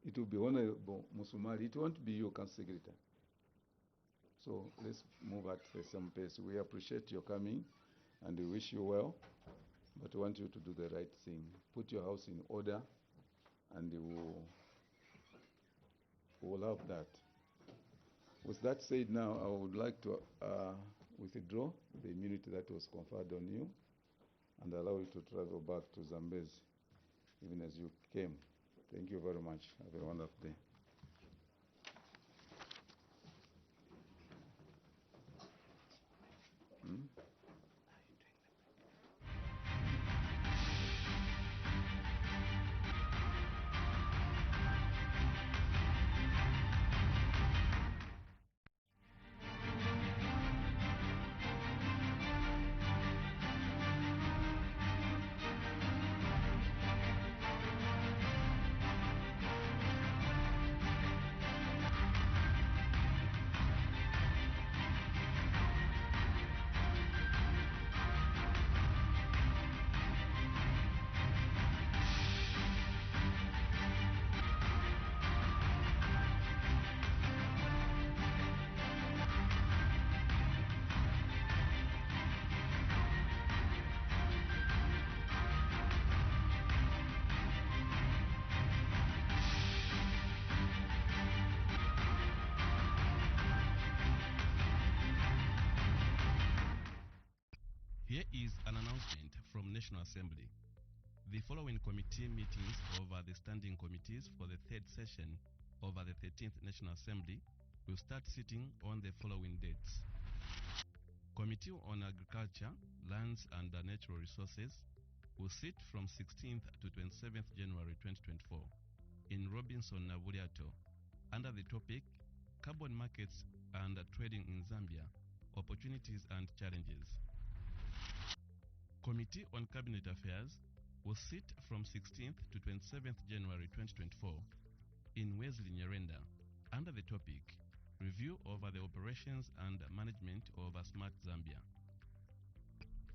It will be Honorable Musumari. It won't be your council secretary. So let's move at the same pace. We appreciate your coming and we wish you well, but we want you to do the right thing. Put your house in order and we'll have that. With that said, now I would like to withdraw the immunity that was conferred on you and allow you to travel back to Zambezi, even as you came. Thank you very much. Have a wonderful day. Here is an announcement from National Assembly. The following committee meetings over the standing committees for the third session over the 13th National Assembly will start sitting on the following dates. Committee on Agriculture, Lands and Natural Resources will sit from 16th to 27th January 2024 in Robinson Navuliato under the topic Carbon Markets and Trading in Zambia, Opportunities and Challenges. Committee on Cabinet Affairs will sit from 16th to 27th January 2024 in Wesley, Nyirenda under the topic Review over the Operations and Management of a Smart Zambia.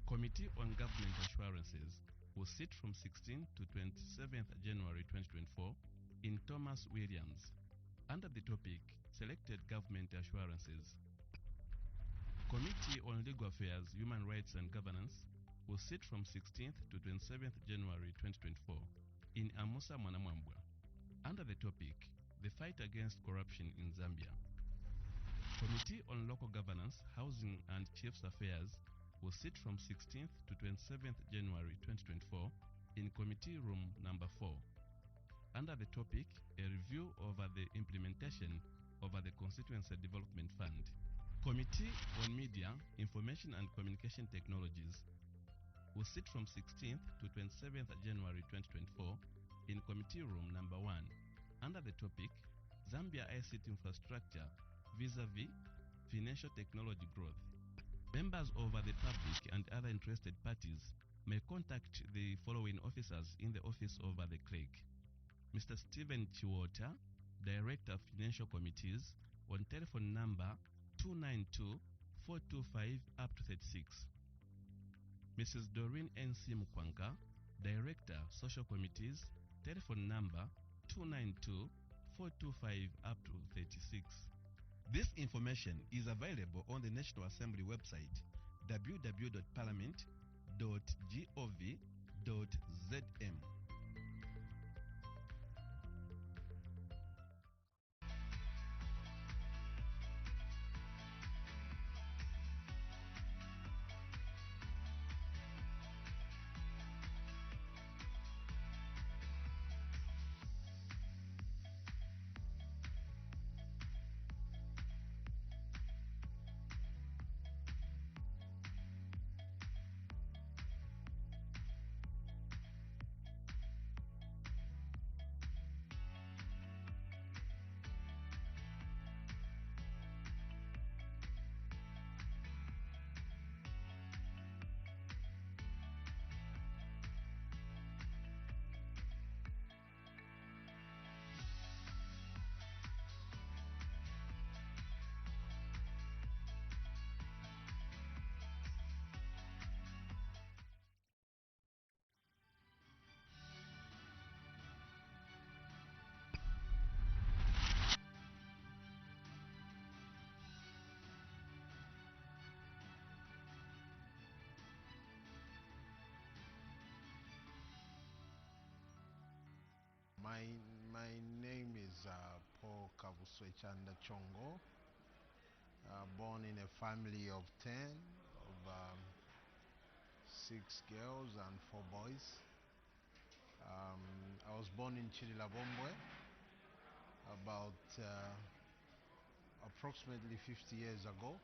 Committee on Government Assurances will sit from 16th to 27th January 2024 in Thomas Williams under the topic Selected Government Assurances. Committee on Legal Affairs, Human Rights and Governance will sit from 16th to 27th January 2024 in Amusa Mwanamwambwa under the topic The Fight Against Corruption in Zambia. Committee on Local Governance, Housing and Chiefs Affairs will sit from 16th to 27th January 2024 in Committee Room number 4 under the topic A Review over the Implementation of the Constituency Development Fund. Committee on Media, Information and Communication Technologies will sit from 16th to 27th January 2024 in Committee Room number 1 under the topic Zambia ICT Infrastructure vis-a-vis Financial Technology Growth. Members of the public and other interested parties may contact the following officers in the office of the clerk. Mr. Stephen Chiwota, Director of Financial Committees, on telephone number 292 425 up to 36. Mrs. Doreen N.C. Mukwanga, Director, Social Committees, telephone number 292 425 up to 36. This information is available on the National Assembly website www.parliament.gov.zm. My name is Paul Kavuswechanda Chongo, born in a family of 10, of 6 girls and 4 boys. I was born in Chililabombwe about approximately 50 years ago.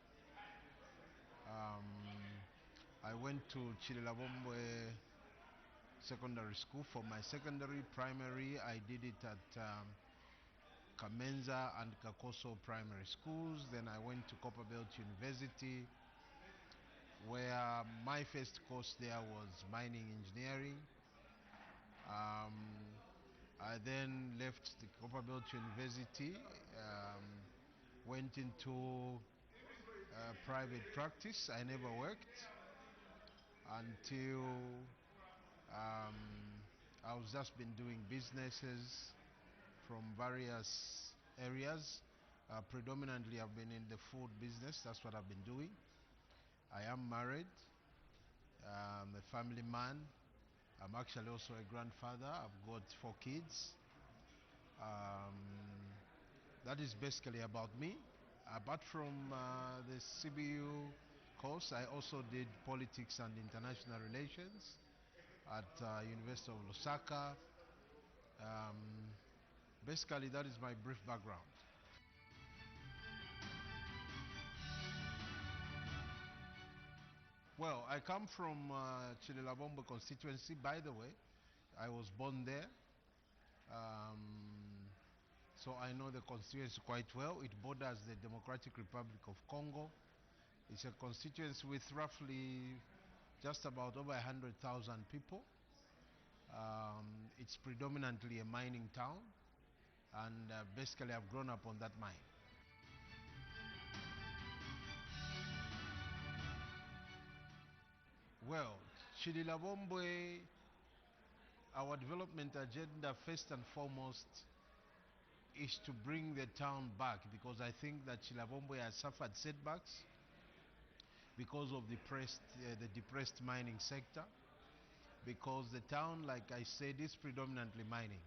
I went to Chililabombwe Secondary School. For my secondary, primary, I did it at Kamenza and Kakoso Primary Schools. Then I went to Copperbelt University, where my first course there was mining engineering. I then left the Copperbelt University, went into private practice. I never worked until I was just been doing businesses from various areas. Predominantly I've been in the food business. That's what I've been doing. I am married. I'm a family man. I'm actually also a grandfather. I've got 4 kids. That is basically about me. Apart from the CBU course, I also did politics and international relations at University of Lusaka. Basically, that is my brief background. Well, I come from Chililabombo constituency. By the way, I was born there. So I know the constituency quite well. It borders the Democratic Republic of Congo. It's a constituency with roughly just about over 100,000 people. It's predominantly a mining town, and basically I've grown up on that mine. Well, Chililabombwe, our development agenda first and foremost is to bring the town back, because I think that Chililabombwe has suffered setbacks because of the depressed mining sector, because the town, like I said, is predominantly mining,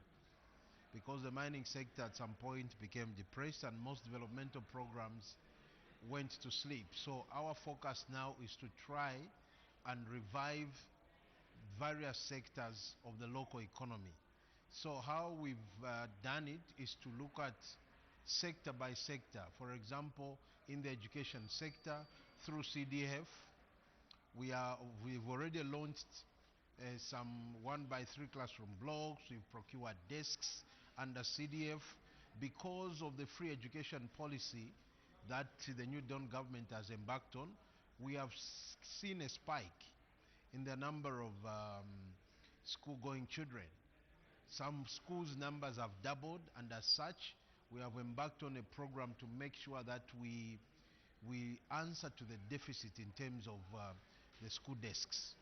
because the mining sector at some point became depressed and most developmental programs went to sleep. So our focus now is to try and revive various sectors of the local economy. So how we've done it is to look at sector by sector. For example, in the education sector, through CDF, we've already launched some 1x3 classroom blocks. We've procured desks under CDF. Because of the free education policy that the New Dawn government has embarked on, we have seen a spike in the number of school-going children. Some schools' numbers have doubled, and as such, we have embarked on a program to make sure that we we answer to the deficit in terms of the school desks.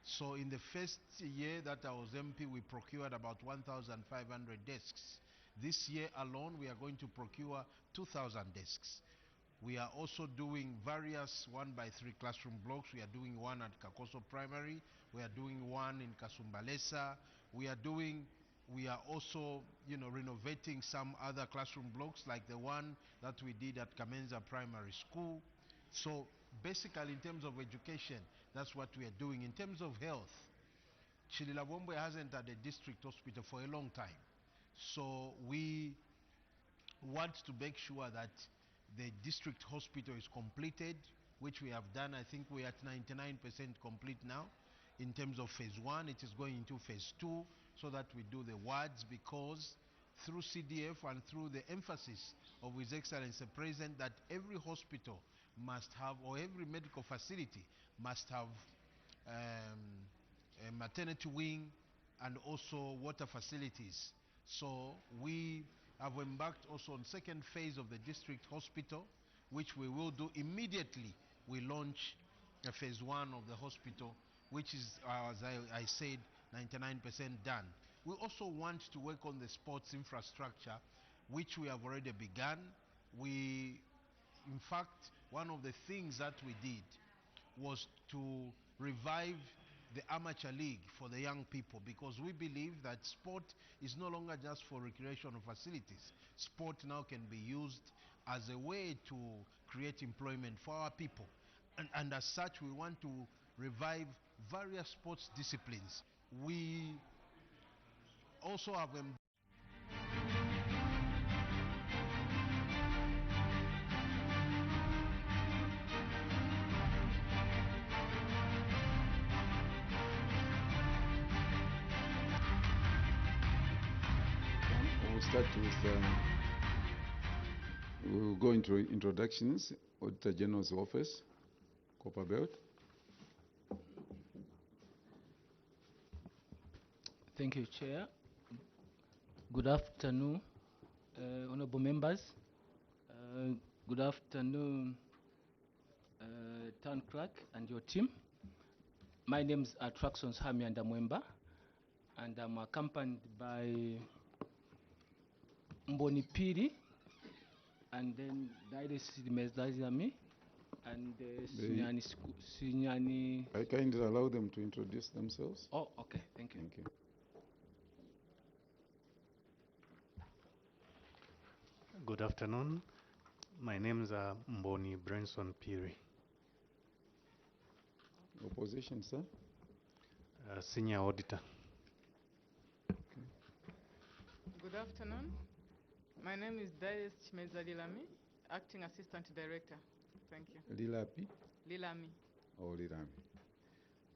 So in the first year that I was MP, we procured about 1,500 desks. This year alone, we are going to procure 2,000 desks. We are also doing various 1x3 classroom blocks. We are doing one at Kakoso Primary. We are doing one in Kasumbalesa. We are also, renovating some other classroom blocks like the one that we did at Kamenza Primary School. So basically, in terms of education, that's what we are doing. In terms of health, Chililabombwe hasn't had a district hospital for a long time. So we want to make sure that the district hospital is completed, which we have done. I think we're at 99% complete now. In terms of phase 1, it is going into phase 2 so that we do the wards, because through CDF and through the emphasis of His Excellency the President that every hospital must have, or every medical facility must have a maternity wing and also water facilities. So we have embarked also on second phase of the district hospital, which we will do immediately. We launch a phase 1 of the hospital, which is, as I said, 99% done. We also want to work on the sports infrastructure, which we have already begun. In fact, one of the things that we did was to revive the amateur league for the young people, because we believe that sport is no longer just for recreational facilities. Sport now can be used as a way to create employment for our people. And as such, we want to revive various sports disciplines. We also have We'll start with, we'll go into introductions. Auditor General's Office, Copper Belt. Thank you, Chair. Good afternoon, honorable members. Good afternoon, Town Clerk and your team. My name is Attractions Hami and Mwemba, and I'm accompanied by Mboni Piri, and then Daire Sidimezazami, and Sinyani. I kindly allow them to introduce themselves. Oh, okay, thank you. Thank you. Good afternoon. My name is Mboni Branson Piri. Your position, sir? Senior Auditor. Okay. Good afternoon. My name is Darius Chimeza-Lilami, Acting Assistant Director. Thank you. Lilapi? Lilami. Oh, Lilami.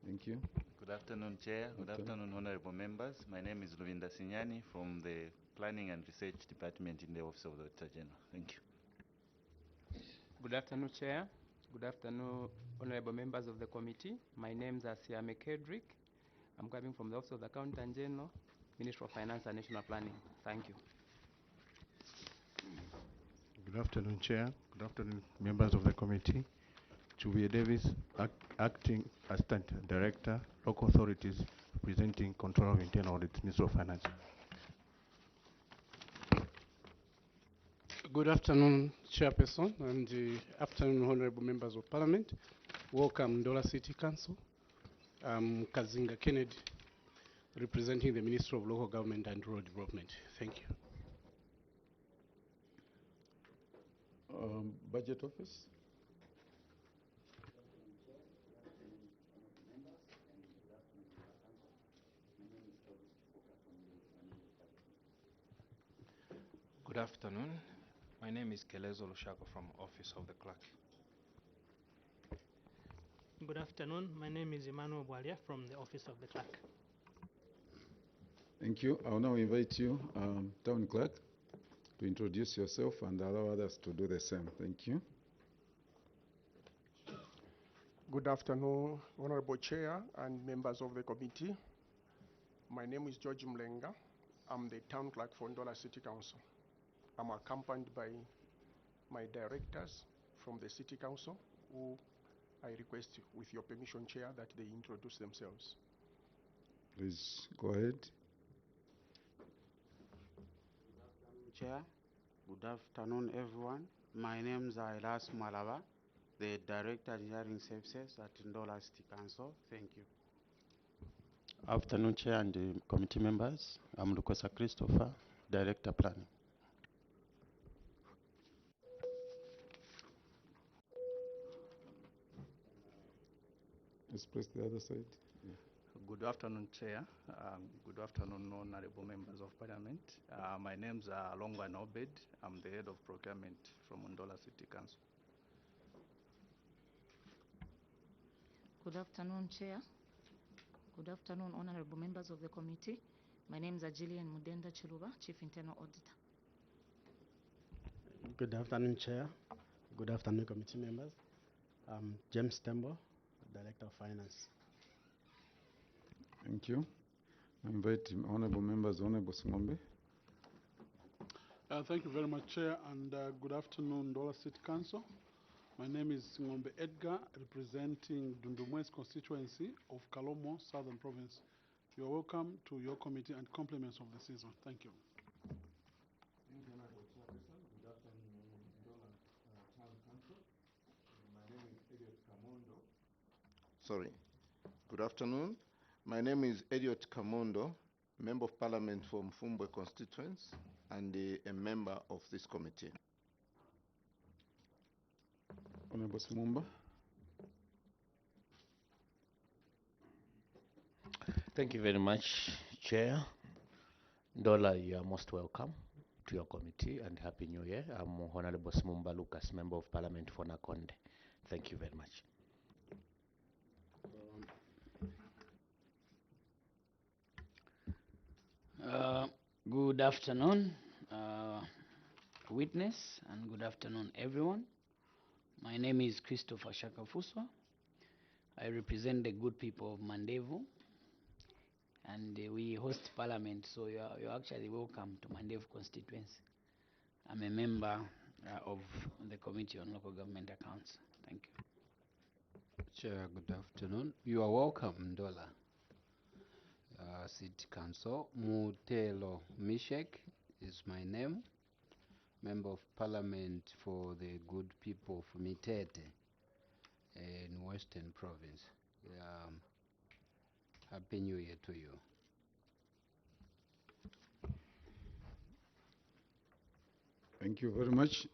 Thank you. Good afternoon, Chair. Good afternoon, honorable members. My name is Luvinda Sinyani from the Planning and Research Department in the Office of the Auditor General. Thank you. Good afternoon, Chair. Good afternoon, honorable members of the committee. My name is Asiame Kedrick. I'm coming from the Office of the Accountant General, Ministry of Finance and National Planning. Thank you. Good afternoon, Chair. Good afternoon, members of the committee. Chuvia Davis, Acting Assistant Director, Local Authorities, representing Control of Internal Audit, Ministry of Finance. Good afternoon, Chairperson, and afternoon, honorable members of Parliament. Welcome, Ndola City Council. I'm Kazinga Kennedy, representing the Ministry of Local Government and Rural Development. Thank you. Budget Office. Good afternoon. My name is Kelezo Lushako from Office of the Clerk. Good afternoon. My name is Emmanuel Bwalia from the Office of the Clerk. Thank you. I'll now invite you, Town Clerk, to introduce yourself and allow others to do the same. Thank you. Good afternoon, Honorable Chair and members of the committee. My name is George Mlenga. I'm the Town Clerk for Ndola City Council. I'm accompanied by my directors from the City Council, who I request, with your permission, Chair, that they introduce themselves. Please go ahead. Chair, good afternoon, everyone. My name is Ailas Malava, the Director of Engineering Services at Ndola City Council. Thank you. Afternoon, Chair and committee members. I'm Lukosa Christopher, Director Planning. Let's press the other side. Yeah. Good afternoon, Chair. Good afternoon, honorable members of Parliament. My name is Longwan Obed. I'm the head of procurement from Ndola City Council. Good afternoon, Chair. Good afternoon, honorable members of the committee. My name is Ajilian Mudenda Chiluba, Chief Internal Auditor. Good afternoon, Chair. Good afternoon, committee members. I'm James Tembo, Director of Finance. Thank you. I invite honorable members, Honorable Singombe. Thank you very much, Chair, and good afternoon, Ndola City Council. My name is Singombe Edgar, representing Dundumwes constituency of Kalomo, Southern Province. You are welcome to your committee and compliments of the season. Thank you. Thank you, Honorable Chairperson. Good afternoon, Ndola Town Council. My name is Elliot Kamondo. Sorry. Good afternoon. My name is Elliot Kamondo, Member of Parliament from Fumbwe constituency and a member of this committee. Honorable Sumumba. Thank you very much, Chair. Ndola, you are most welcome to your committee and Happy New Year. I'm Honorable Simumba Lucas, Member of Parliament for Nakonde. Thank you very much. Good afternoon, witness, and good afternoon, everyone. My name is Christopher Shakafuswa. I represent the good people of Mandevu, and we host Parliament, so you're actually welcome to Mandevu constituency. I'm a member of the Committee on Local Government Accounts. Thank you. Chair, good afternoon. You are welcome, Ndola City Council. Mutelo Mishek is my name. Member of Parliament for the good people of Mitete in Western Province. Happy New Year to you. Thank you very much.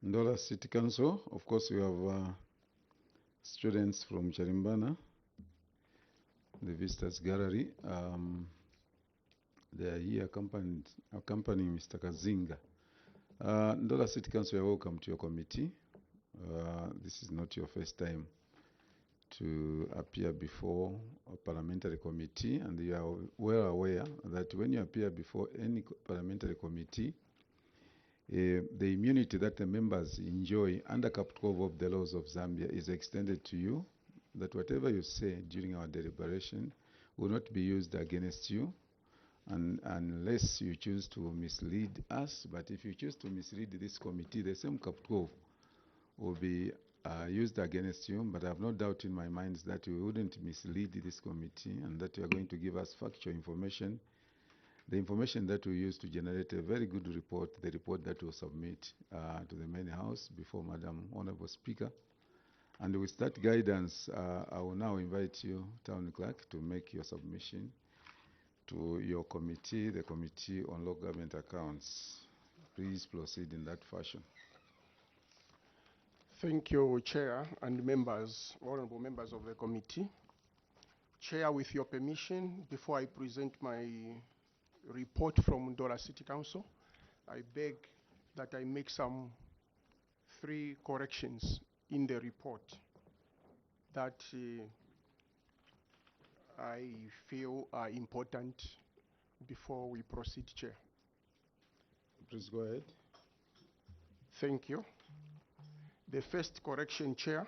Ndola City Council, of course, we have students from Charimbana, the Visitors Gallery. They are here accompanying Mr. Kazinga. Ndola City Council, you are welcome to your committee. This is not your first time to appear before a parliamentary committee, and you are well aware that when you appear before any parliamentary committee, the immunity that the members enjoy under Cap 12 of the laws of Zambia is extended to you, that whatever you say during our deliberation will not be used against you, and unless you choose to mislead us. But if you choose to mislead this committee, the same Cap 12 will be used against you. But I have no doubt in my mind that you wouldn't mislead this committee and that you are going to give us factual information, the information that we use to generate a very good report, the report that we'll submit to the main house before Madam Honorable Speaker. And with that guidance, I will now invite you, Town Clerk, to make your submission to your committee, the Committee on Local Government Accounts. Please proceed in that fashion. Thank you, Chair and members, honorable members of the committee. Chair, with your permission, before I present my report from Ndola City Council, I beg that I make some 3 corrections in the report that I feel are important before we proceed, Chair. Please go ahead. Thank you. The first correction, Chair,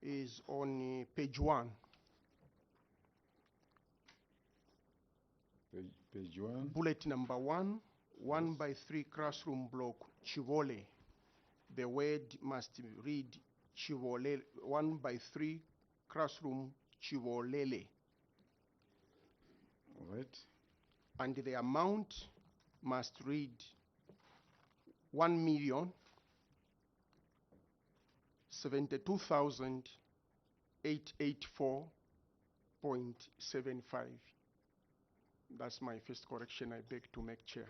is on page 1. Page 1. Bullet number 1, 1 by 3 classroom block, Chivole. the word must read Chivolele, 1/3 classroom Chivolele. All right. And the amount must read 1,072,884.75. That's my first correction I beg to make, Chair.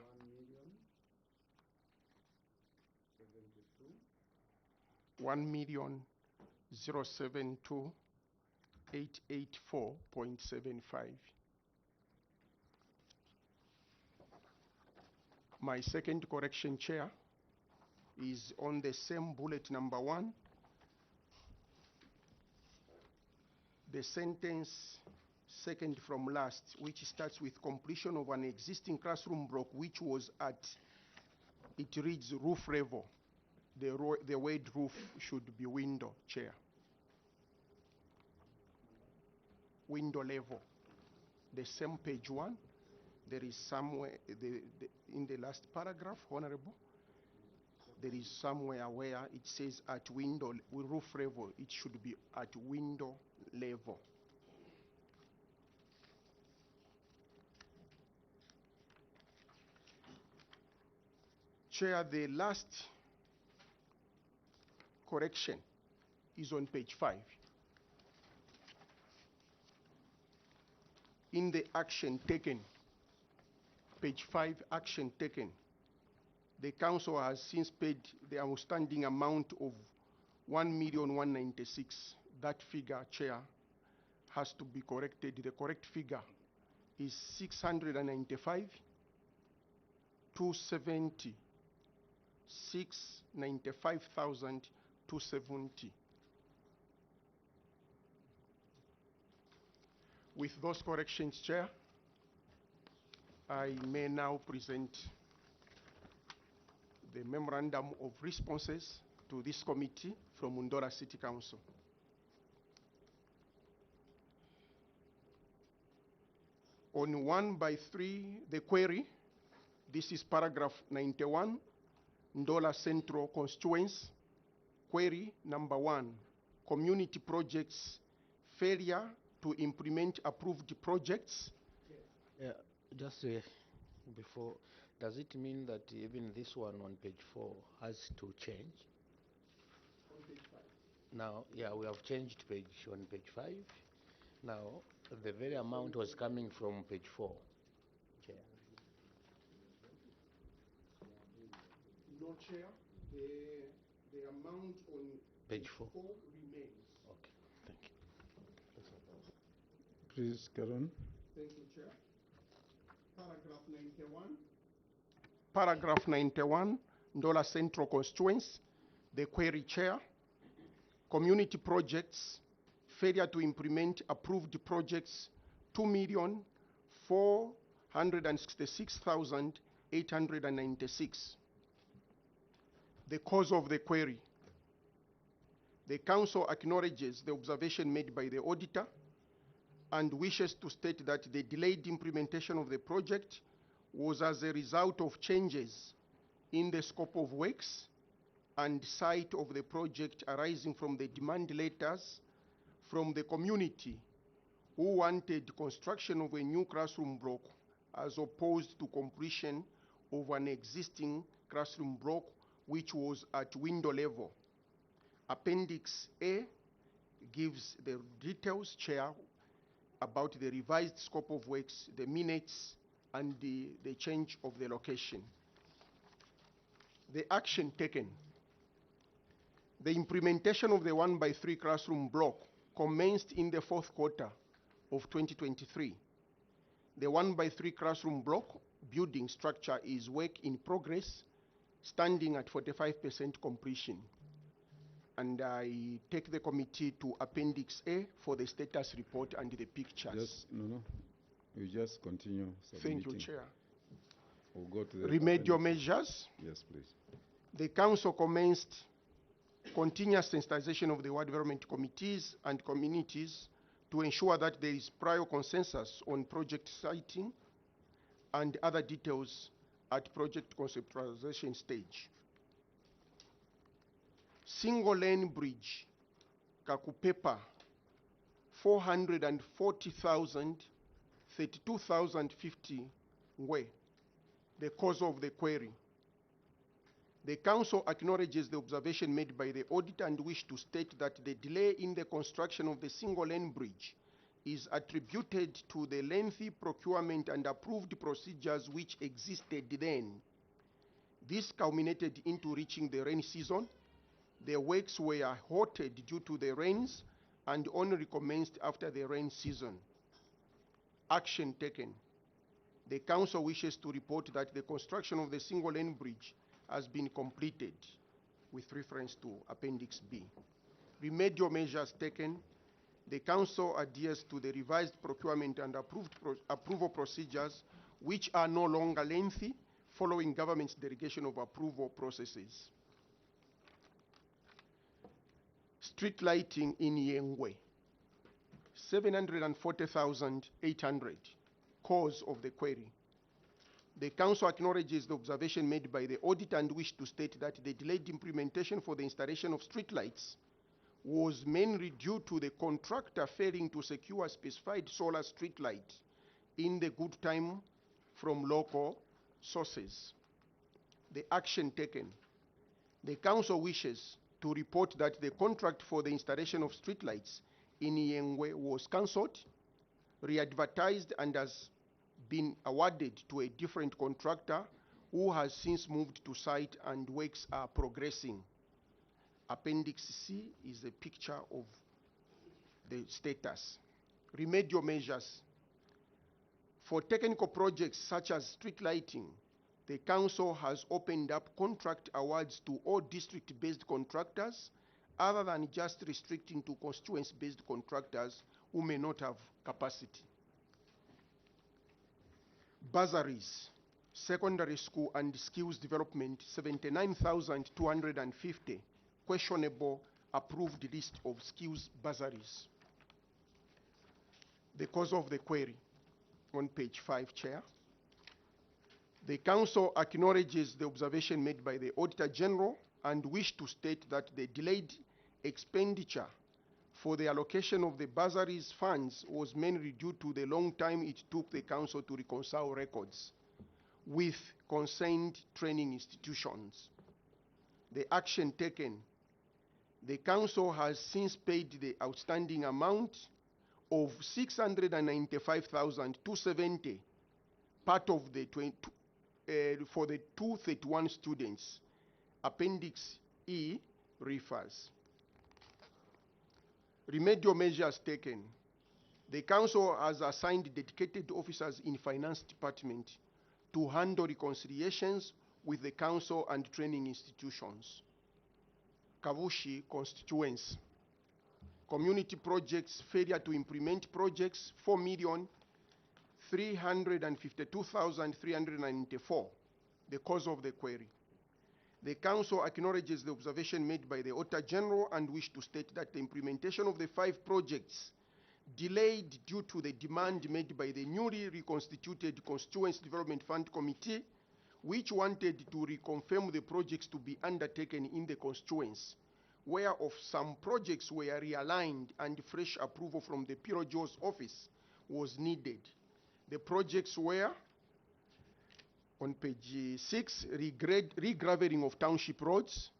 1,072,884.75. My second correction, Chair, is on the same bullet number 1. The sentence second from last, which starts with completion of an existing classroom block which was at, it reads roof level. The word roof should be window, Chair. Window level. The same page 1. There is somewhere, in the last paragraph, Honorable, there is somewhere where it says at window, roof level. It should be at window level. Chair, the last correction is on page 5. In the action taken, page 5, action taken, the council has since paid the outstanding amount of 1,196,000. That figure, Chair, has to be corrected. The correct figure is 695,270. 695,270. With those corrections, Chair, I may now present the memorandum of responses to this committee from Ndola City Council. On 1/3, the query, this is paragraph 91, Ndola Central Constituency, query number 1, community projects failure to implement approved projects. Yeah, just before, does it mean that even this one on page 4 has to change? On page 5. Now, yeah, we have changed page on page 5. Now, the very amount was coming from page 4. Chair. No, Chair. The amount on Page 4 remains. Okay, thank you. Please, Karen. Thank you, Chair. Paragraph 91. Paragraph 91, Ndola Central Constituency, the query, Chair. Community projects, failure to implement approved projects, 2,466,896. The cause of the query. The council acknowledges the observation made by the auditor and wishes to state that the delayed implementation of the project was as a result of changes in the scope of works and site of the project arising from the demand letters from the community who wanted construction of a new classroom block as opposed to completion of an existing classroom block which was at window level. Appendix A gives the details, Chair, about the revised scope of works, the minutes, and the change of the location. The action taken. The implementation of the 1/3 classroom block commenced in the 4th quarter of 2023. The 1/3 classroom block building structure is work in progress, standing at 45% completion. And I take the committee to Appendix A for the status report and the pictures. No. You just continue submitting. Thank you, Chair. We'll go to the remedial appendix. measures. Yes, please. The council commenced continuous sensitization of the ward development committees and communities to ensure that there is prior consensus on project siting and other details at project conceptualization stage. single lane bridge, Kakupepa, 440,000, 32,050 ngwe, the cause of the query. The council acknowledges the observation made by the auditor and wish to state that the delay in the construction of the single lane bridge is attributed to the lengthy procurement and approved procedures which existed then. This culminated into reaching the rain season. The works were halted due to the rains and only recommenced after the rain season. Action taken. The council wishes to report that the construction of the single lane bridge has been completed with reference to Appendix B. Remedial measures taken. The council adheres to the revised procurement and approval procedures, which are no longer lengthy, following government's delegation of approval processes. Street lighting in Yengwe, 740,800, cause of the query. The council acknowledges the observation made by the auditor and wish to state that the delayed implementation for the installation of street lights was mainly due to the contractor failing to secure specified solar street light in the good time from local sources. The action taken. The council wishes to report that the contract for the installation of street lights in Yengwe was cancelled, re-advertised, and has been awarded to a different contractor who has since moved to site and works are progressing. Appendix C is a picture of the status. Remedial measures. For technical projects such as street lighting, the council has opened up contract awards to all district-based contractors other than just restricting to constituency-based contractors who may not have capacity. Bursaries, secondary school and skills development, 79,250, questionable approved list of skills bursaries. The cause of the query on page 5, Chair. The council acknowledges the observation made by the Auditor General and wish to state that the delayed expenditure for the allocation of the bursaries funds was mainly due to the long time it took the council to reconcile records with concerned training institutions. The action taken. The council has since paid the outstanding amount of 695,270, part of the for the 231 students. Appendix E refers. Remedial measures taken. The council has assigned dedicated officers in finance department to handle reconciliations with the council and training institutions. Kavushi constituency. Community projects, failure to implement projects, 4,352,394, the cause of the query. The council acknowledges the observation made by the Auditor General and wish to state that the implementation of the 5 projects delayed due to the demand made by the newly reconstituted Constituency Development Fund Committee, which wanted to reconfirm the projects to be undertaken in the constituency, whereof some projects were realigned and fresh approval from the PROJO's office was needed. The projects were, on page 6, regraveling of township roads,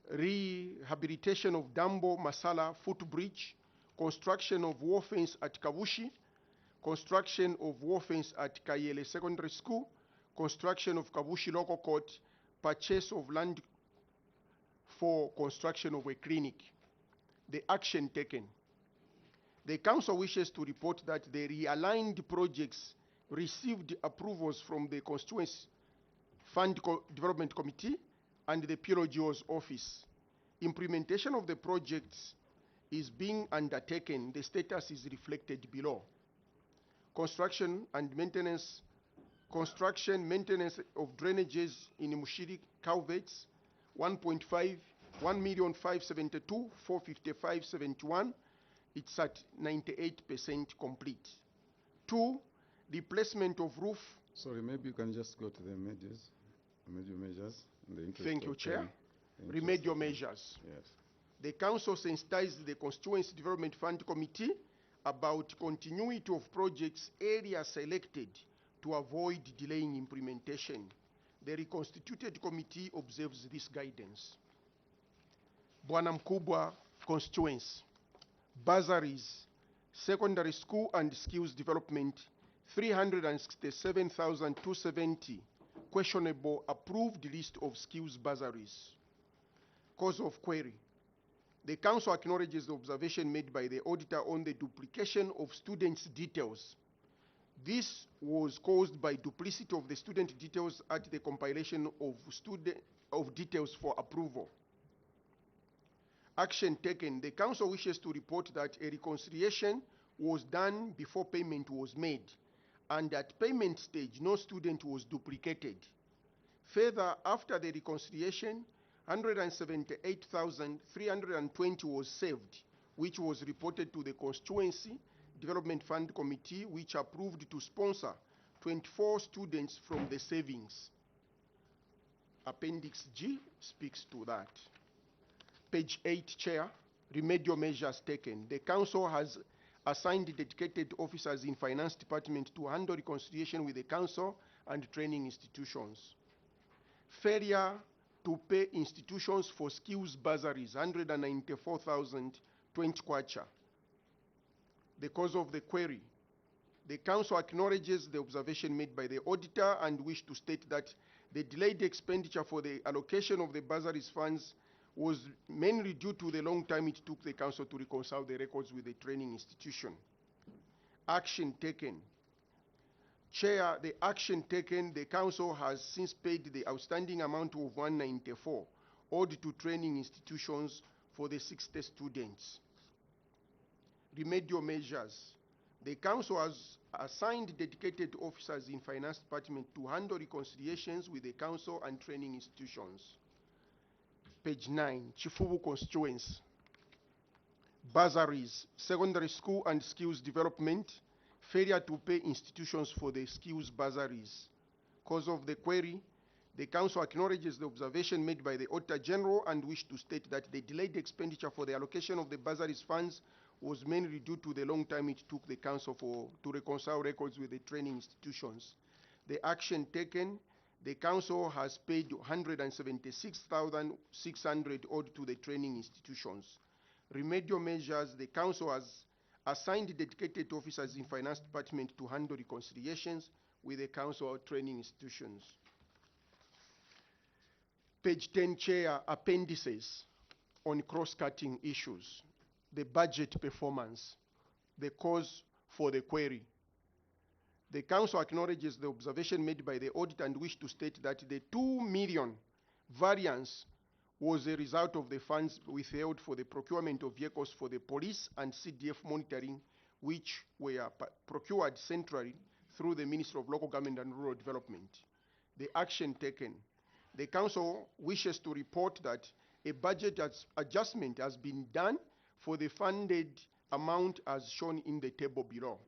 rehabilitation of Dambo Masala footbridge, construction of wall fence at Kavushi, construction of wall fence at Kayele Secondary School, construction of Kavushi Local Court, purchase of land for construction of a clinic. The action taken. The council wishes to report that the realigned projects received approvals from the Constituency Fund Development Committee and the PROGO's office. Implementation of the projects is being undertaken. The status is reflected below. Construction and maintenance. Construction, maintenance of drainages in Mushiri culverts, 1,572,455.71. It's at 98% complete. 2, replacement of roof. Sorry, maybe you can just go to the measures, major measures. In the interest Thank you, of Chair. time. Remedial measures. Yes. The council sensitized the Constituency Development Fund Committee about continuity of projects areas selected to avoid delaying implementation. The reconstituted committee observes this guidance. Bwana Mkubwa constituency, bursaries, secondary school and skills development, 367,270, questionable approved list of skills bursaries. Cause of query. The council acknowledges the observation made by the auditor on the duplication of students' details. This was caused by duplicity of the student details at the compilation of details for approval. Action taken. The council wishes to report that a reconciliation was done before payment was made, and at payment stage no student was duplicated. Further, after the reconciliation, 178,320 was saved, which was reported to the Constituency Development Fund Committee, which approved to sponsor 24 students from the savings. Appendix G speaks to that. Page 8, Chair, remedial measures taken. The Council has assigned dedicated officers in Finance Department to handle reconciliation with the Council and training institutions. Failure to pay institutions for skills bursaries, 194,020 kwacha. The cause of the query. The Council acknowledges the observation made by the auditor and wish to state that the delayed expenditure for the allocation of the bursaries funds was mainly due to the long time it took the Council to reconcile the records with the training institution. Action taken. Chair, the action taken, the Council has since paid the outstanding amount of 194 owed to training institutions for the 60 students. Remedial measures. The Council has assigned dedicated officers in Finance Department to handle reconciliations with the Council and training institutions. Page 9, Chifubu constituency. Bursaries, secondary school and skills development, failure to pay institutions for the skills bursaries. Cause of the query, the Council acknowledges the observation made by the Auditor General and wish to state that the delayed expenditure for the allocation of the bursaries funds was mainly due to the long time it took the Council to reconcile records with the training institutions. The action taken, the Council has paid 176,600 owed to the training institutions. Remedial measures, the Council has assigned dedicated officers in Finance Department to handle reconciliations with the Council training institutions. Page 10, Chair, appendices on cross-cutting issues. The budget performance, the cause for the query. The Council acknowledges the observation made by the audit and wish to state that the 2 million variance was a result of the funds withheld for the procurement of vehicles for the police and CDF monitoring, which were procured centrally through the Ministry of Local Government and Rural Development. The action taken. The Council wishes to report that a budget adjustment has been done for the funded amount as shown in the table below.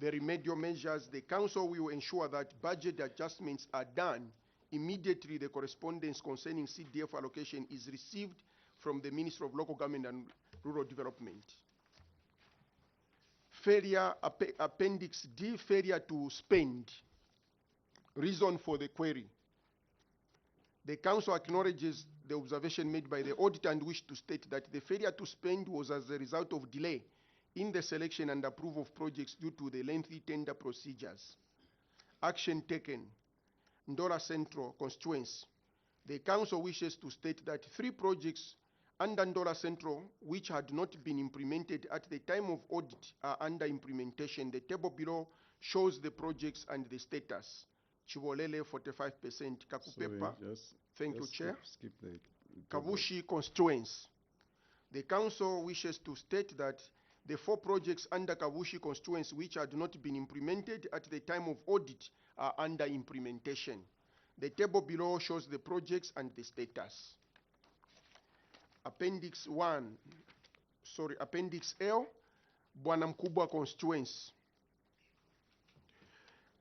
The remedial measures, the Council will ensure that budget adjustments are done immediately the correspondence concerning CDF allocation is received from the Ministry of Local Government and Rural Development. Failure, Appendix D, failure to spend. Reason for the query. The Council acknowledges the observation made by the auditor and wish to state that the failure to spend was as a result of delay in the selection and approval of projects due to the lengthy tender procedures. Action taken. Ndola Central constituency. The Council wishes to state that 3 projects under Ndola Central, which had not been implemented at the time of audit, are under implementation. The table below shows the projects and the status. Chibolele 45%, Kakupepa. Thank you, Chair. Skip the Kavushi constituency. The Council wishes to state that the 4 projects under Kavushi constituency which had not been implemented at the time of audit are under implementation. The table below shows the projects and the status. Appendix L, Bwana Mkubwa constituency.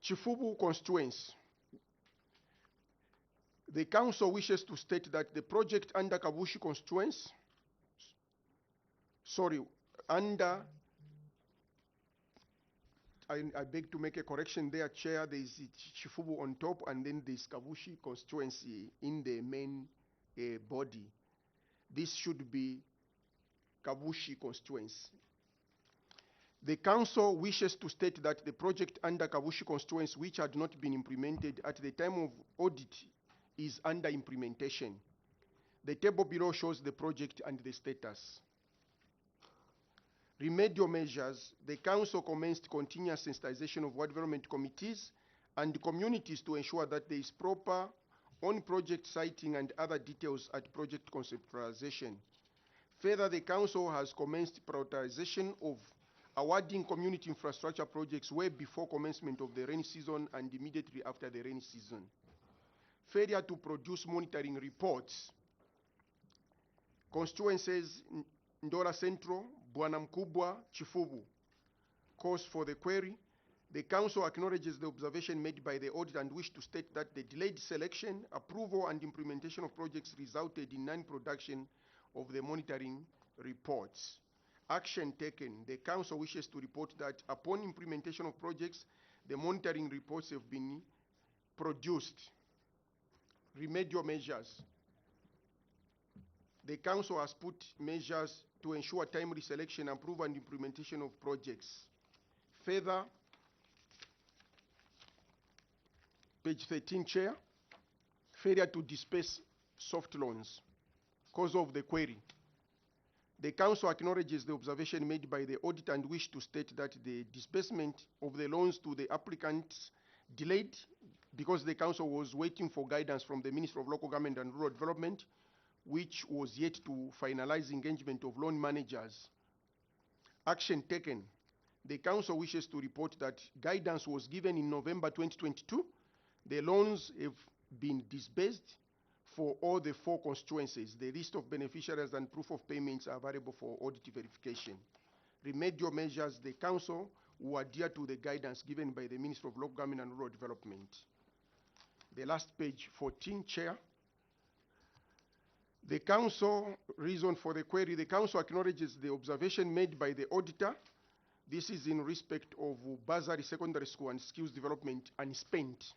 Chifubu constituency. The council wishes to state that the project under Kabushi constituency, I beg to make a correction there, Chair. There is Chifubu on top, and then there's Kabushi constituency in the main body. This should be Kabushi constituency. The council wishes to state that the project under Kabushi constituency, which had not been implemented at the time of audit, is under implementation. The table below shows the project and the status. Remedial measures: the council commenced continuous sensitization of ward development committees and communities to ensure that there is proper on-project siting and other details at project conceptualization. Further, the council has commenced prioritization of awarding community infrastructure projects way before commencement of the rainy season and immediately after the rainy season. Failure to produce monitoring reports. Constituencies Ndola Central, Bwana Mkubwa, Chifubu. Cause for the query: the council acknowledges the observation made by the audit and wish to state that the delayed selection, approval, and implementation of projects resulted in non-production of the monitoring reports. Action taken: the council wishes to report that upon implementation of projects, the monitoring reports have been produced. Remedial measures: the council has put measures to ensure timely selection, approval, and implementation of projects. Further, page 13, Chair, failure to disperse soft loans. Cause of the query: the council acknowledges the observation made by the audit and wish to state that the disbursement of the loans to the applicants delayed because the council was waiting for guidance from the Ministry of Local Government and Rural Development, which was yet to finalize engagement of loan managers. Action taken: the council wishes to report that guidance was given in November 2022. The loans have been disbursed for all the 4 constituencies. The list of beneficiaries and proof of payments are available for audit verification. Remedial measures: the council will adhere to the guidance given by the Ministry of Local Government and Rural Development. The last page, 14, Chair. The council, reason for the query: the council acknowledges the observation made by the auditor. This is in respect of Bursary Secondary School and Skills Development unspent.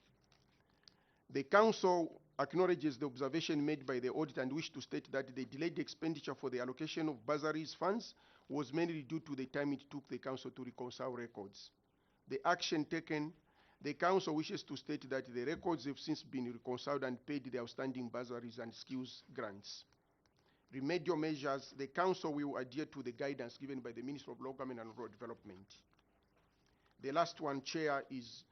The council acknowledges the observation made by the audit and wish to state that the delayed expenditure for the allocation of bursaries funds was mainly due to the time it took the council to reconcile records. The action taken: the council wishes to state that the records have since been reconciled and paid the outstanding bursaries and skills grants. Remedial measures: the council will adhere to the guidance given by the Ministry of Local Government and Rural Development. The last one, Chair, is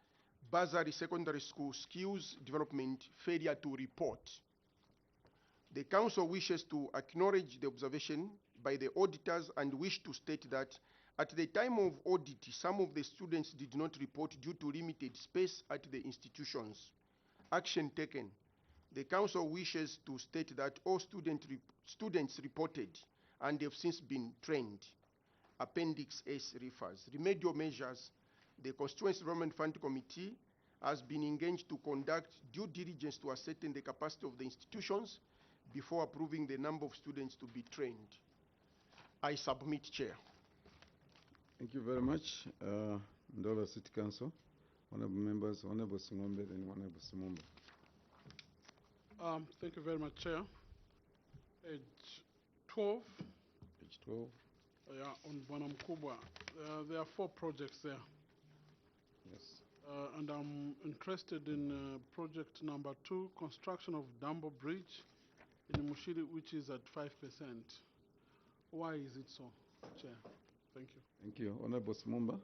Bursary Secondary School Skills Development failure to report. The council wishes to acknowledge the observation by the auditors and wish to state that at the time of audit, some of the students did not report due to limited space at the institutions. Action taken: the council wishes to state that all students reported and have since been trained. Appendix S refers. Remedial measures: the Constituency Development Fund Committee has been engaged to conduct due diligence to ascertain the capacity of the institutions before approving the number of students to be trained. I submit, Chair. Thank you very much, Ndola City Council. Honorable members, Honorable Singombe, then Honorable Simumba. Thank you very much, Chair. Page 12. Page 12. Yeah, on Bwana Mkubwa. There are 4 projects there. Yes. And I'm interested in project number 2, construction of Dambo Bridge in Mushiri, which is at 5%. Why is it so, Chair? Thank you. Thank you. Honorable Simumba.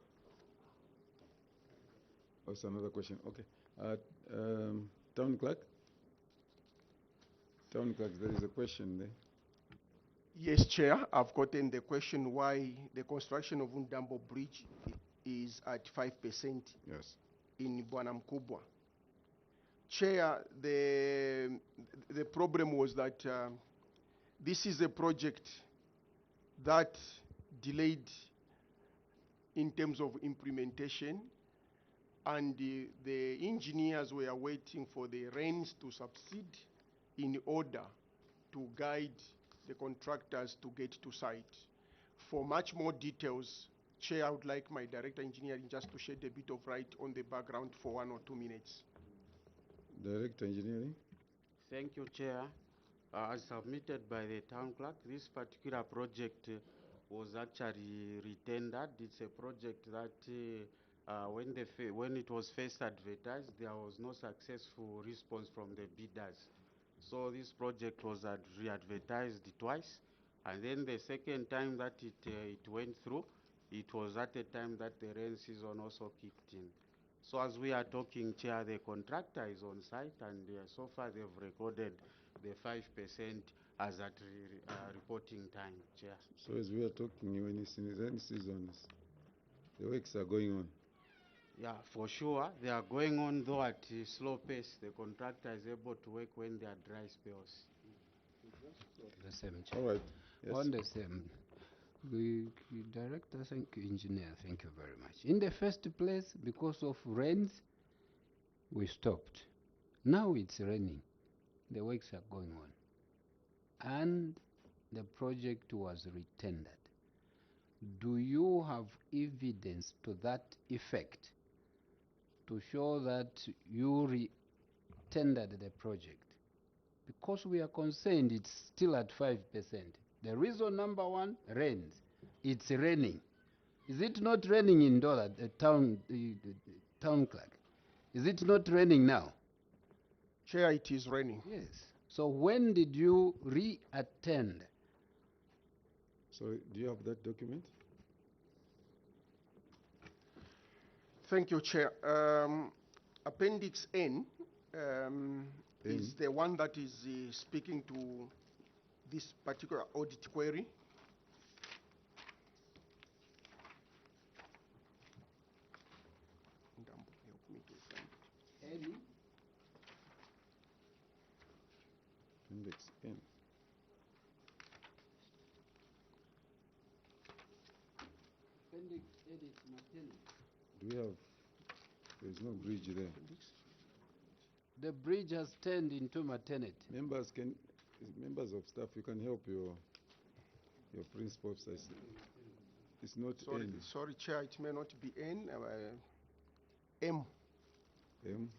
That's another question. Okay. Town Clerk. Town Clerk, there is a question there. Yes, Chair. I've gotten the question why the construction of Ndambo Bridge is at 5%. Yes. In Bwana Mkubwa. Chair, the problem was that this is a project that delayed in terms of implementation and the engineers were waiting for the rains to subside in order to guide the contractors to get to site. For much more details, Chair, I would like my Director Engineering just to shed a bit of light on the background for 1 or 2 minutes. Director Engineering. Thank you, Chair. As submitted by the town clerk, this particular project was actually retendered. It's a project that when it was first advertised, there was no successful response from the bidders. So this project was re-advertised twice, and then the second time that it went through, it was at the time that the rain season also kicked in. So as we are talking, Chair, the contractor is on site, and so far they've recorded the 5% as at reporting time, Chair. So as we are talking, when it's in the rain season, the works are going on. Yeah, for sure. They are going on, though at a slow pace. The contractor is able to work when there are dry spells. The same. All right. Yes. On the same. Director, thank you. Engineer, thank you very much. In the first place, because of rains, we stopped. Now it's raining. The works are going on. And the project was retendered. Do you have evidence to that effect to show that you re-tendered the project? Because we are concerned it's still at 5%. The reason number one, rains. It's raining. Is it not raining in Ndola, the town clerk? Is it not raining now? Chair, it is raining. Yes. So when did you re-attend? So do you have that document? Thank you, Chair. Appendix N is the one that is speaking to this particular audit query. Help me to find it. Appendix N. Appendix N is maternity. Do we have? There's no bridge there. The bridge has turned into maternity. Members of staff, you can help your principal officer. It's not N. Sorry, Chair, it may not be N. M. M.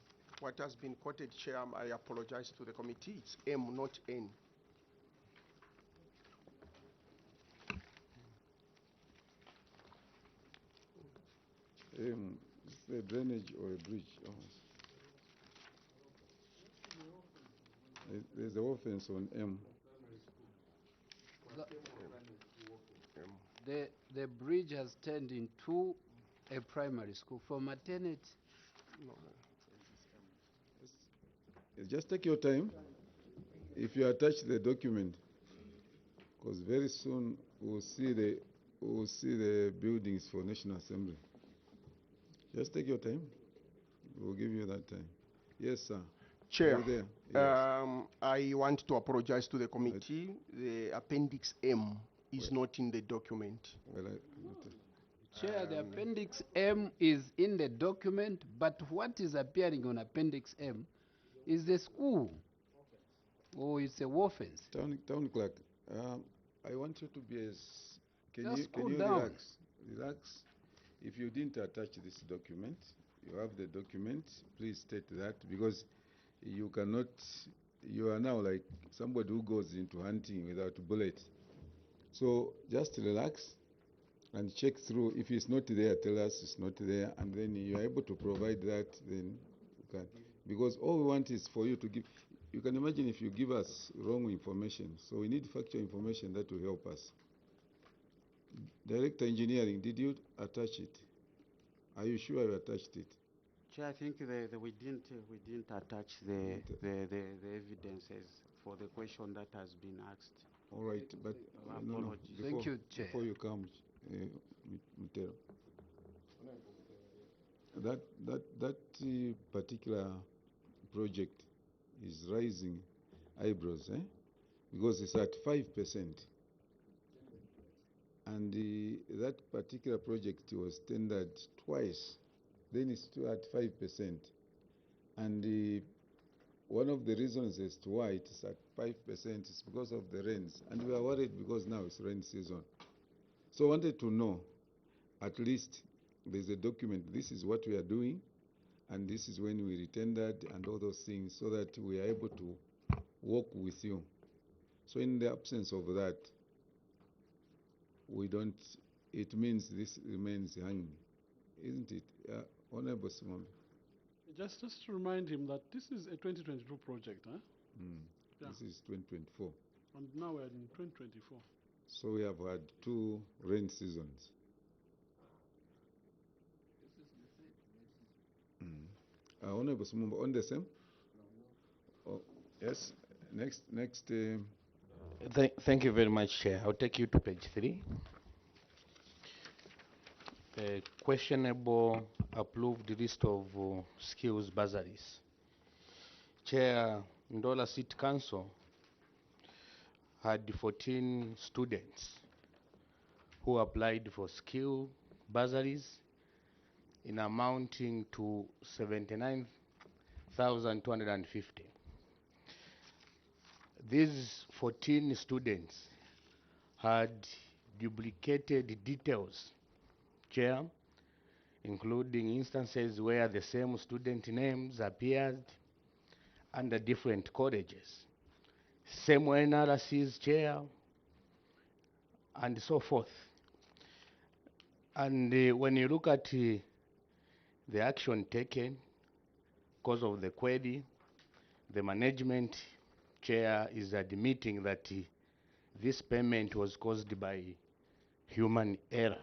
What has been quoted, Chair, I apologize to the committee. It's M, not N. M. It's a drainage or a bridge. Oh. There's the offense on M. The bridge has turned into a primary school for maternity. No. Just take your time. If you attach the document, because very soon we'll see the buildings for National Assembly. Just take your time. We'll give you that time. Yes, sir. Chair, Yes. I want to apologize to the committee. The Appendix M is not in the document. Well, Chair, the Appendix M is in the document, but what is appearing on Appendix M is the school. Oh, it's a war fence. Town clerk, I want you to be as... Can you down. relax? Relax. If you didn't attach this document, you have the document, please state that, because you cannot... You are now like somebody who goes into hunting without bullets. So just relax and check through. If it's not there, tell us it's not there, and then you are able to provide that, then you can. Because all we want is for you to give. You can imagine if you give us wrong information. So we need factual information that will help us. Director Engineering, did you attach it? Are you sure you attached it? Chair, I think we didn't attach the evidences for the question that has been asked. All right, but no, Thank you, Chair. Before you come, Mutero, that particular project is raising eyebrows, because it's at 5%, and that particular project was tendered twice. then it's still at 5%. And one of the reasons as to why it is at 5% is because of the rains. And we are worried because now it's rain season. So I wanted to know, at least there's a document, this is what we are doing, and this is when we retendered and all those things, so that we are able to work with you. So in the absence of that, we don't, it means this remains hanging, isn't it? Honorable Simon. Just to remind him that this is a 2022 project, huh? Yeah. This is 2024. And now we're in 2024. So we have had 2 rain seasons. Honorable Simon, on the same? Oh, yes. Next. Thank you very much, Chair. I'll take you to page 3. Questionable approved list of skills bursaries. Chair, Ndola City Council had 14 students who applied for skill bursaries in amounting to 79,250. These 14 students had duplicated details, Chair, including instances where the same student names appeared under different colleges, same analysis, Chair, and so forth. And when you look at the action taken because of the query, the management, Chair, is admitting that this payment was caused by human error.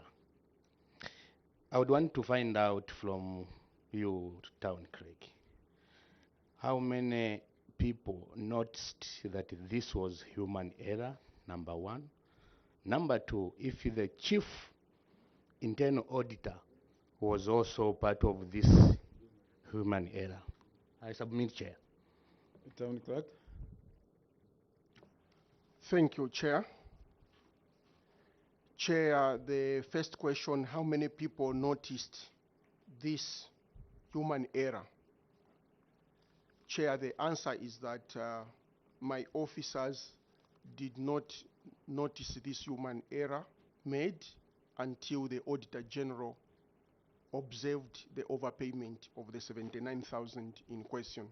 I would want to find out from you, Town Clerk, how many people noticed that this was human error, number 1. Number 2, if the chief internal auditor was also part of this human error. I submit, Chair. Town Clerk. Thank you, Chair. Chair, the first question, how many people noticed this human error? Chair, the answer is that my officers did not notice this human error made until the Auditor General observed the overpayment of the 79,000 in question.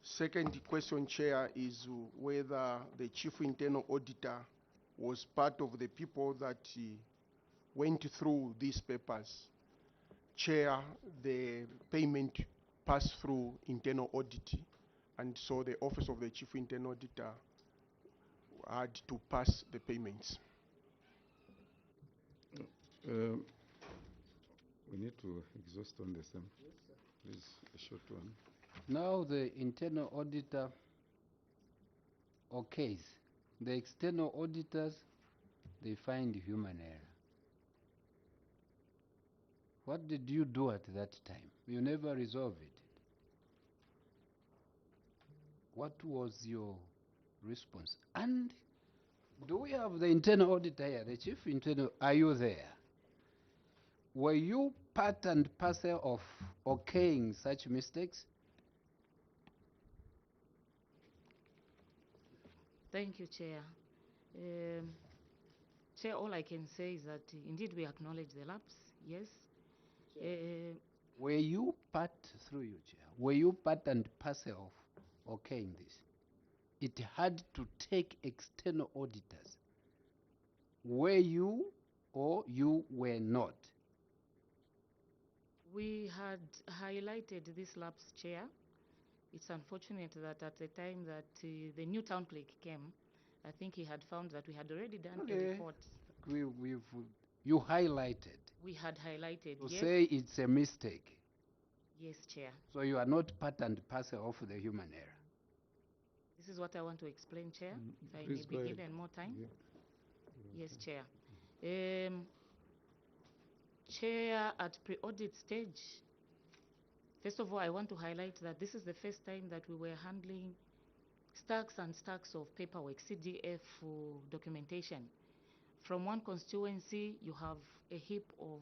Second question, Chair, is whether the Chief Internal Auditor was part of the people that went through these papers. Chair, the payment passed through internal audit, and so the Office of the Chief Internal Auditor had to pass the payments. We need to exhaust on the same. Please, a short one. Now the internal auditor okays. The external auditors, they find human error. What did you do at that time? You never resolved it. What was your response? And do we have the internal auditor here, the chief internal? Are you there? Were you part and parcel of okaying such mistakes? Thank you, Chair. Chair, all I can say is that indeed we acknowledge the lapse, yes. Were you part, through you, Chair, were you part and parcel of okaying this? It had to take external auditors. Were you or you were not? We had highlighted this lapse, Chair. It's unfortunate that at the time that the new town clerk came, I think he had found that we had already done a report. You highlighted. We had highlighted, To yes. say it's a mistake. Yes, Chair. So you are not part and parcel of the human error. This is what I want to explain, Chair, if I please may go be ahead. given more time. Yes, Chair. Chair, at pre-audit stage, first of all, I want to highlight that this is the first time that we were handling stacks and stacks of paperwork, CDF documentation. From one constituency, you have a heap of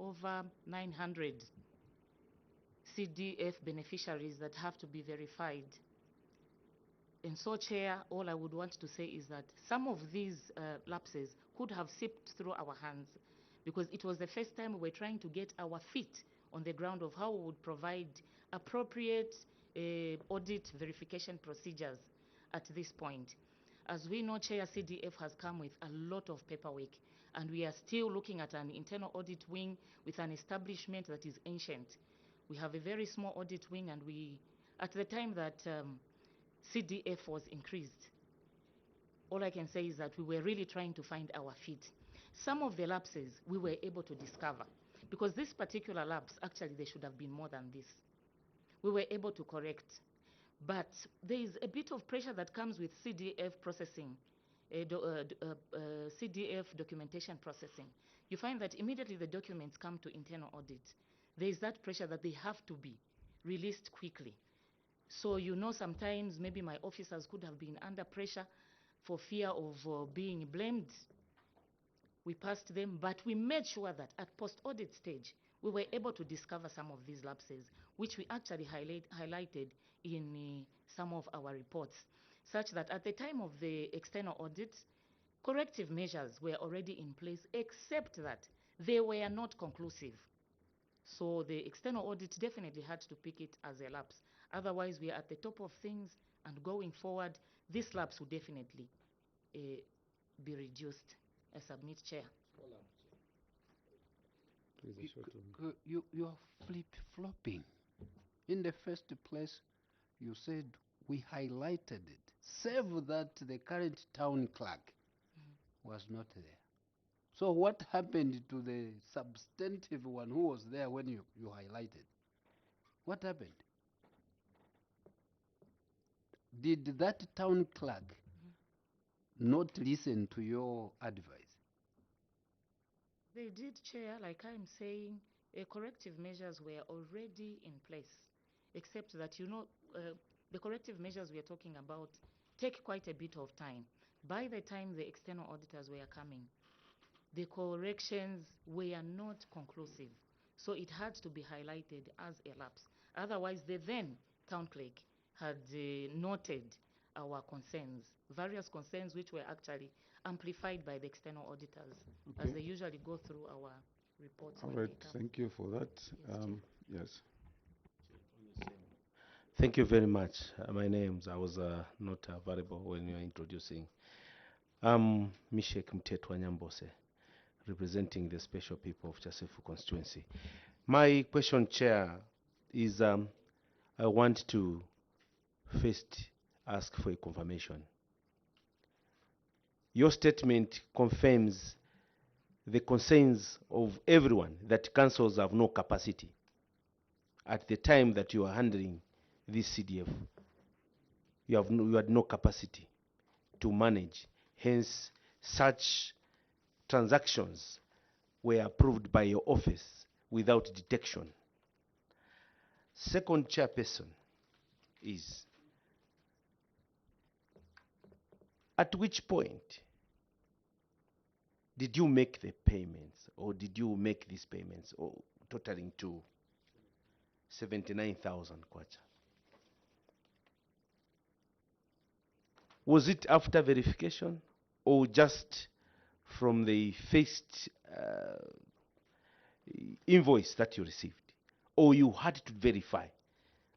over 900 CDF beneficiaries that have to be verified. And so, Chair, all I would want to say is that some of these lapses could have slipped through our hands because it was the first time we were trying to get our feet on the ground of how we would provide appropriate audit verification procedures at this point. As we know, Chair, CDF has come with a lot of paperwork, and we are still looking at an internal audit wing with an establishment that is ancient. We have a very small audit wing, and at the time that CDF was increased, all I can say is that we were really trying to find our feet. Some of the lapses we were able to discover, because this particular lapse, actually there should have been more than this. We were able to correct, but there is a bit of pressure that comes with CDF processing, CDF documentation processing. You find that immediately the documents come to internal audit, there is that pressure that they have to be released quickly. So, you know, sometimes maybe my officers could have been under pressure for fear of being blamed. We passed them, but we made sure that at post-audit stage, we were able to discover some of these lapses, which we actually highlighted in some of our reports, such that at the time of the external audit, corrective measures were already in place, except that they were not conclusive. So the external audit definitely had to pick it as a lapse. Otherwise, we are at the top of things, and going forward, this lapse will definitely be reduced. I submit, Chair. You are flip-flopping. In the first place, you said we highlighted it, save that the current town clerk was not there. So what happened to the substantive one who was there when you highlighted? What happened? Did that town clerk not listen to your advice? They did, Chair. Like I'm saying, corrective measures were already in place, except that, you know, the corrective measures we are talking about take quite a bit of time. By the time the external auditors were coming, the corrections were not conclusive. So it had to be highlighted as a lapse. Otherwise, the then town clerk had noted our concerns, various concerns which were actually amplified by the external auditors, as they usually go through our reports. All right, thank you for that. Yes. Thank you very much. My name's, I was not available when you were introducing. I'm Mishek Mtetwa Nyambose, representing the special people of Chasefu constituency. My question, Chair, is I want to first ask for a confirmation. Your statement confirms the concerns of everyone that councils have no capacity at the time that you are handling this CDF. You had no capacity to manage. Hence, such transactions were approved by your office without detection. Second, Chairperson, is at which point did you make the payments, or did you make these payments, or totaling to 79,000 kwacha? Was it after verification, or just from the first invoice that you received, or you had to verify?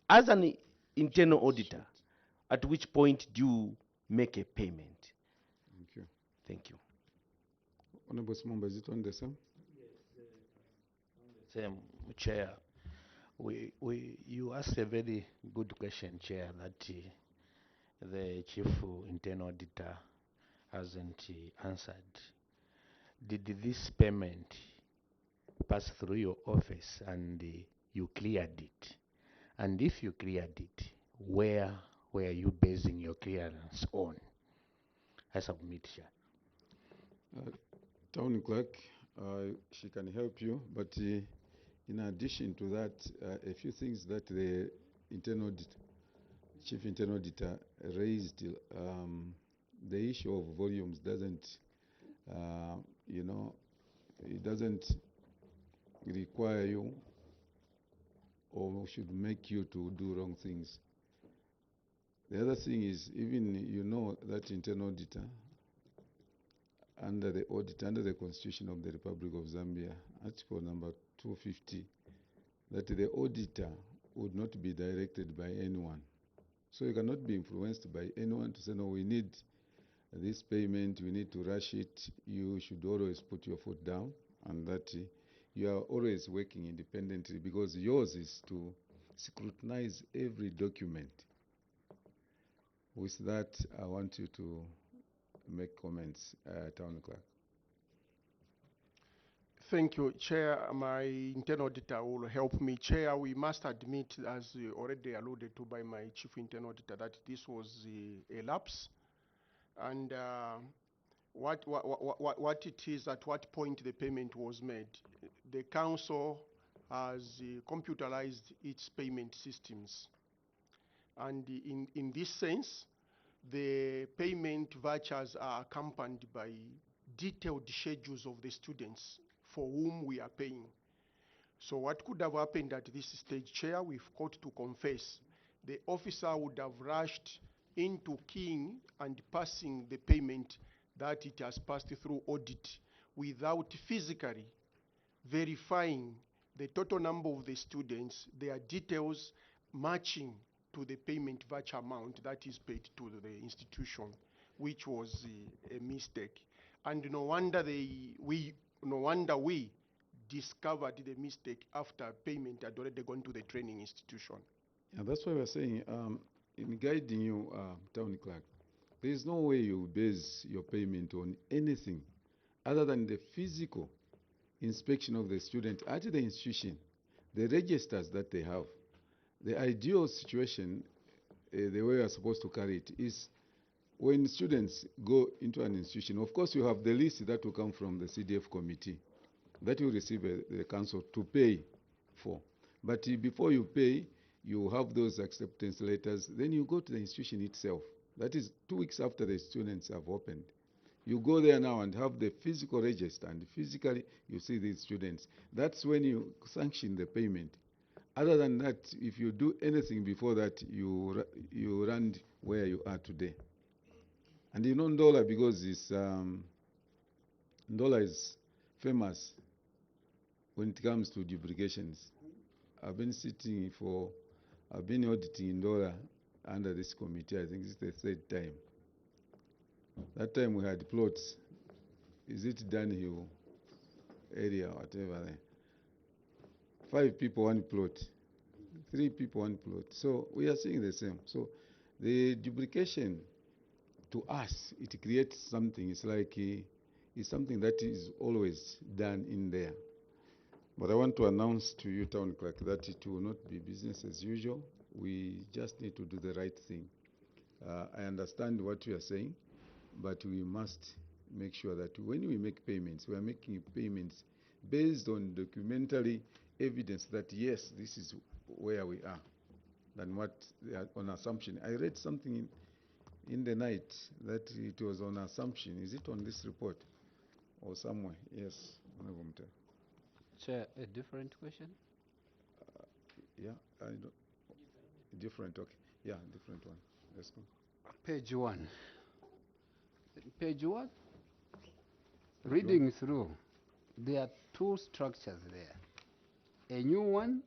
As an internal auditor, at which point do you make a payment? Thank you. Thank you. Honorable Smomba, is it on the same? Same, Chair. You asked a very good question, Chair, that the Chief Internal Auditor hasn't answered. Did this payment pass through your office and you cleared it? And if you cleared it, where were you basing your clearance on? I submit, Chair. Town clerk, she can help you, but in addition to that, a few things that the Chief Internal Auditor raised, the issue of volumes doesn't, you know, it doesn't require you or should make you to do wrong things. The other thing is, even you know that internal auditor, under the Constitution of the Republic of Zambia, Article number 250, that the auditor would not be directed by anyone. So you cannot be influenced by anyone to say, no, we need this payment, we need to rush it. You should always put your foot down, and that you are always working independently, because yours is to scrutinize every document. With that, I want you to make comments, Town Clerk. Thank you, Chair. My internal auditor will help me. Chair, we must admit, as already alluded to by my chief internal auditor, that this was a lapse. And what it is, at what point the payment was made. The council has computerized its payment systems. And in this sense, the payment vouchers are accompanied by detailed schedules of the students for whom we are paying. So what could have happened at this stage, Chair, we've got to confess, the officer would have rushed into keying and passing the payment that it has passed through audit without physically verifying the total number of the students, their details matching to the payment voucher amount that is paid to the institution, which was a mistake. And no wonder we discovered the mistake after payment had already gone to the training institution. Yeah, that's why we're saying, in guiding you, Town Clerk, there is no way you base your payment on anything other than the physical inspection of the student at the institution, the registers that they have. The ideal situation, the way we are supposed to carry it, is when students go into an institution, of course you have the list that will come from the CDF committee that you receive the council to pay for. But before you pay, you have those acceptance letters, then you go to the institution itself. That is 2 weeks after the students have opened. You go there now and have the physical register, and physically you see these students. That's when you sanction the payment. Other than that, if you do anything before that, you run where you are today. And you know Ndola, because Ndola is famous when it comes to duplications. I've been auditing Ndola under this committee. I think it's the 3rd time. That time we had plots. Is it Dunhill area, whatever there? 5 people, 1 plot. 3 people, 1 plot. So we are seeing the same. So the duplication, to us, it creates something. It's like it's something that is always done in there. But I want to announce to you, Town Clerk, that it will not be business as usual. We just need to do the right thing. I understand what you are saying, but we must make sure that when we make payments, we are making payments based on documentary evidence that, yes, this is where we are, than what on assumption. I read something in the night that it was on assumption. Is it on this report or somewhere? Yes. Chair, a different question? Yeah, I don't. Different, okay. Yeah, different one. Let's go. Page 1. Page 1? Reading through, there are 2 structures there. A new one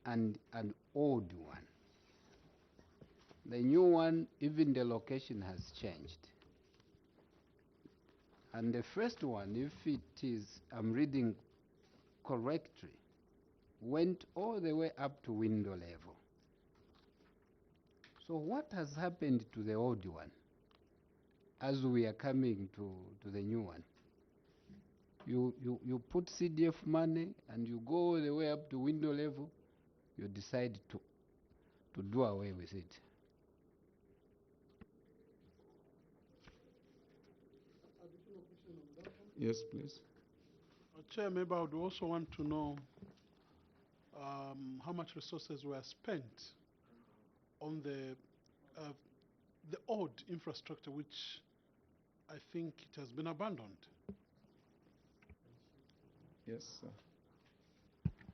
and an old one. The new one, even the location has changed. And the first one, if it is, I'm reading correctly, went all the way up to window level. So what has happened to the old one as we are coming to the new one? You put CDF money and you go all the way up to window level, you decide to do away with it. Yes, please. Chair, maybe I would also want to know how much resources were spent on the old infrastructure, which I think it has been abandoned. Yes, sir.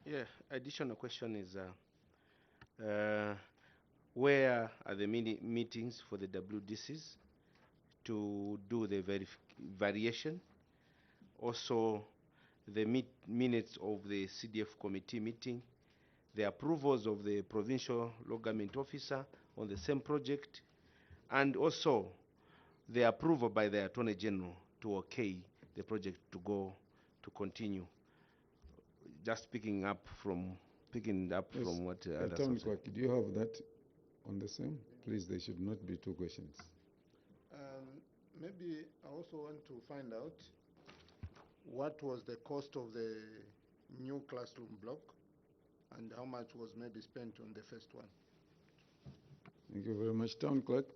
Yeah, additional question is where are the meetings for the WDCs to do the variation? Also, the minutes of the CDF committee meeting, the approvals of the provincial law government officer on the same project, and also the approval by the Attorney General to okay the project to go to continue. Just picking up from what others Town have said. Clerk, do you have that on the same? Please, there should not be two questions. Maybe I also want to find out what was the cost of the new classroom block and how much was maybe spent on the first one. Thank you very much. Town Clerk.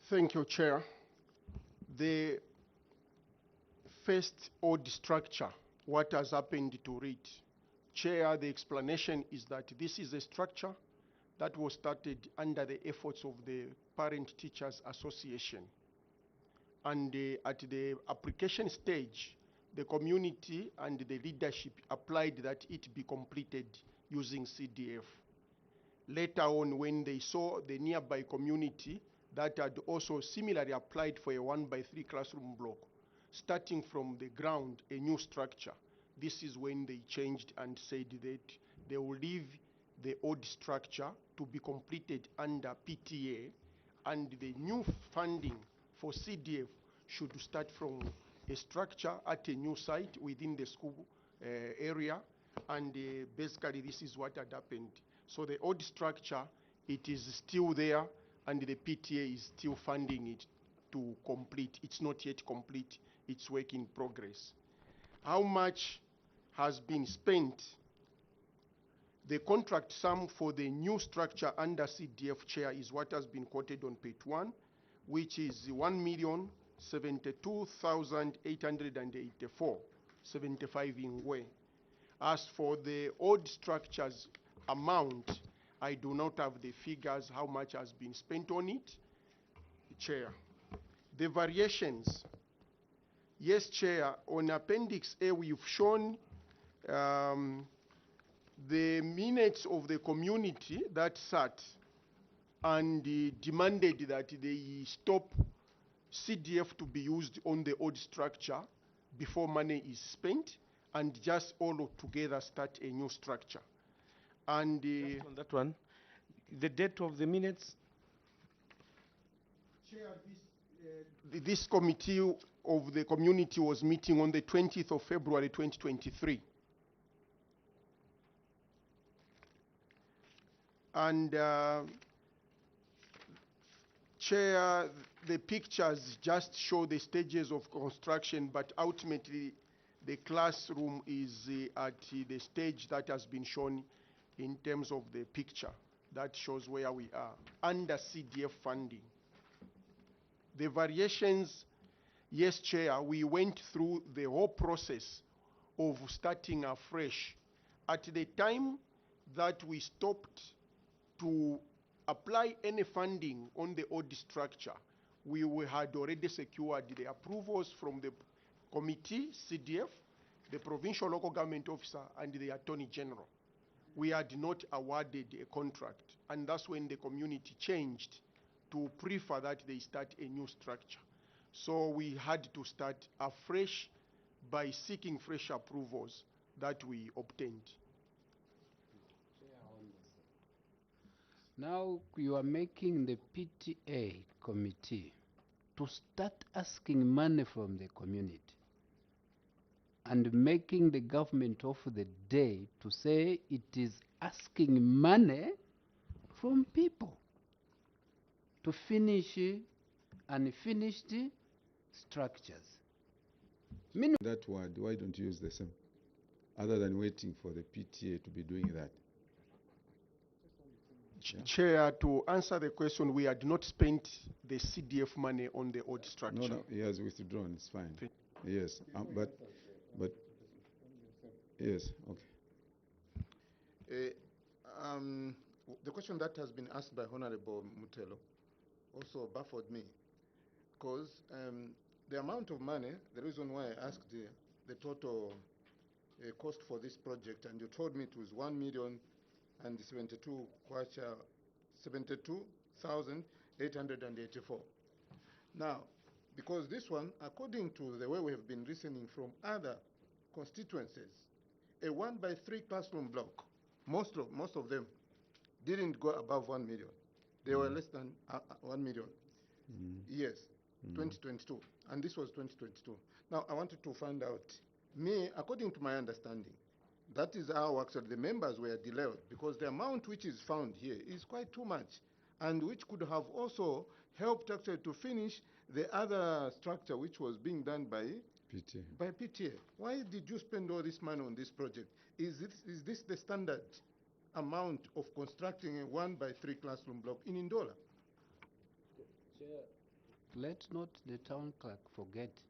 Thank you, Chair. The first odd structure, what has happened to it? Chair, the explanation is that this is a structure that was started under the efforts of the Parent Teachers Association. And at the application stage, the community and the leadership applied that it be completed using CDF. Later on, when they saw the nearby community that had also similarly applied for a 1x3 classroom block, starting from the ground, a new structure, this is when they changed and said that they will leave the old structure to be completed under PTA, and the new funding for CDF should start from a structure at a new site within the school area, and basically this is what had happened. So the old structure, it is still there, and the PTA is still funding it to complete. It's not yet complete, it's work in progress. How much has been spent? The contract sum for the new structure under CDF, Chair, is what has been quoted on page 1, which is 1,072,884.75 in Ngwe. As for the old structures amount, I do not have the figures how much has been spent on it, Chair. The variations, yes, Chair, on Appendix A we've shown the minutes of the community that sat and demanded that they stop CDF to be used on the old structure before money is spent, and just all together start a new structure. And just on that one, the date of the minutes? Chair, this committee of the community was meeting on the 20th of February 2023. And Chair, the pictures just show the stages of construction, but ultimately the classroom is at the stage that has been shown in terms of the picture. That shows where we are under CDF funding. The variations, yes, Chair, we went through the whole process of starting afresh. At the time that we stopped to apply any funding on the old structure, we had already secured the approvals from the committee, CDF, the provincial local government officer, and the Attorney General. We had not awarded a contract, and that's when the community changed to prefer that they start a new structure. So we had to start afresh by seeking fresh approvals that we obtained. Now you are making the PTA committee to start asking money from the community and making the government of the day to say it is asking money from people to finish unfinished structures. That word, why don't you use the same? Other than waiting for the PTA to be doing that. Yeah. Chair, to answer the question, we had not spent the CDF money on the old structure. No, he has withdrawn, it's fine. Yes, but, yes, okay. The question that has been asked by Honorable Mutelo also baffled me, because the amount of money, the reason why I asked the total cost for this project, and you told me it was 1,072,884. Now, because this one, according to the way we have been listening from other constituencies, a 1-by-3 classroom block, most of them didn't go above 1 million. They were less than 1 million. Yes, 2022, and this was 2022. Now, I wanted to find out, according to my understanding, that is how actually the members were delayed, because the amount which is found here is quite too much, and which could have also helped actually to finish the other structure which was being done by PTA. By PTA. Why did you spend all this money on this project? Is this the standard amount of constructing a 1-by-3 classroom block in Ndola? Let not the town clerk forget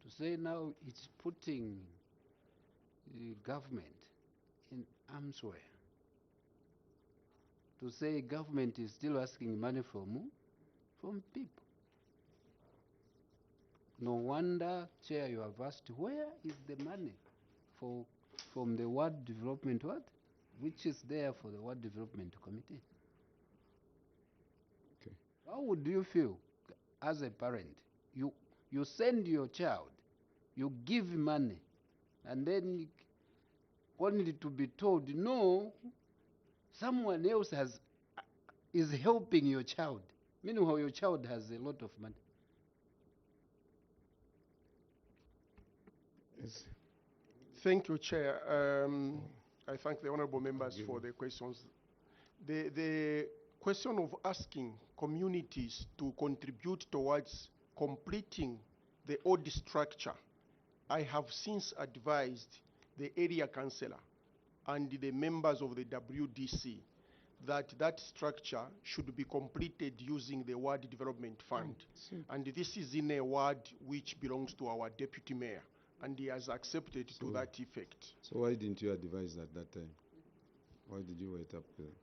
to say now it's putting the government in arm's way. To say government is still asking money from people. No wonder, Chair, you have asked, where is the money from the Ward Development which is there for the Ward Development Committee? Okay. How would you feel as a parent? You send your child, you give money, and then only to be told, no, someone else is helping your child. Meanwhile, your child has a lot of money. Yes. Thank you, Chair. I thank the honorable members for the questions. The question of asking communities to contribute towards completing the old structure, I have since advised the area councillor and the members of the WDC that structure should be completed using the Ward Development Fund. And this is in a ward which belongs to our deputy mayor, and he has accepted to that effect. So why didn't you advise at that time? Why did you wait up there?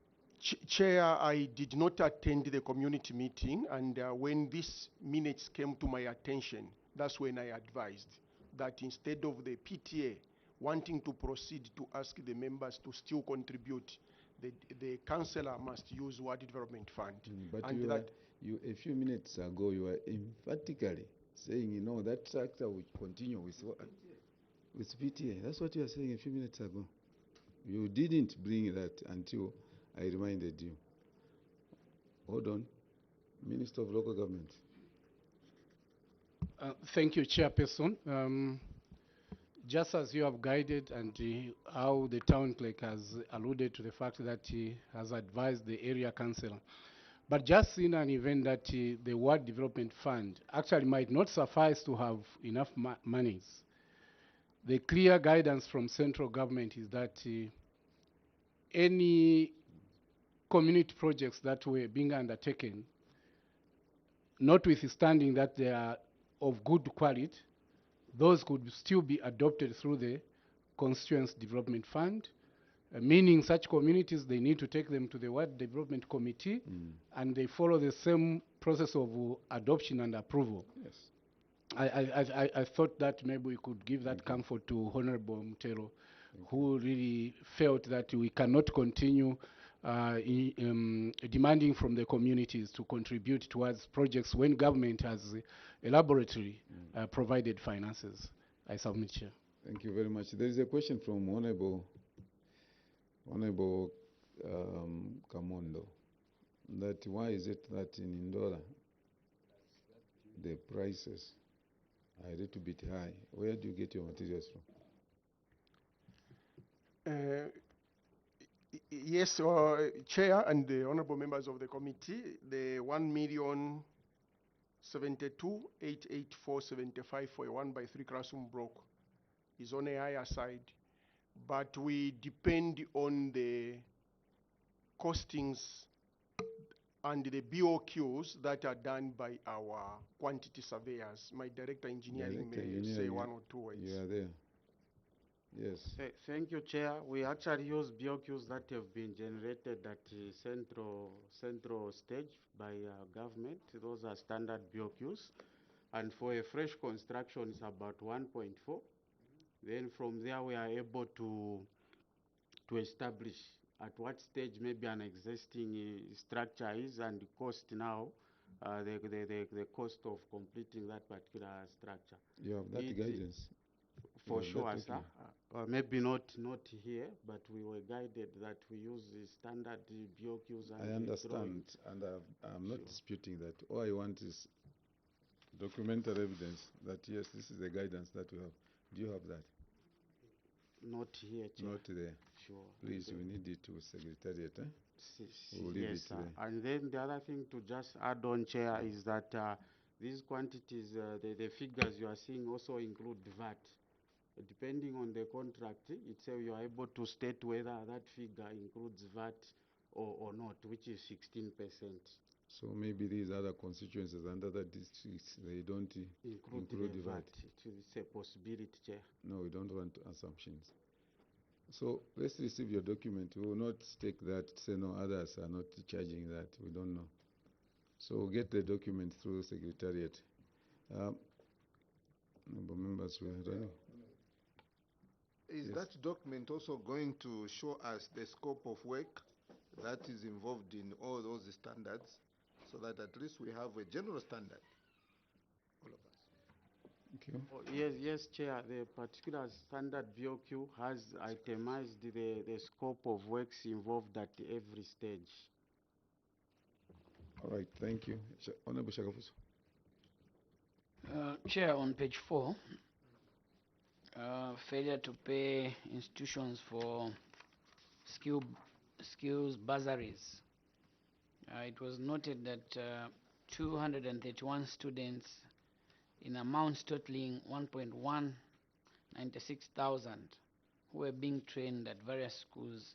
Chair, I did not attend the community meeting, and when these minutes came to my attention, that's when I advised that instead of the PTA wanting to proceed to ask the members to still contribute, the councillor must use Ward Development Fund. But and you a few minutes ago, you were emphatically saying, that structure will continue with PTA. That's what you were saying a few minutes ago. You didn't bring that until I reminded you. Hold on. Minister of Local Government. Thank you, Chairperson. Just as you have guided and how the town clerk has alluded to the fact that he has advised the area councillor, but just in an event that the Ward Development Fund actually might not suffice to have enough monies, the clear guidance from central government is that any community projects that were being undertaken, notwithstanding that they are of good quality, those could still be adopted through the Constituency Development Fund, meaning such communities, they need to take them to the Ward Development Committee, and they follow the same process of adoption and approval. Yes. I thought that maybe we could give that comfort to Honorable Mutero, who really felt that we cannot continue demanding from the communities to contribute towards projects when government has elaborately provided finances. I submit, Chair. Thank you very much. There is a question from Honorable Kamondo, that why is it that in Ndola the prices are a little bit high? Where do you get your materials from? Yes, Chair and the honorable members of the committee, the 1,072,884.75 for a 1-by-3 classroom block is on a higher side, but we depend on the costings and the BOQs that are done by our quantity surveyors. My director engineering may say one or two words. You are there. Yes. Thank you, Chair. We actually use BOQs that have been generated at central stage by government. Those are standard BOQs. And for a fresh construction, it's about 1.4. Then from there we are able to establish at what stage maybe an existing structure is and the cost now, the cost of completing that particular structure. You have that guidance? For You have sure, that sir. document? Maybe not here, but we were guided that we use the standard BOQs and I understand, drawings. and I'm not disputing that. All I want is documented evidence that yes, this is the guidance that we have. Do you have that? Not here, Chair. Not there. Sure. Please, Okay. we need it to Secretariat. We'll leave Yes, it sir. there. And then the other thing to just add on, Chair, is that these quantities, the figures you are seeing also include VAT. Depending on the contract itself, you are able to state whether that figure includes VAT or not, which is 16%. So maybe these other constituencies and other districts, they don't include the VAT. It's a possibility, Chair. No, we don't want assumptions. So let's receive your document. We will not take that, say no, others are not charging that. We don't know. So we'll get the document through Secretariat. Members, we are ready. Is Yes. that document also going to show us the scope of work that is involved in all those standards, so that at least we have a general standard, all of us? Okay. Oh, yes, Chair. The particular standard BOQ has itemized the scope of works involved at every stage. All right, thank you. Honorable Shakafuso. Chair, on page 4, failure to pay institutions for skills bursaries. It was noted that 231 students in amounts totaling 1.196,000 who were being trained at various schools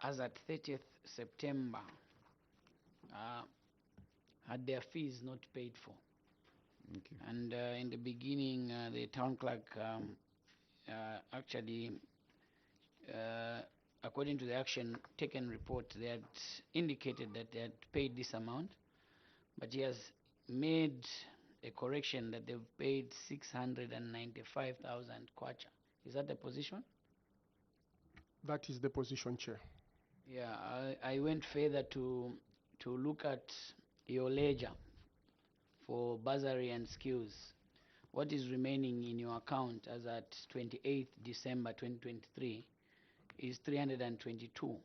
as at 30th September had their fees not paid for. Okay. And in the beginning, the town clerk actually, according to the action taken report, they had indicated that they had paid this amount, but he has made a correction that they've paid 695,000 kwacha. Is that the position? That is the position, Chair. Yeah, I went further to look at your ledger for bursary and skills. What is remaining in your account as at 28th December 2023 is 322.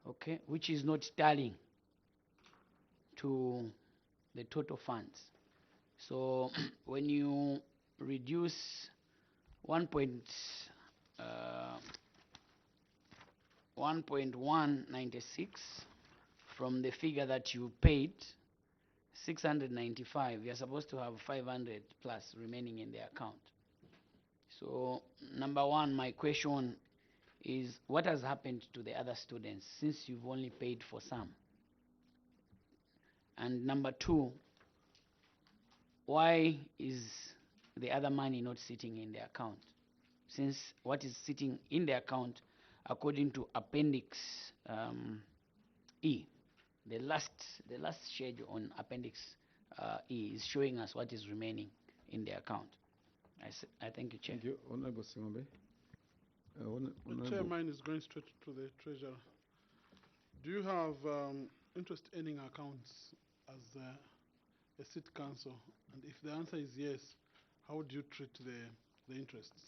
Okay, which is not tallying to the total funds. So when you reduce 1.196 from the figure that you paid, 695, you're supposed to have 500 plus remaining in the account. So number one, my question is, what has happened to the other students since you've only paid for some? And number two, why is the other money not sitting in the account? Since what is sitting in the account, according to Appendix E, the last schedule on Appendix E is showing us what is remaining in the account. I thank you, Chair. Thank you. Honorable Singombe. Chair, mine is going straight to the treasurer. Do you have interest earning accounts as a city council? And if the answer is yes, how do you treat the interests?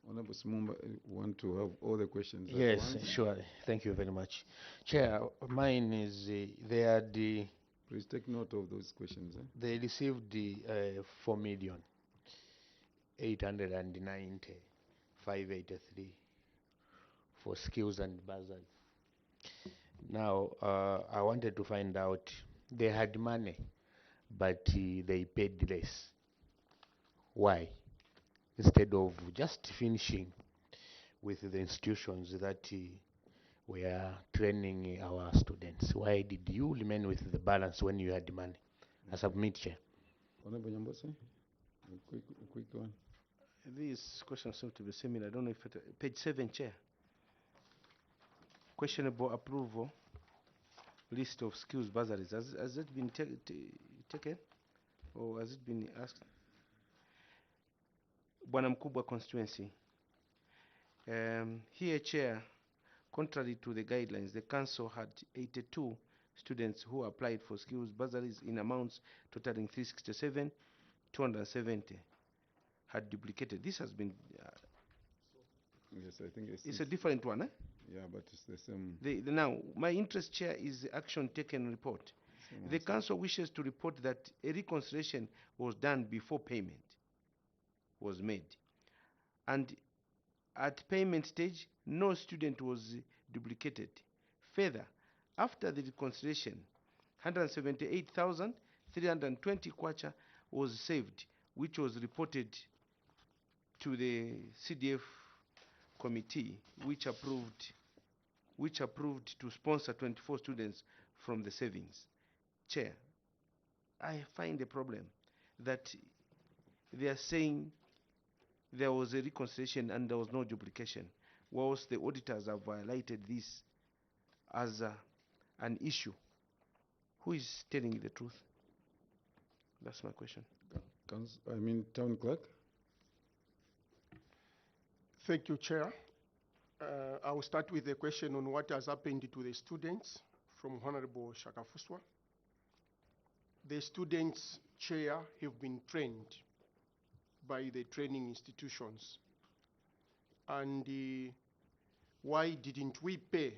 Honorable Simumba, want to have all the questions at Yes, once? sure. Thank you very much. Chair, mine is they had the. Please take note of those questions. They received the 4,890,583 for skills and bursary. Now, I wanted to find out, they had money, but they paid less. Why? Instead of just finishing with the institutions that were training our students, why did you remain with the balance when you had money? I submit, Chair. Honorable Nyambose, a quick one. These questions seem to be similar. I don't know if it, page 7, Chair. Questionable approval, list of skills bursaries. Has that been taken? or has it been asked? Bwana Mkubwa constituency. Here, Chair, contrary to the guidelines, the council had 82 students who applied for skills bursaries in amounts totaling 367, 270 had duplicated. This has been Yes, I think it's a different one, eh? Yeah, but it's the same. Now, my interest, Chair, is the action taken report. Same The answer. council wishes to report that a reconciliation was done before payment was made. And at payment stage, no student was duplicated. Further, after the reconciliation, 178,320 kwacha was saved, which was reported to the CDF committee, which approved to sponsor 24 students from the savings. Chair, I find a problem that they are saying there was a reconciliation and there was no duplication, whilst the auditors have highlighted this as an issue. Who is telling the truth? That's my question. Town clerk. Thank you, Chair. I will start with a question on what has happened to the students from Honorable Shakafuswa. The students, Chair, have been trained by the training institutions. And why didn't we pay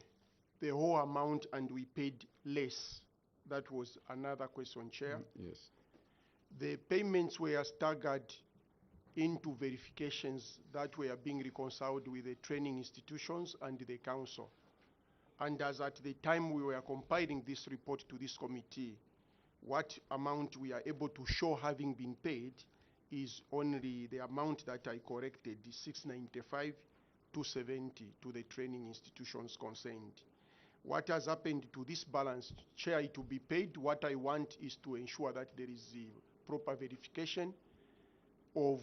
the whole amount and we paid less? That was another question, Chair. Yes. The payments were staggered into verifications that were being reconciled with the training institutions and the council. And as at the time we were compiling this report to this committee, what amount we are able to show having been paid is only the amount that I corrected, the 695 270 to the training institutions concerned. What has happened to this balance, Chair, it will be paid. What I want is to ensure that there is proper verification of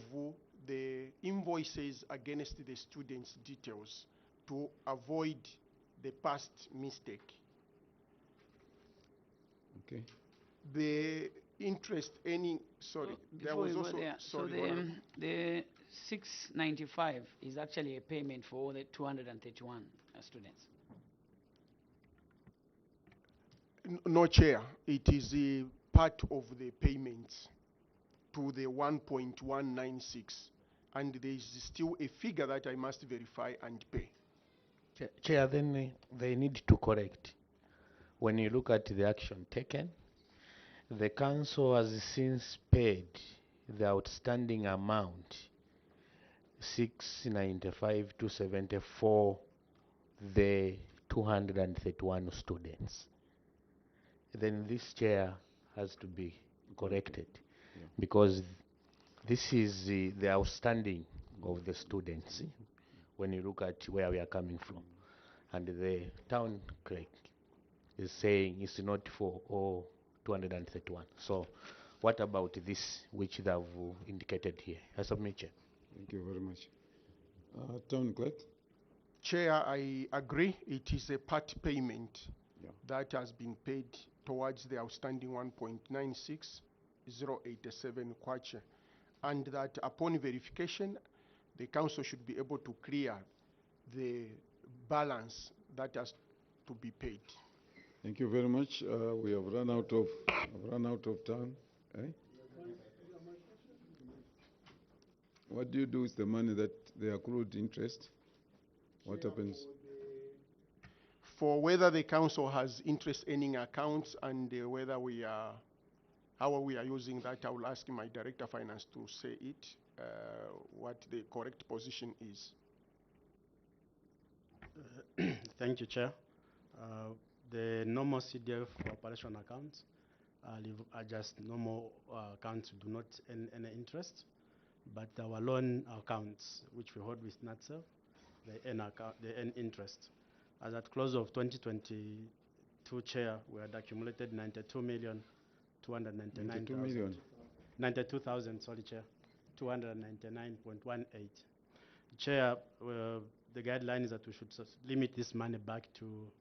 the invoices against the students' details to avoid the past mistake. Okay. The interest earning, sorry, there Before was we go also, there, sorry, so the 695 is actually a payment for all the 231 students. No, Chair, it is a part of the payments to the 1.196, and there is still a figure that I must verify and pay. Chair, then they need to correct. When you look at the action taken, the council has since paid the outstanding amount, 695 to 74, the 231 students. Then this, Chair, has to be corrected, because this is the outstanding of the students when you look at where we are coming from. And the town clerk is saying it's not for all 231. So what about this, which they have indicated here? I submit, Chair. Thank you very much. Town clerk. Chair, I agree. It is a part payment that has been paid towards the outstanding 1.96087 kwacha, and that upon verification, the council should be able to clear the balance that has to be paid. Thank you very much. We have run out of time. Eh? What do you do with the money that they accrued interest? What happens? For whether the council has interest earning accounts and whether we are, how we are using that, I will ask my Director of Finance to say it, what the correct position is. Thank you, Chair. The normal CDF operation accounts are just normal accounts, do not earn any interest, but our loan accounts, which we hold with NATSEF, they earn interest. As at close of 2022, Chair, we had accumulated 92,299,000, sorry, Chair, 299.18. Chair, the guideline is that we should limit this money back to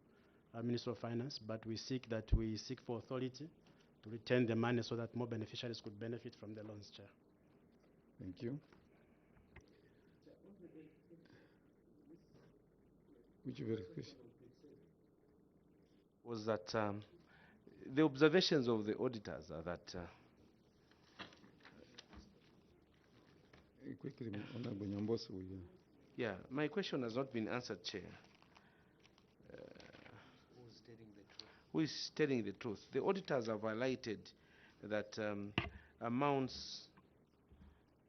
Minister of Finance, but we seek for authority to retain the money so that more beneficiaries could benefit from the loans, Chair. Thank you. Which verification? Was that the observations of the auditors are that Quickly, Honorable Nyambosi will. yeah, my question has not been answered, Chair. Who is telling the truth? The auditors have highlighted that amounts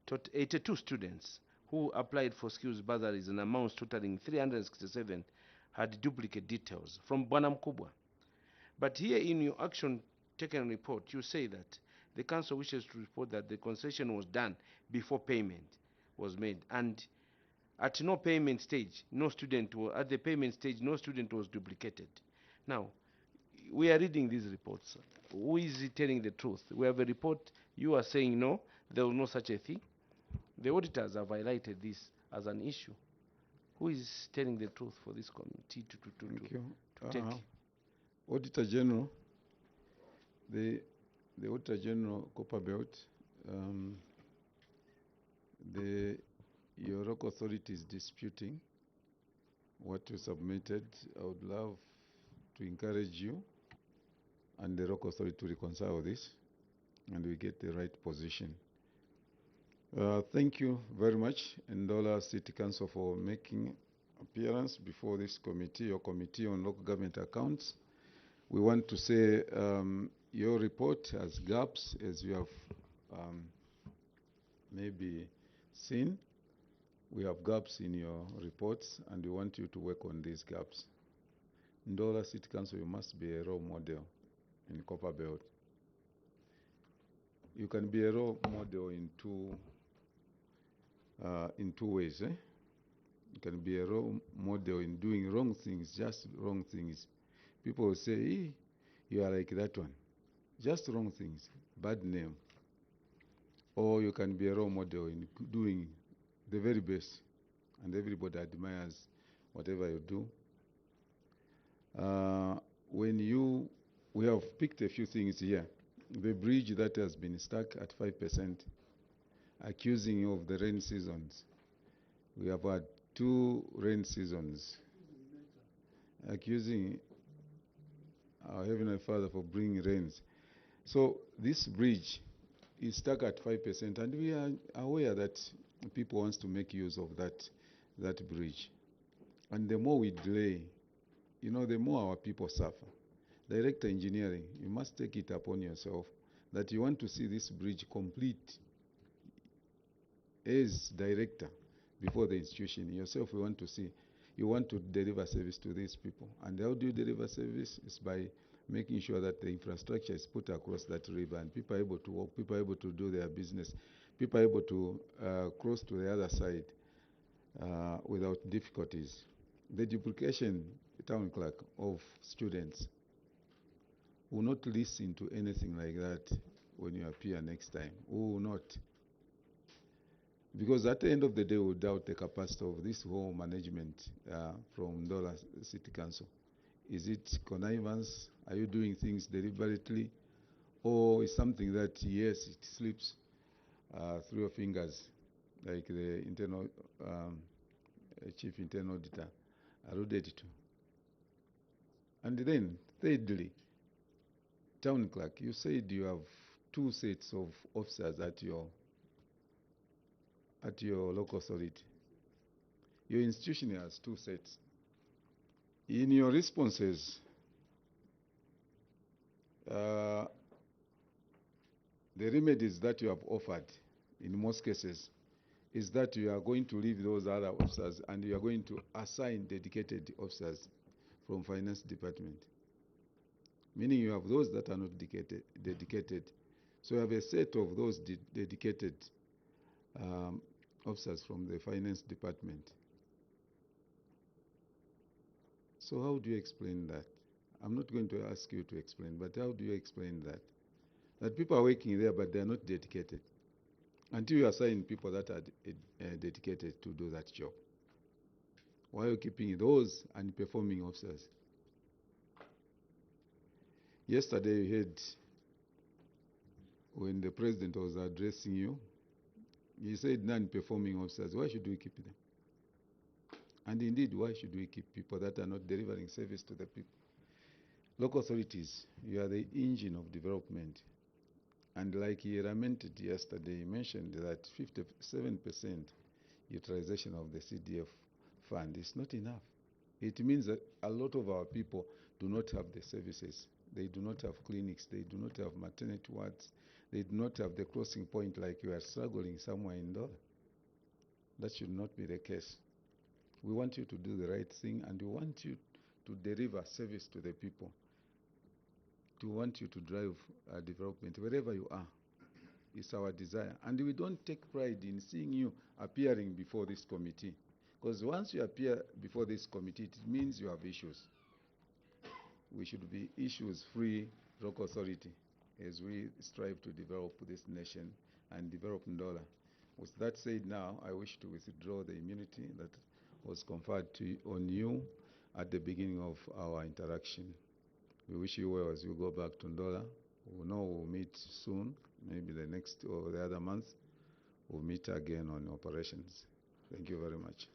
to 82 students who applied for skills bursaries and amounts totaling 367 had duplicate details from Bwana Mkubwa. But here in your action taken report, you say that the council wishes to report that the concession was done before payment was made, and at no payment stage, at the payment stage, no student was duplicated. Now, we are reading these reports. Who is telling the truth? We have a report. You are saying no, there was no such a thing. The auditors have highlighted this as an issue. Who is telling the truth for this committee to take? Auditor General, the Auditor General Copperbelt, your local authority is disputing what you submitted. I would love to encourage you and the local authority to reconcile this and we get the right position. Thank you very much, Ndola City Council, for making appearance before this committee, your committee on local government accounts. We want to say your report has gaps, as you have maybe seen. We have gaps in your reports, and we want you to work on these gaps. Ndola City Council, you must be a role model in Copperbelt. You can be a role model in two ways. You can be a role model in doing wrong things, just wrong things. People will say, hey, you are like that one. Just wrong things, bad name. Or you can be a role model in doing the very best, and everybody admires whatever you do. We have picked a few things here. The bridge that has been stuck at 5%, accusing you of the rain seasons. We have had 2 rain seasons, accusing our Heavenly Father for bringing rains. So this bridge is stuck at 5%, and we are aware that people want to make use of that bridge. And the more we delay, the more our people suffer. Director Engineering, you must take it upon yourself that you want to see this bridge complete as director before the institution. Yourself, we want to see. You want to deliver service to these people. And how do you deliver service? Is by making sure that the infrastructure is put across that river and people are able to walk, people are able to do their business, people are able to cross to the other side without difficulties. The duplication, town clerk, of students will not listen to anything like that when you appear next time. We will not. Because at the end of the day, we doubt the capacity of this whole management from Ndola City Council. Is it connivance? Are you doing things deliberately? Or is something that, yes, it slips through your fingers, like the internal chief internal auditor alluded to? And then, thirdly, town clerk, you said you have 2 sets of officers at your local authority. Your institution has 2 sets. In your responses, the remedies that you have offered in most cases is that you are going to leave those other officers and you are going to assign dedicated officers from finance department. Meaning you have those that are not dedicated. So you have a set of those dedicated officers from the finance department. So how do you explain that? I'm not going to ask you to explain, but how do you explain that? That people are working there, but they are not dedicated. Until you assign people that are dedicated to do that job. Why are you keeping those unperforming officers? Yesterday you heard when the president was addressing you, he said non-performing officers, why should we keep them? And indeed, why should we keep people that are not delivering service to the people? Local authorities, you are the engine of development. And like he lamented yesterday, he mentioned that 57% utilization of the CDF fund is not enough. It means that a lot of our people do not have the services. They do not have clinics. They do not have maternity wards. They do not have the crossing point like you are struggling somewhere in Ndola. That should not be the case. We want you to do the right thing, and we want you to deliver service to the people. We want you to drive development wherever you are. It's our desire. And we don't take pride in seeing you appearing before this committee. Because once you appear before this committee, it means you have issues. We should be issues-free local authority as we strive to develop this nation and develop Ndola. With that said now, I wish to withdraw the immunity that was conferred on you at the beginning of our interaction. We wish you well as you go back to Ndola. We know we'll meet soon, maybe the next or the other month. We'll meet again on operations. Thank you very much.